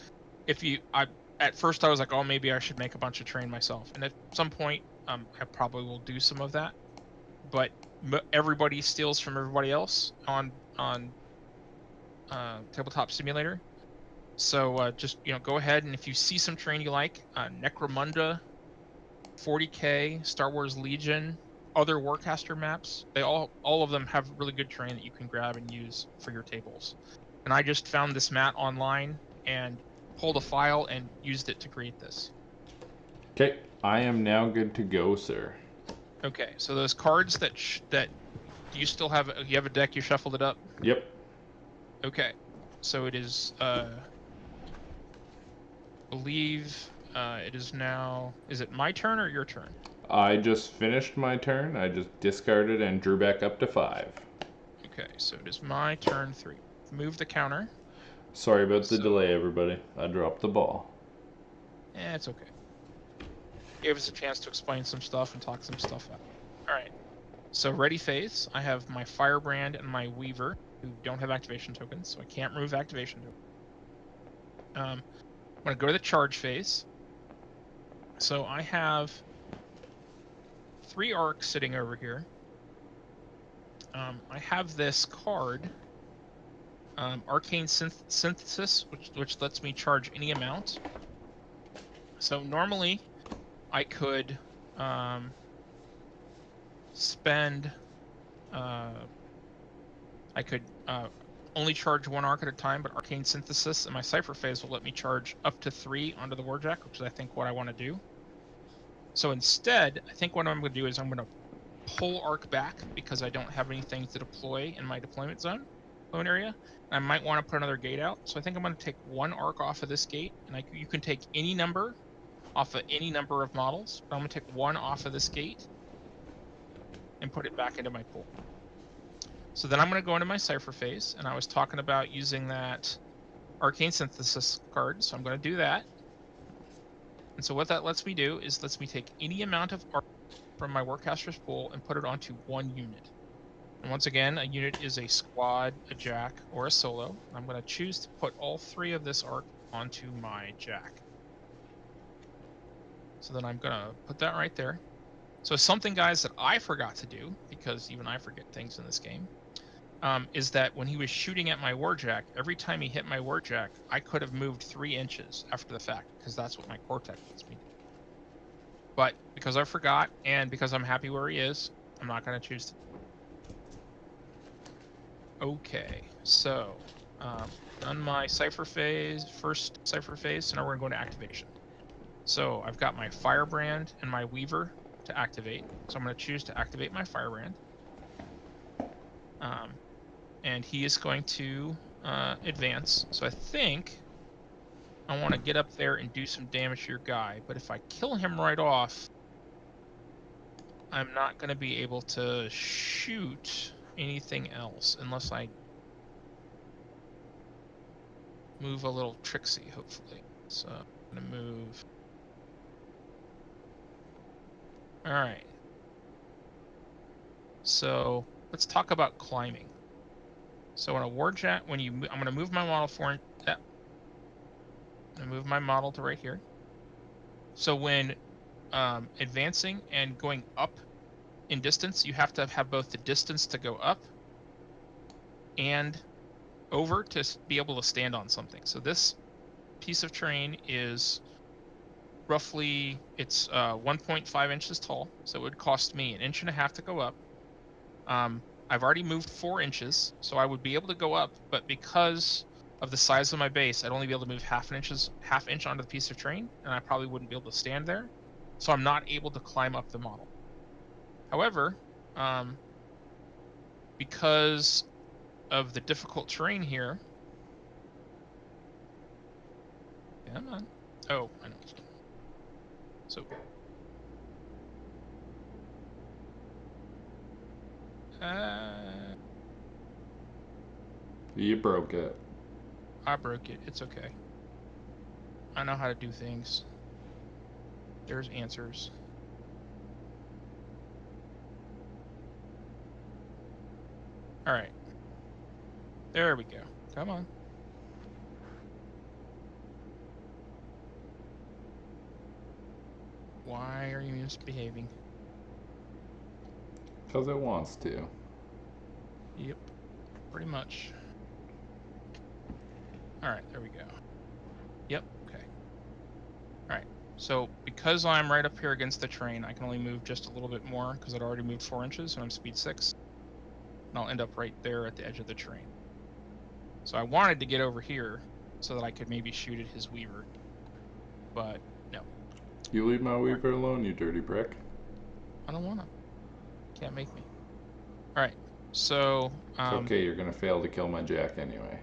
at first I was like, oh, maybe I should make a bunch of terrain myself. And at some point, I probably will do some of that. but everybody steals from everybody else on Tabletop Simulator. So just go ahead, and if you see some terrain you like, Necromunda, 40K, Star Wars Legion, other Warcaster maps, they all of them have really good terrain that you can grab and use for your tables. And I just found this mat online and pulled a file and used it to create this. Okay, I am now good to go, sir. Okay, so those cards that do you still have? You have a deck. You shuffled it up. Yep. Okay, so it is. Believe it is now. Is it my turn or your turn? I just finished my turn. I just discarded and drew back up to 5. Okay, so it is my turn 3. Move the counter. Sorry about the delay, everybody. I dropped the ball. It's okay. Gave us a chance to explain some stuff and talk some stuff out. Alright. So ready phase. I have my Firebrand and my Weaver, who don't have activation tokens, so I can't remove activation tokens. I'm going to go to the charge phase. So I have 3 arcs sitting over here. I have this card, Arcane Synthesis, which lets me charge any amount. So normally I could spend, I could only charge 1 arc at a time, but Arcane Synthesis and my Cypher phase will let me charge up to 3 onto the Warjack, which is I think what I want to do. So instead, I think what I'm going to do is I'm going to pull arc back because I don't have anything to deploy in my deployment zone area. I might want to put another gate out, so I think I'm going to take 1 arc off of this gate, and you can take any number off of any number of models, but I'm going to take 1 off of this gate and put it back into my pool. So then I'm going to go into my Cypher phase, and I was talking about using that Arcane Synthesis card, so I'm going to do that. And so what that lets me do is lets me take any amount of arc from my Warcaster's pool and put it onto 1 unit. And once again, a unit is a squad, a jack, or a solo. I'm going to choose to put all 3 of this arc onto my jack. So then I'm going to put that right there. So something, guys, that I forgot to do, because even I forget things in this game, is that when he was shooting at my Warjack, every time he hit my Warjack, I could have moved 3 inches after the fact, because that's what my Cortex lets me do. But because I forgot, and because I'm happy where he is, I'm not going to choose to. Okay, so done my Cypher phase, first Cypher phase, so now we're going to go into activation. So I've got my Firebrand and my Weaver to activate, so I'm going to choose to activate my Firebrand. And he is going to advance, so I think I want to get up there and do some damage to your guy, but if I kill him right off, I'm not going to be able to shoot anything else unless I move a little tricksy, hopefully. So I'm going to move. Alright. So let's talk about climbing. So on a Warjack, I'm going to move my model forward. I'm going to move my model to right here. So when advancing and going up in distance, you have to have both the distance to go up and over to be able to stand on something. So this piece of terrain is roughly, it's 1.5 inches tall, so it would cost me 1.5 inches to go up. I've already moved 4 inches, so I would be able to go up, but because of the size of my base, I'd only be able to move half inch onto the piece of terrain, and I probably wouldn't be able to stand there, so I'm not able to climb up the model. However, because of the difficult terrain here, come on. Oh, I know. So, You broke it. I broke it. It's okay. I know how to do things. There's answers. Alright. There we go. Come on. Why are you misbehaving? 'Cause it wants to. Yep, pretty much. Alright, there we go. Yep, okay. Alright, so because I'm right up here against the train, I can only move just a little bit more because I'd already moved 4 inches and I'm speed 6. And I'll end up right there at the edge of the train. So I wanted to get over here so that I could maybe shoot at his Weaver. But no. You leave my Weaver alone, you dirty brick. I don't wanna. Can't make me. Alright, so It's okay, you're gonna fail to kill my Jack anyway.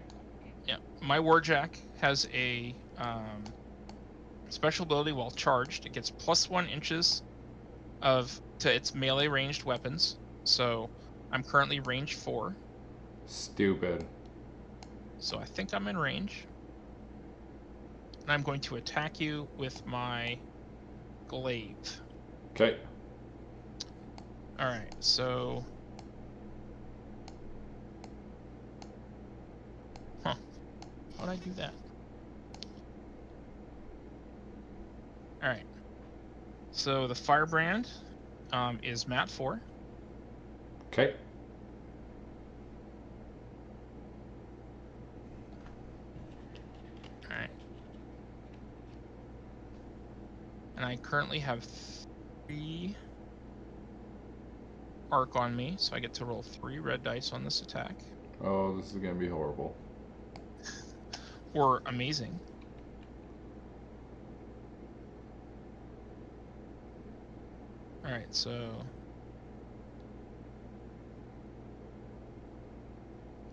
yeah, my Warjack has a special ability while charged. It gets +1 inches to its melee ranged weapons. So I'm currently range 4. Stupid. So I think I'm in range. And I'm going to attack you with my glaive. Okay. Alright, so... Huh. How'd I do that? Alright. So the Firebrand is Mat 4. Okay. Alright. And I currently have 3 arc on me, so I get to roll 3 red dice on this attack. Oh, this is gonna be horrible. Or amazing. Alright, so...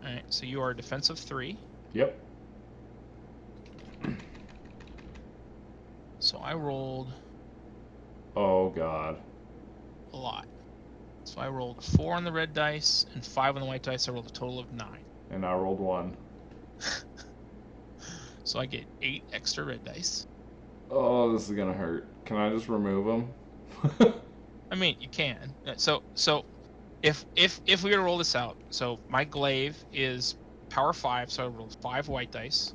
Alright, so you are defensive 3. Yep. So I rolled Oh god. a lot. So I rolled 4 on the red dice and 5 on the white dice. I rolled a total of 9. And I rolled 1. So I get 8 extra red dice. Oh, this is gonna hurt. Can I just remove them? I mean, you can. So if we were to roll this out, so my glaive is power 5, so I rolled 5 white dice.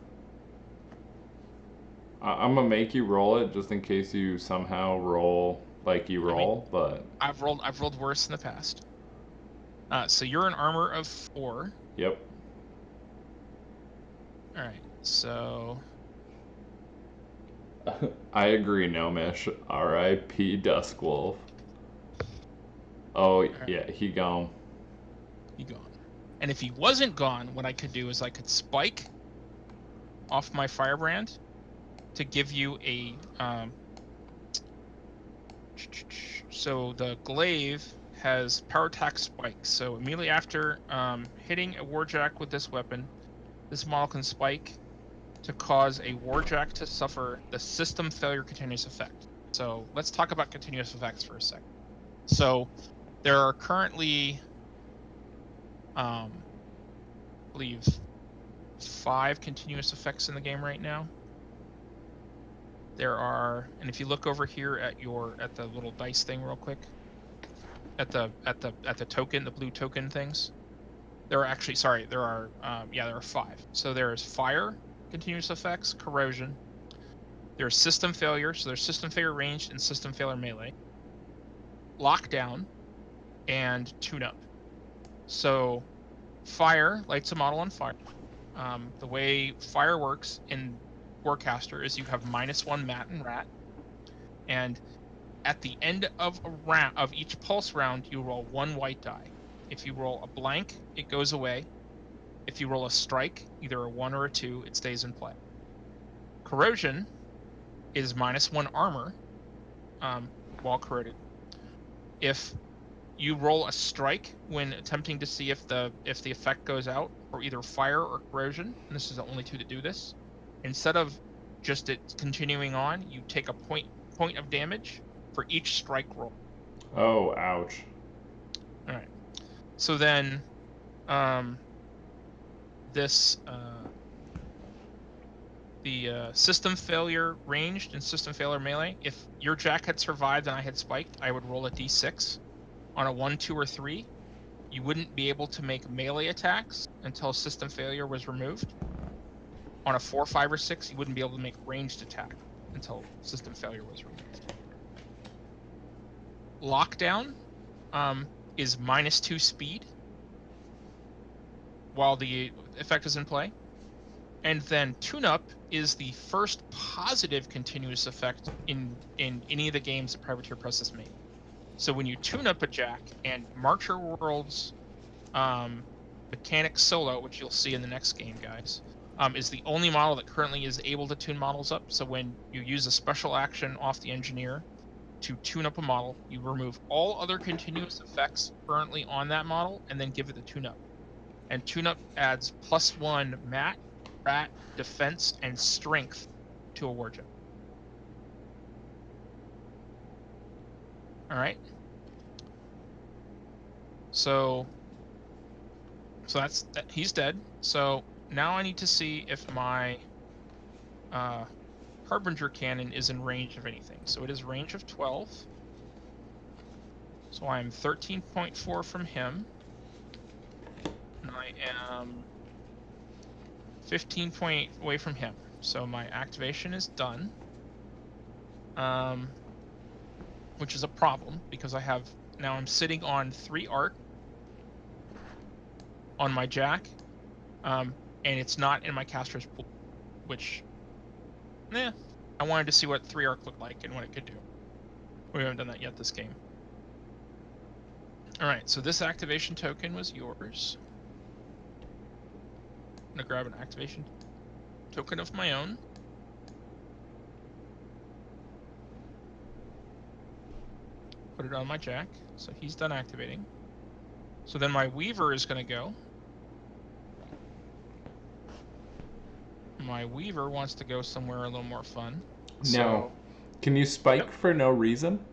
I'm gonna make you roll it just in case you somehow roll like you roll, but I've rolled worse in the past. So you're an armor of 4. yep. All right. So I agree, Nomish. R.I.P. Duskwolf. Oh, right. yeah, he gone. He gone. And if he wasn't gone, what I could do is I could spike off my Firebrand to give you a so the glaive has power attack spike. So immediately after hitting a Warjack with this weapon, this model can spike to cause a Warjack to suffer the system failure continuous effect. So let's talk about continuous effects for a second. So there are currently, I believe, 5 continuous effects in the game right now. There are, and if you look over here at the little dice thing real quick, at the token, the blue token things, there are actually, sorry, there are 5. So there's fire continuous effects, corrosion. There's system failure, so there's system failure ranged and system failure melee, lockdown, and tune-up. So fire lights a model on fire. The way fire works in Warcaster is you have -1 mat and rat, and at the end of a round of each pulse round, you roll 1 white die. If you roll a blank, it goes away. If you roll a strike, either a 1 or a 2, it stays in play. Corrosion is -1 armor while corroded. If you roll a strike when attempting to see if the effect goes out, or either fire or corrosion, and this is the only 2 that do this, instead of just it continuing on, you take a point of damage for each strike roll. Oh, ouch. All right. So then, the system failure ranged and system failure melee. If your Jack had survived and I had spiked, I would roll a d6. On a 1, 2, or 3, you wouldn't be able to make melee attacks until system failure was removed. On a 4, 5, or 6, you wouldn't be able to make ranged attack until system failure was removed. Lockdown is -2 speed while the effect is in play. And then tune-up is the first positive continuous effect in any of the games that Privateer Press has made. So when you tune up a Jack and Marcher World's Mechanic Solo, which you'll see in the next game, guys, is the only model that currently is able to tune models up. So when you use a special action off the engineer to tune up a model, you remove all other continuous effects currently on that model and then give it the tune-up. And tune-up adds +1 mat, rat, defense, and strength to a warjet. Alright. So that's he's dead. So now I need to see if my Harbinger cannon is in range of anything. So it is range of 12. So I'm 13.4 from him. And I am 15 point away from him. So my activation is done. Which is a problem because now I'm sitting on 3 arc on my Jack. And it's not in my caster's pool, which, I wanted to see what 3 arc looked like and what it could do. We haven't done that yet this game. Alright, so this activation token was yours. I'm gonna grab an activation token of my own. Put it on my Jack, so he's done activating. So then my Weaver is gonna go. My Weaver wants to go somewhere a little more fun. No. Can you spike for no reason?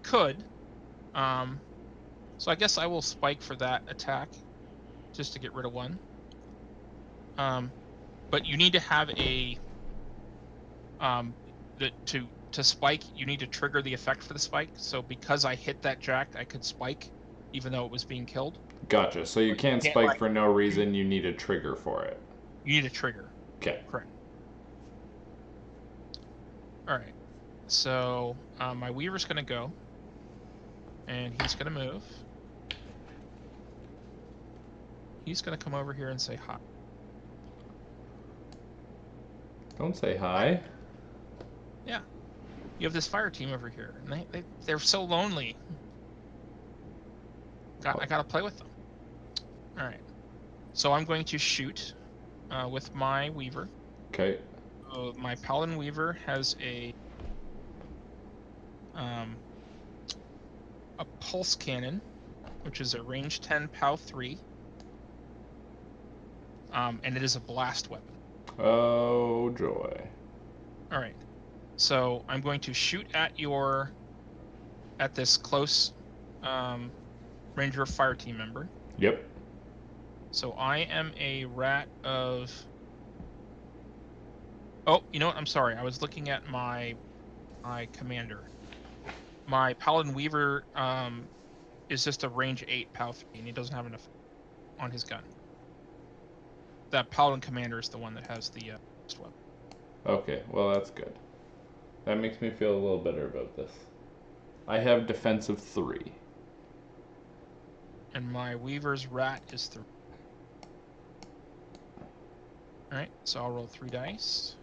Could. So I guess I will spike for that attack, just to get rid of 1. But you need to have a to spike. You need to trigger the effect for the spike. So because I hit that Jack, I could spike, even though it was being killed. Gotcha. So you can't spike for no reason. You need a trigger for it. You need a trigger. Okay. Correct. All right. So my Weaver's gonna go, and he's gonna move. He's gonna come over here and say hi. Don't say hi. Yeah. You have this fire team over here, and they're so lonely. I gotta play with them. All right. So I'm going to shoot with my Weaver. Okay. My Paladin Weaver has a pulse cannon, which is a range 10 POW 3, and it is a blast weapon. Oh joy! All right, so I'm going to shoot at this close Ranger fire team member. Yep. So I am a rat of. Oh, you know what? I'm sorry. I was looking at my commander. My Paladin Weaver is just a range 8 POW 3, and he doesn't have enough on his gun. That Paladin commander is the one that has the weapon. Okay, well that's good. That makes me feel a little better about this. I have defensive 3. And my Weaver's rat is 3. Alright, so I'll roll 3 dice.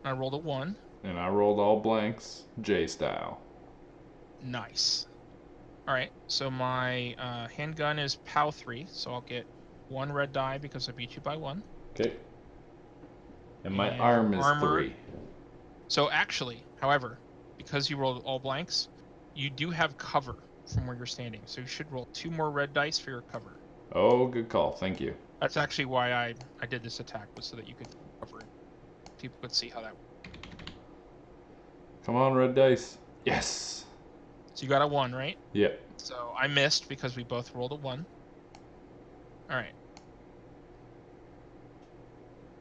I rolled a 1. And I rolled all blanks, J style. Nice. Alright, so my handgun is POW 3, so I'll get 1 red die because I beat you by 1. Okay. And my arm is armor. 3. So actually, however, because you rolled all blanks, you do have cover from where you're standing. So you should roll 2 more red dice for your cover. Oh, good call. Thank you. That's actually why I did this attack, was so that you could cover it. People could see how that worked. Come on, red dice. Yes. So you got a 1, right? Yep. So I missed because we both rolled a 1. Alright.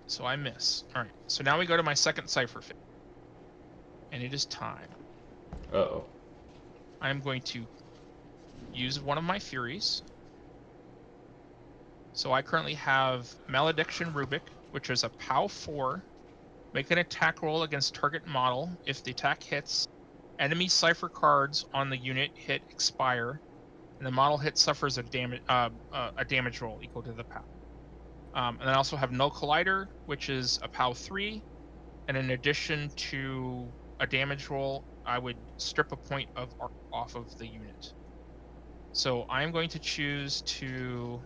So I miss. Alright. So now we go to my second cipher phase. And it is time. Uh-oh. I'm going to use one of my Furies. So I currently have Malediction Rubik, which is a POW 4. Make an attack roll against target model. If the attack hits, enemy cipher cards on the unit hit expire, and the model hit suffers a damage roll equal to the POW. And I also have Null Collider, which is a POW 3, and in addition to a damage roll, I would strip a point of arc off of the unit. So I'm going to choose to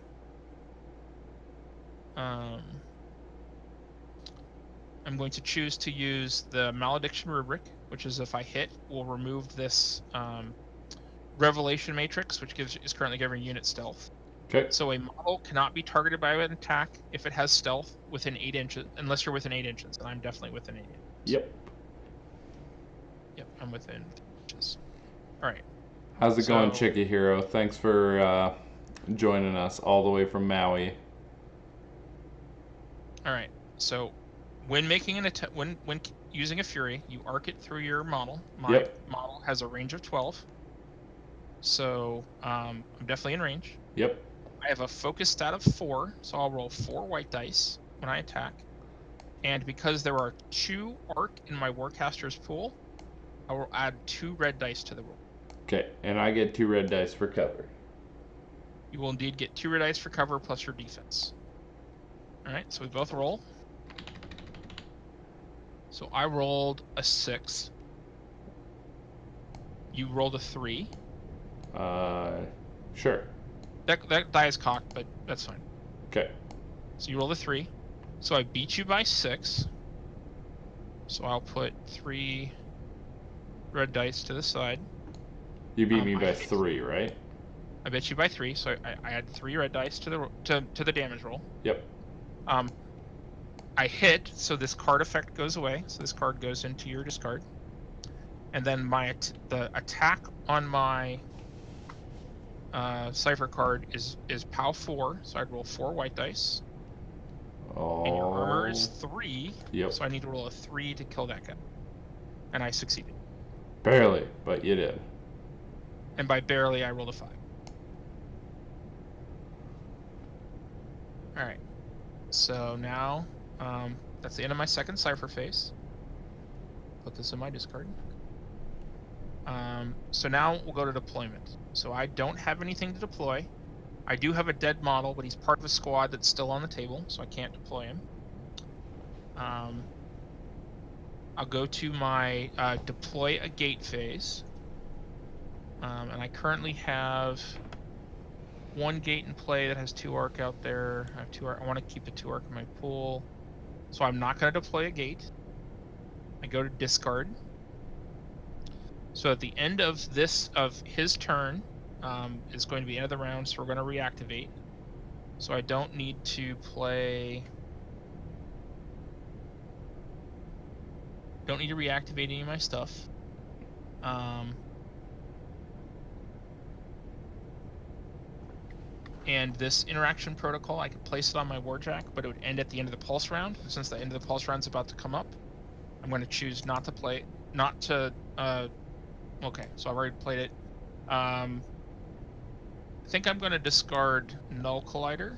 use the Malediction Rubric, which is if I hit, will remove this Revelation Matrix, which is currently giving unit stealth. Okay. So a model cannot be targeted by an attack if it has stealth within 8 inches, unless you're within 8 inches, and I'm definitely within 8 inches. Yep. Yep, I'm within inches. All right. How's it going, Chicky Hero? Thanks for joining us all the way from Maui. All right. So, when making an attack, when using a Fury, you arc it through your model. My model has a range of 12, so I'm definitely in range. Yep. I have a focus stat of 4, so I'll roll 4 white dice when I attack. And because there are 2 arc in my Warcaster's pool, I will add 2 red dice to the roll. Okay, and I get 2 red dice for cover. You will indeed get 2 red dice for cover plus your defense. Alright, so we both roll. So I rolled a 6. You rolled a 3. Sure. That die is cocked, but that's fine. Okay. So you rolled a 3. So I beat you by 6. So I'll put 3 red dice to the side. You beat me by 3, right? I bet you by 3, so I add 3 red dice to the damage roll. Yep. I hit, so this card effect goes away. So this card goes into your discard. And then the attack on my cipher card is POW 4, so I'd roll 4 white dice. Oh. And your armor is 3, yep. So I need to roll a 3 to kill that guy. And I succeeded. Barely, but you did. And by barely, I rolled a 5. Alright. So now, that's the end of my second cipher phase. Put this in my discard. So now we'll go to deployment. So I don't have anything to deploy. I do have a dead model, but he's part of a squad that's still on the table, so I can't deploy him. I'll go to my deploy a gate phase. And I currently have 1 gate in play that has 2 arc out there. I have 2 arc. I want to keep the 2 arc in my pool, so I'm not going to deploy a gate. I go to discard. So at the end of his turn is going to be the end of the round, so we're going to reactivate. So I don't need to play. Don't need to reactivate any of my stuff. And this interaction protocol, I could place it on my Warjack, but it would end at the end of the pulse round. Since the end of the pulse round is about to come up, I'm going to choose not to play, okay, so I've already played it. I think I'm going to discard Null Collider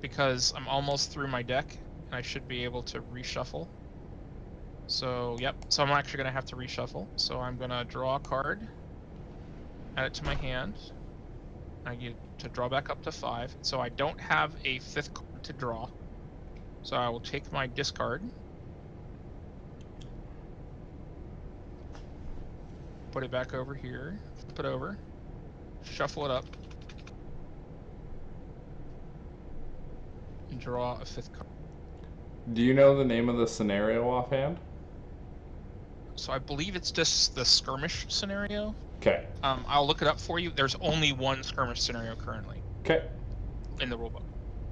because I'm almost through my deck and I should be able to reshuffle. So, yep, so I'm actually going to have to reshuffle. So I'm going to draw a card, add it to my hand. I get to draw back up to 5. So I don't have a 5th card to draw. So I will take my discard. Put it back over here. Flip it over. Shuffle it up. And draw a 5th card. Do you know the name of the scenario offhand? So I believe it's just the skirmish scenario. Okay. I'll look it up for you. There's only 1 skirmish scenario currently. Okay. In the rulebook.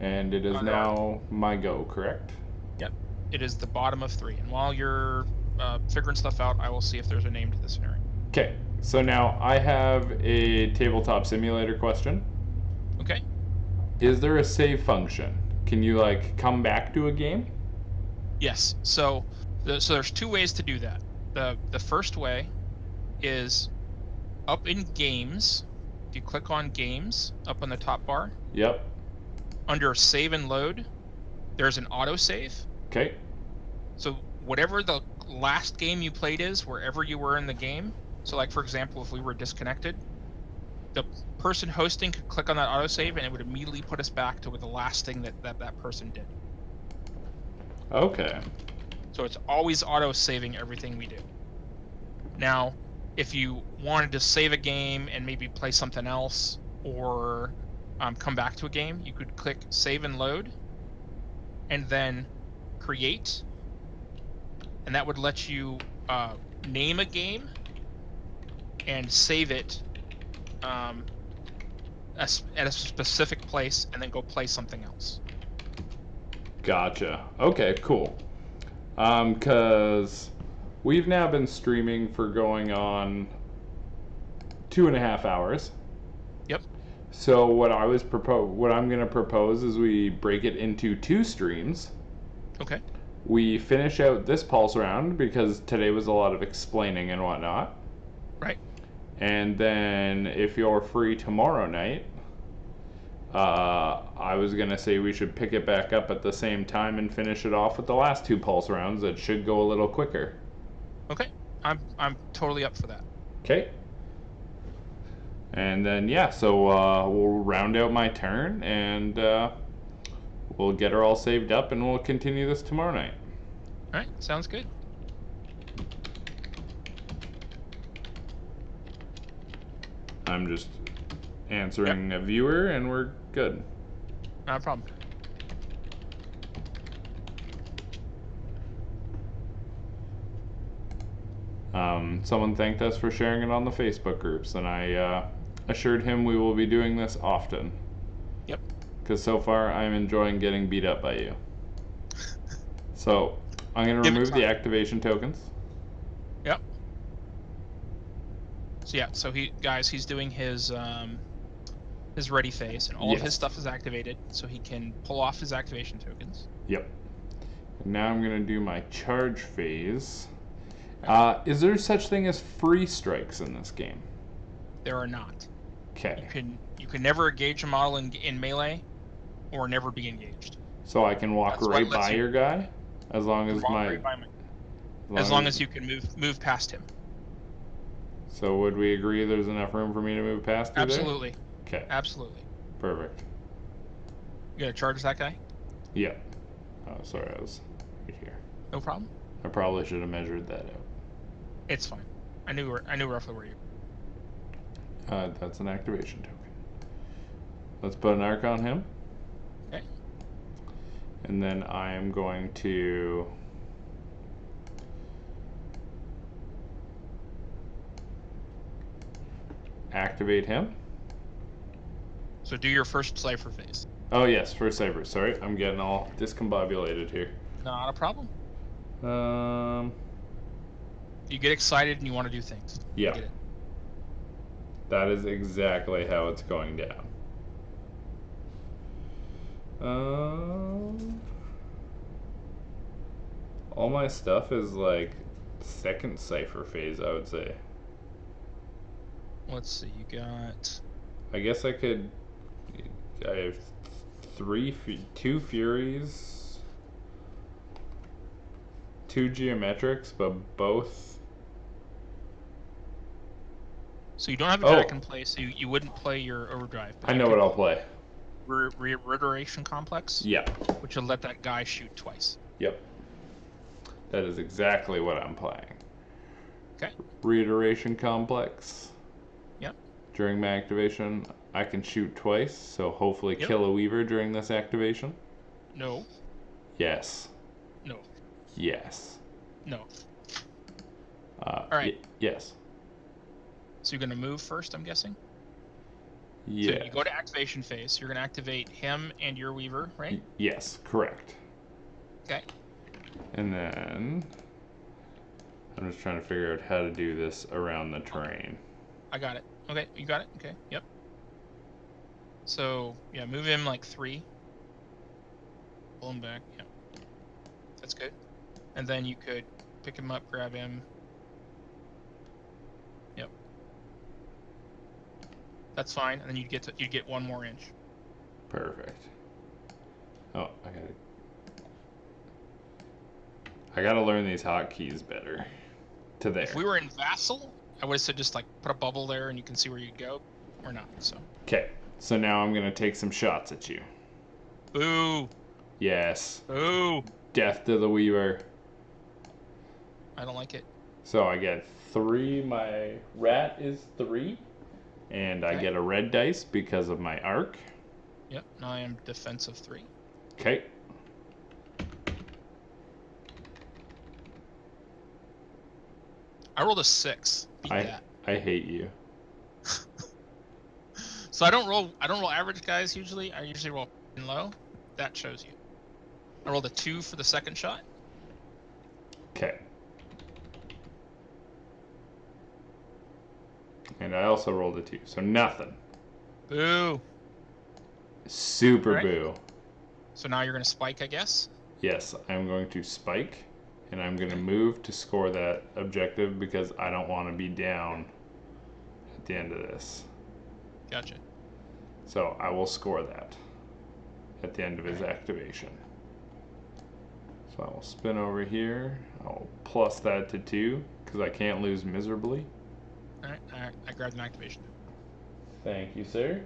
And it is now my go, correct? Yep. It is the bottom of 3. And while you're figuring stuff out, I will see if there's a name to the scenario. Okay. So now I have a tabletop simulator question. Okay. Is there a save function? Can you come back to a game? Yes. So there's 2 ways to do that. The first way is up in games. If you click on games up on the top bar. Yep. Under save and load, there's an autosave. Okay. So whatever the last game you played is, wherever you were in the game. So, like, for example, if we were disconnected, the person hosting could click on that autosave, and it would immediately put us back to the last thing that person did. Okay. So it's always auto-saving everything we do. Now, if you wanted to save a game and maybe play something else, or come back to a game, you could click Save and Load, and then Create, and that would let you name a game and save it at a specific place, and then go play something else. Gotcha. Okay, cool. Because we've now been streaming for going on 2.5 hours. Yep. So what I'm going to propose is we break it into 2 streams. Okay. We finish out this pulse round because today was a lot of explaining and whatnot. Right. And then if you're free tomorrow night, I was going to say we should pick it back up at the same time and finish it off with the last 2 pulse rounds. It should go a little quicker. Okay. I'm totally up for that. Okay. And then, yeah, so we'll round out my turn, and we'll get her all saved up, and we'll continue this tomorrow night. All right. Sounds good. I'm just answering a viewer, and we're good. Not a problem. Someone thanked us for sharing it on the Facebook groups, and I assured him we will be doing this often. Yep. Because so far, I'm enjoying getting beat up by you. So, I'm going to Give it remove the time. activation tokens. Yep. So yeah, so he's doing his ready phase, and all of Yes. his stuff is activated, so he can pull off his activation tokens. Yep. And now I'm going to do my charge phase. Is there such thing as free strikes in this game? There are not. Okay. You can never engage a model in melee, or never be engaged. So I can walk That's what right lets by you- your guy? As long as Walk my... right by me. As long as you can move past him. So would we agree there's enough room for me to move past you Absolutely. there? Okay. Absolutely. Perfect. You gonna charge that guy? Yep. Oh, sorry, I was right here. No problem. I probably should have measured that out. It's fine. I knew roughly where you. That's an activation token. Let's put an arc on him. Okay. And then I am going to activate him. So do your first cipher phase. Oh yes, first cyber. Sorry, I'm getting all discombobulated here. Not a problem. You get excited and you want to do things. Yeah. Get it. That is exactly how it's going down. All my stuff is like second cipher phase, I would say. Let's see. You got. I guess I could. I have two Furies, 2 Geometrics, but both. So you don't have a jack in place, so you wouldn't play your overdrive. I know what I'll play. Reiteration complex. Yeah. Which will let that guy shoot twice. Yep. That is exactly what I'm playing. Okay. Reiteration complex. Yep. During my activation, I can shoot twice, so hopefully kill a Weaver during this activation. No. Yes. No. Yes. No. All right. Yes. So you're gonna move first, I'm guessing. Yeah. So you go to activation phase. You're gonna activate him and your Weaver, right? Yes, correct. Okay. And then I'm just trying to figure out how to do this around the terrain. I got it. Okay, you got it? Okay, yep. So, yeah, move him like 3. Pull him back, yep. That's good. And then you could pick him up, grab him. Yep. That's fine, and then you'd get 1 more inch. Perfect. Oh, I gotta learn these hotkeys better. To there. If we were in Vassal, I would have said just like put a bubble there and you can see where you go. Or not, so. Okay, so now I'm gonna take some shots at you. Boo! Yes. Boo! Death to the Weaver. I don't like it. So I get 3, my rat is 3, and I get a red dice because of my arc. Yep, now I am defensive 3. Okay. I rolled a 6. Beat that. I hate you. So I don't roll average guys usually. I usually roll low. That shows you. I rolled a 2 for the second shot. Okay. And I also rolled a 2, so nothing. Boo. Super boo. So now you're gonna spike, I guess? Yes, I'm going to spike, and I'm going to move to score that objective because I don't want to be down at the end of this. Gotcha. So I will score that at the end of his activation. So I will spin over here. I'll plus that to 2 because I can't lose miserably. Alright, I grabbed an activation. Thank you, sir.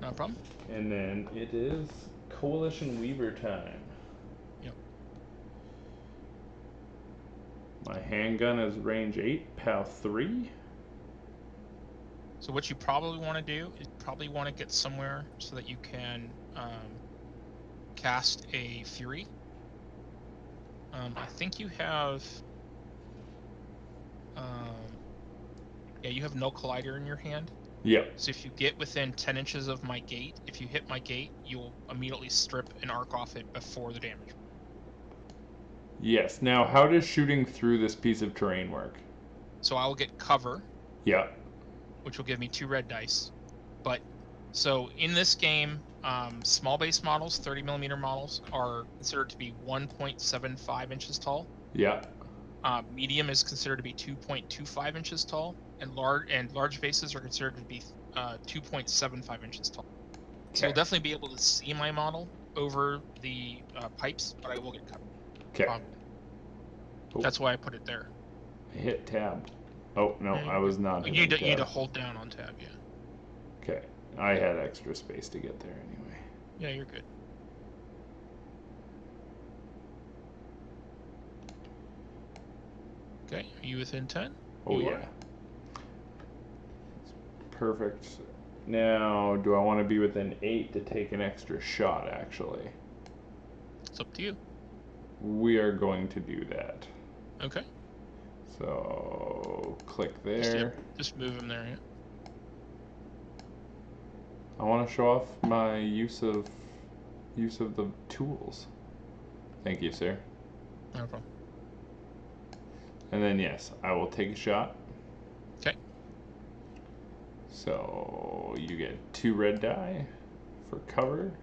No problem. And then it is Coalition Weaver time. Yep. My handgun is range 8, POW 3. So what you probably want to do is probably want to get somewhere so that you can cast a Fury. I think you have... yeah, you have no Collider in your hand. Yep. So if you get within 10 inches of my gate, if you hit my gate, you'll immediately strip an arc off it before the damage. Yes. Now, how does shooting through this piece of terrain work? So I will get cover. Yeah. Which will give me 2 red dice. But, so in this game, small base models, 30mm models, are considered to be 1.75 inches tall. Yeah. Medium is considered to be 2.25 inches tall. And large bases are considered to be 2.75 inches tall. So you'll definitely be able to see my model over the pipes, but I will get covered. Okay. That's why I put it there. I hit tab. Oh, no, I was not hitting tab. You need to hold down on tab, yeah. Okay. I had extra space to get there anyway. Yeah, you're good. Okay, are you within 10? Oh, yeah. Perfect. Now, do I want to be within 8 to take an extra shot, actually? It's up to you. We are going to do that. Okay. So, click there. Just move him there, yeah. I want to show off my use of the tools. Thank you, sir. No problem. And then, yes, I will take a shot. Okay. So, you get 2 red die for cover.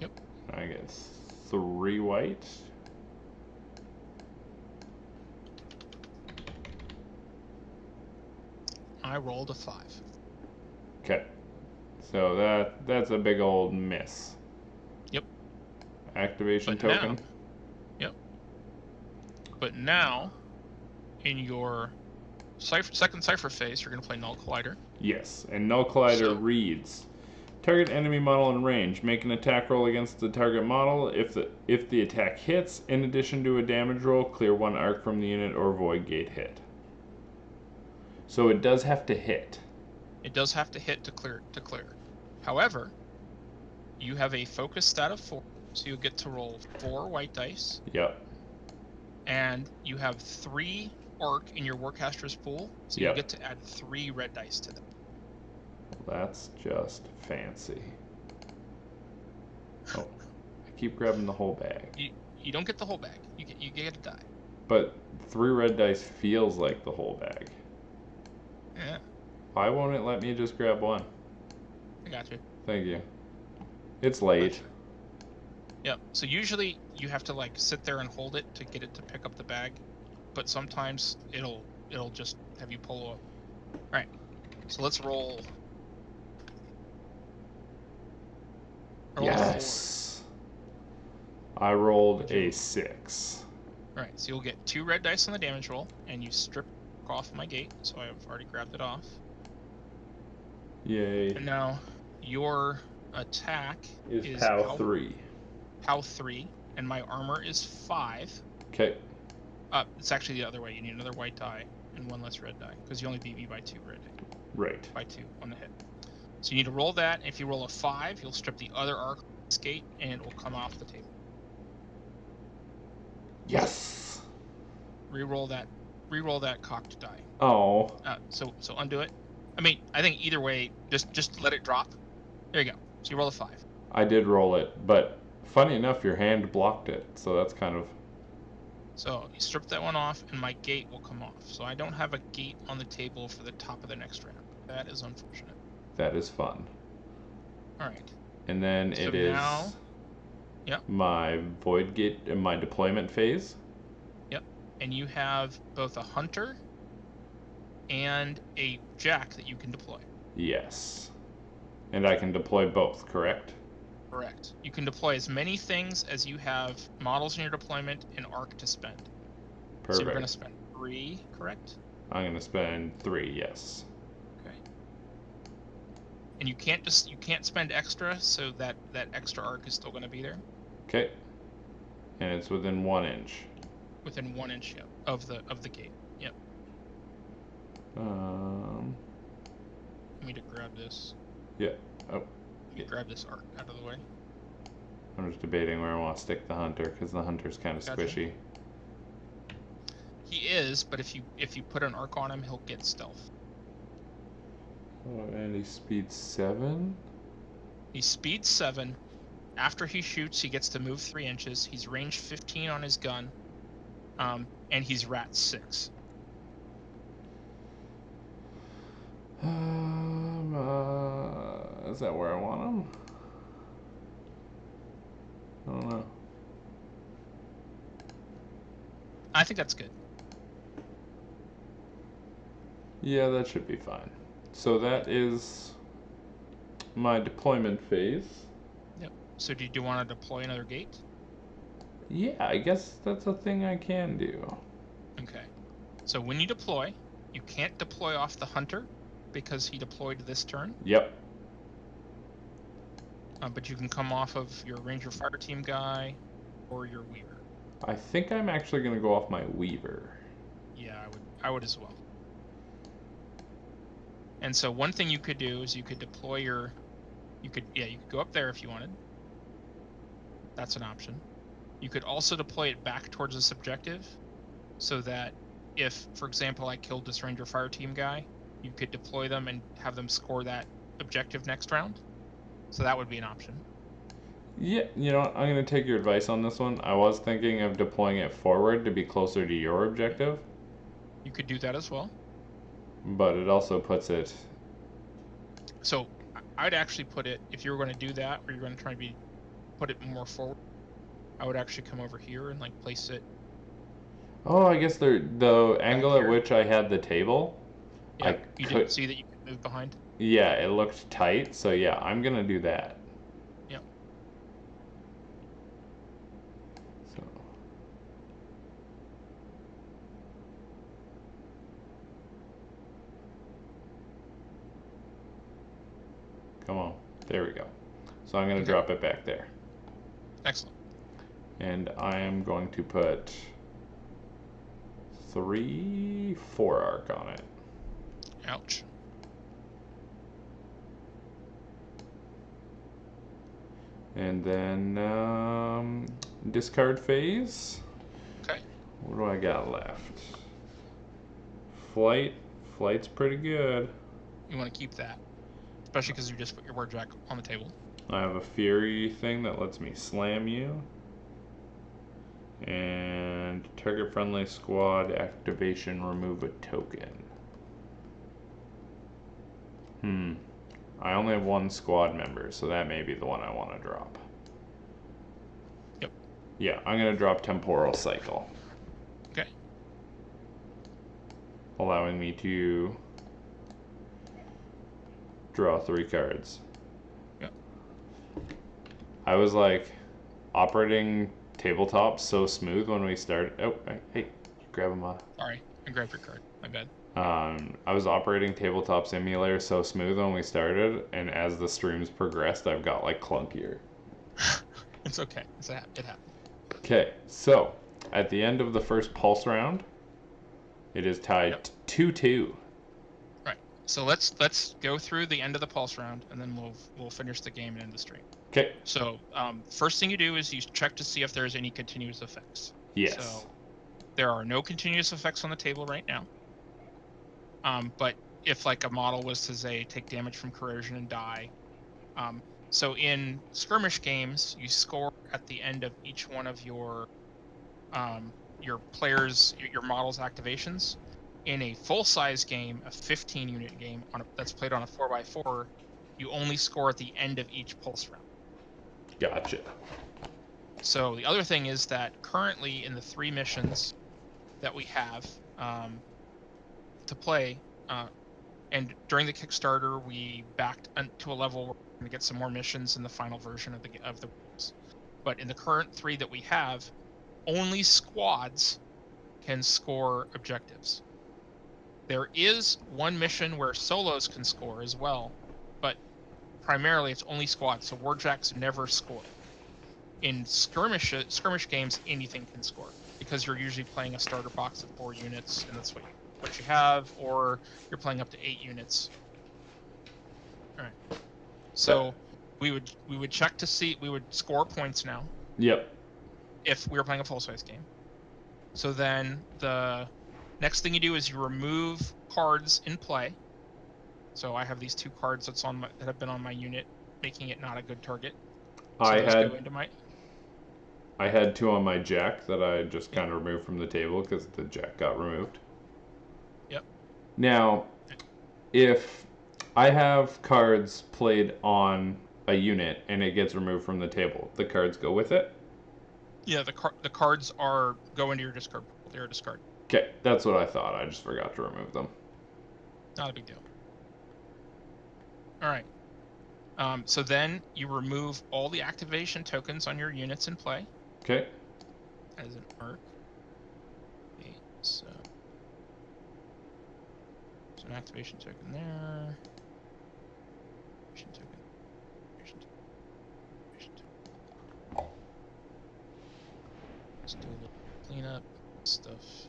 Yep. I get 3 white. I rolled a 5. Okay. So that's a big old miss. Yep. Activation token. Now, yep. But now, in your second cipher phase, you're going to play Null Collider. Yes, and Null Collider reads: target enemy model in range. Make an attack roll against the target model. If the attack hits, in addition to a damage roll, clear 1 arc from the unit or void gate hit. So it does have to hit. It does have to hit to clear. However, you have a focus stat of 4, so you get to roll 4 white dice. Yep. And you have 3 arc in your Warcaster's pool, so you get to add 3 red dice to them. That's just fancy. Oh, I keep grabbing the whole bag. You don't get the whole bag. You get a die. But 3 red dice feels like the whole bag. Yeah. Why won't it let me just grab 1? I got you. Thank you. It's late. Yep. So usually you have to like sit there and hold it to get it to pick up the bag, but sometimes it'll just have you pull up. All right. So let's roll. Yes. I rolled a 6. All right, so you'll get 2 red dice on the damage roll, and you strip off my gate, so I've already grabbed it off. Yay. And now your attack is POW 3. POW 3, and my armor is 5. Okay. It's actually the other way. You need another white die and 1 less red die, because you only beat me by 2 red. Right. By 2 on the hit. So you need to roll that. If you roll a 5, you'll strip the other arc gate, and it will come off the table. Yes. Reroll that cocked die. Oh. So undo it. I mean, I think either way, just let it drop. There you go. So you roll a 5. I did roll it, but funny enough, your hand blocked it, so that's kind of... So you strip that one off, and my gate will come off. So I don't have a gate on the table for the top of the next round. That is unfortunate. That is fun. All right. And then So it is now, yep. my void gate and my deployment phase. Yep. And you have both a hunter and a jack that you can deploy. Yes. And I can deploy both, correct? Correct. You can deploy as many things as you have models in your deployment and arc to spend. Perfect. So you're going to spend 3, correct? I'm going to spend 3, yes. Okay. And you can't spend extra, so that extra arc is still going to be there. Okay. And it's within 1 inch. Within 1 inch, yep, of the gate. Yep. Let me to grab this. Yeah. Oh. Let me grab this arc out of the way. I'm just debating where I want to stick the hunter, because the hunter's kind of squishy. He is, but if you put an arc on him, he'll get stealth. Oh, and he's speed 7? He's speed 7. After he shoots, he gets to move 3 inches. He's range 15 on his gun. And he's rat 6. Is that where I want him? I don't know. I think that's good. Yeah, that should be fine. So that is my deployment phase. Yep. So do you want to deploy another gate? Yeah, I guess that's a thing I can do. Okay. So when you deploy, you can't deploy off the hunter because he deployed this turn. Yep. But you can come off of your Ranger Fire Team guy or your Weaver. I think I'm actually going to go off my Weaver. Yeah, I would as well. And so one thing you could do is you could deploy you could go up there if you wanted. That's an option. You could also deploy it back towards this objective so that if, for example, I killed this Ranger Fire Team guy, you could deploy them and have them score that objective next round. So that would be an option. Yeah, you know what? I'm going to take your advice on this one. I was thinking of deploying it forward to be closer to your objective. You could do that as well. But it also puts it... So I'd actually put it, if you were going to do that, or you're going to try to put it more forward, I would actually come over here and like place it. Oh, I guess the angle at here. which I had the table. Yeah, you didn't see that you could move behind? Yeah, it looked tight, so yeah, I'm gonna do that. Yep. So. Come on, there we go. So I'm gonna drop it back there. Excellent. And I am going to put 4 arc on it. Ouch. And then discard phase. Okay. What do I got left? Flight. Flight's pretty good. You want to keep that, especially because you just put your word jack on the table. I have a fury thing that lets me slam you. And target friendly squad activation, remove a token. I only have 1 squad member, so that may be the one I want to drop. Yep. Yeah, I'm going to drop Temporal Cycle. Okay. Allowing me to draw 3 cards. Yep. I was like operating tabletop so smooth when we started. Oh, hey, grab him off. Sorry, I grabbed your card. My bad. I was operating Tabletop Simulator so smooth when we started, and as the streams progressed, I've got like clunkier. It's okay. It happened. Okay, so at the end of the first pulse round, it is tied 2-2. Right. So let's go through the end of the pulse round, and then we'll finish the game and end the stream. Okay. So first thing you do is you check to see if there's any continuous effects. Yes. So there are no continuous effects on the table right now. But if like a model was to say take damage from corrosion and die, so in skirmish games you score at the end of each one of your players, your models' activations. In a full-size game, a 15-unit game that's played on a 4x4, you only score at the end of each pulse round. Gotcha. So the other thing is that currently in the 3 missions that we have to play, and during the Kickstarter we backed to a level where we're going to get some more missions in the final version of the games. But in the current 3 that we have, only squads can score objectives. There is one mission where solos can score as well, but primarily it's only squads, so warjacks never score. In skirmish games, anything can score, because you're usually playing a starter box of 4 units, and that's what you have, or you're playing up to 8 units. All right. So we would check to see, we would score points now. Yep. If we were playing a full-size game. So then the next thing you do is you remove cards in play. So I have these 2 cards that have been on my unit, making it not a good target. So I had 2 on my jack that I just kind of removed from the table because the jack got removed. Yep. Now, if I have cards played on a unit and it gets removed from the table, the cards go with it? Yeah, the cards go into your discard pool. They're a discard. Okay, that's what I thought. I just forgot to remove them. Not a big deal. All right. So then you remove all the activation tokens on your units in play. Okay. As an arc. Okay, so an activation token there. Activation token. Activation token. Activation token. Let's do a little cleanup stuff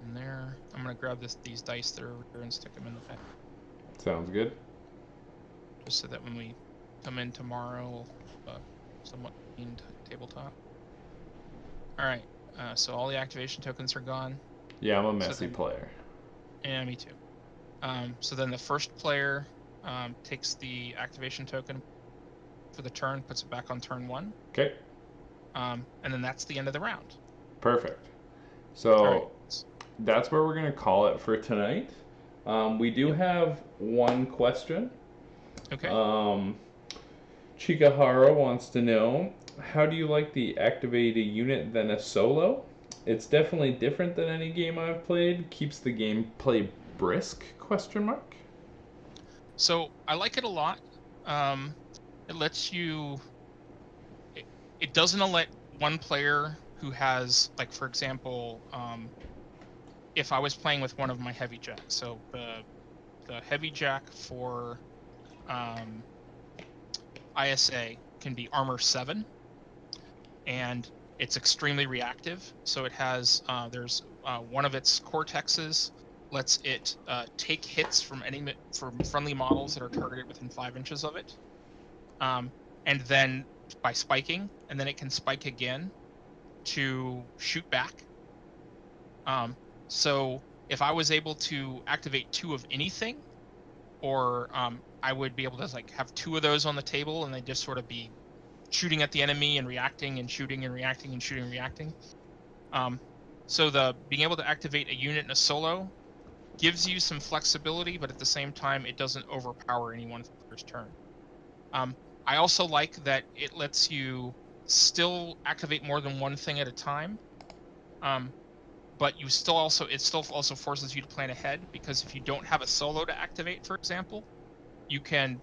in there. I'm gonna grab these dice that are over here and stick them in the pack. Sounds good. Just so that when we come in tomorrow, we'll somewhat cleaned tabletop. All right. So all the activation tokens are gone. Yeah, I'm a messy player. Yeah, me too. So then the first player takes the activation token for the turn, puts it back on turn 1. Okay. And then that's the end of the round. Perfect. So right. That's where we're going to call it for tonight. We do have one question. Okay. Chikahara wants to know, how do you like the activate a unit than a solo? It's definitely different than any game I've played. Keeps the gameplay brisk? ? So I like it a lot. It lets you. It doesn't let one player who has, like, for example, if I was playing with one of my heavy jacks, so the heavy jack for ISA can be armor 7, and it's extremely reactive. So it has there's one of its cortexes lets it take hits from friendly models that are targeted within 5 inches of it, and then by spiking, and then it can spike again to shoot back. So if I was able to activate 2 of anything, or I would be able to like have 2 of those on the table, and they just sort of be shooting at the enemy and reacting and shooting and reacting and shooting and reacting. So the being able to activate a unit in a solo gives you some flexibility, but at the same time it doesn't overpower anyone for the first turn. I also like that it lets you still activate more than one thing at a time, but it still also forces you to plan ahead, because if you don't have a solo to activate, for example, you can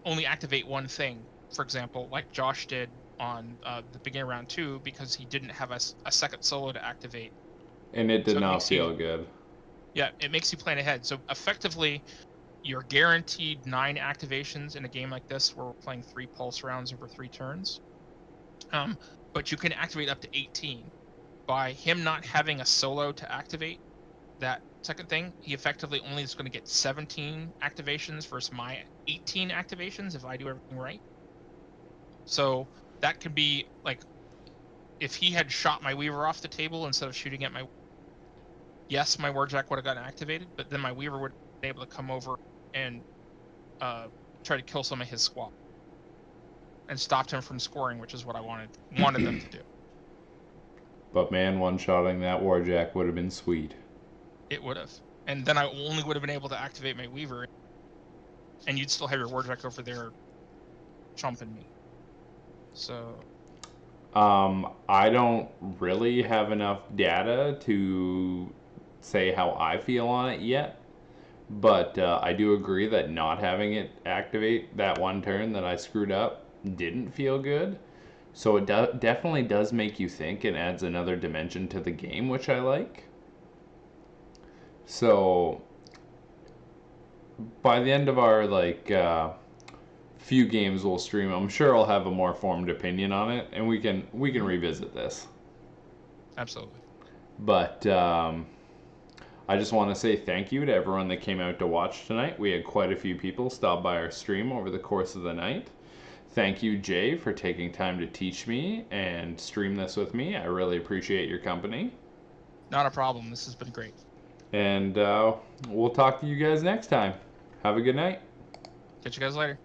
only activate one thing. For example, like Josh did on the beginning of round 2 because he didn't have a second solo to activate. And it did So it not makes you- feel good. Yeah, it makes you plan ahead. So effectively, you're guaranteed 9 activations in a game like this where we're playing 3 pulse rounds over 3 turns. But you can activate up to 18. By him not having a solo to activate that second thing, he effectively only is going to get 17 activations versus my 18 activations if I do everything right. So that could be like, if he had shot my Weaver off the table instead of shooting at my, yes, my Warjack would have gotten activated, but then my Weaver would have been able to come over and try to kill some of his squad and stopped him from scoring, which is what I wanted them to do. But man, one-shotting that Warjack would have been sweet. It would have. And then I only would have been able to activate my Weaver, and you'd still have your Warjack over there chomping me. So I don't really have enough data to say how I feel on it yet, but I do agree that not having it activate that one turn that I screwed up didn't feel good. So it definitely does make you think and adds another dimension to the game, which I like. So by the end of our few games we'll stream, I'm sure I'll have a more formed opinion on it, and we can revisit this. absolutely. But I just want to say thank you to everyone that came out to watch tonight. We had quite a few people stop by our stream over the course of the night. Thank you, Jay, for taking time to teach me and stream this with me. I really appreciate your company. Not a problem. This has been great. And we'll talk to you guys next time. Have a good night. Catch you guys later.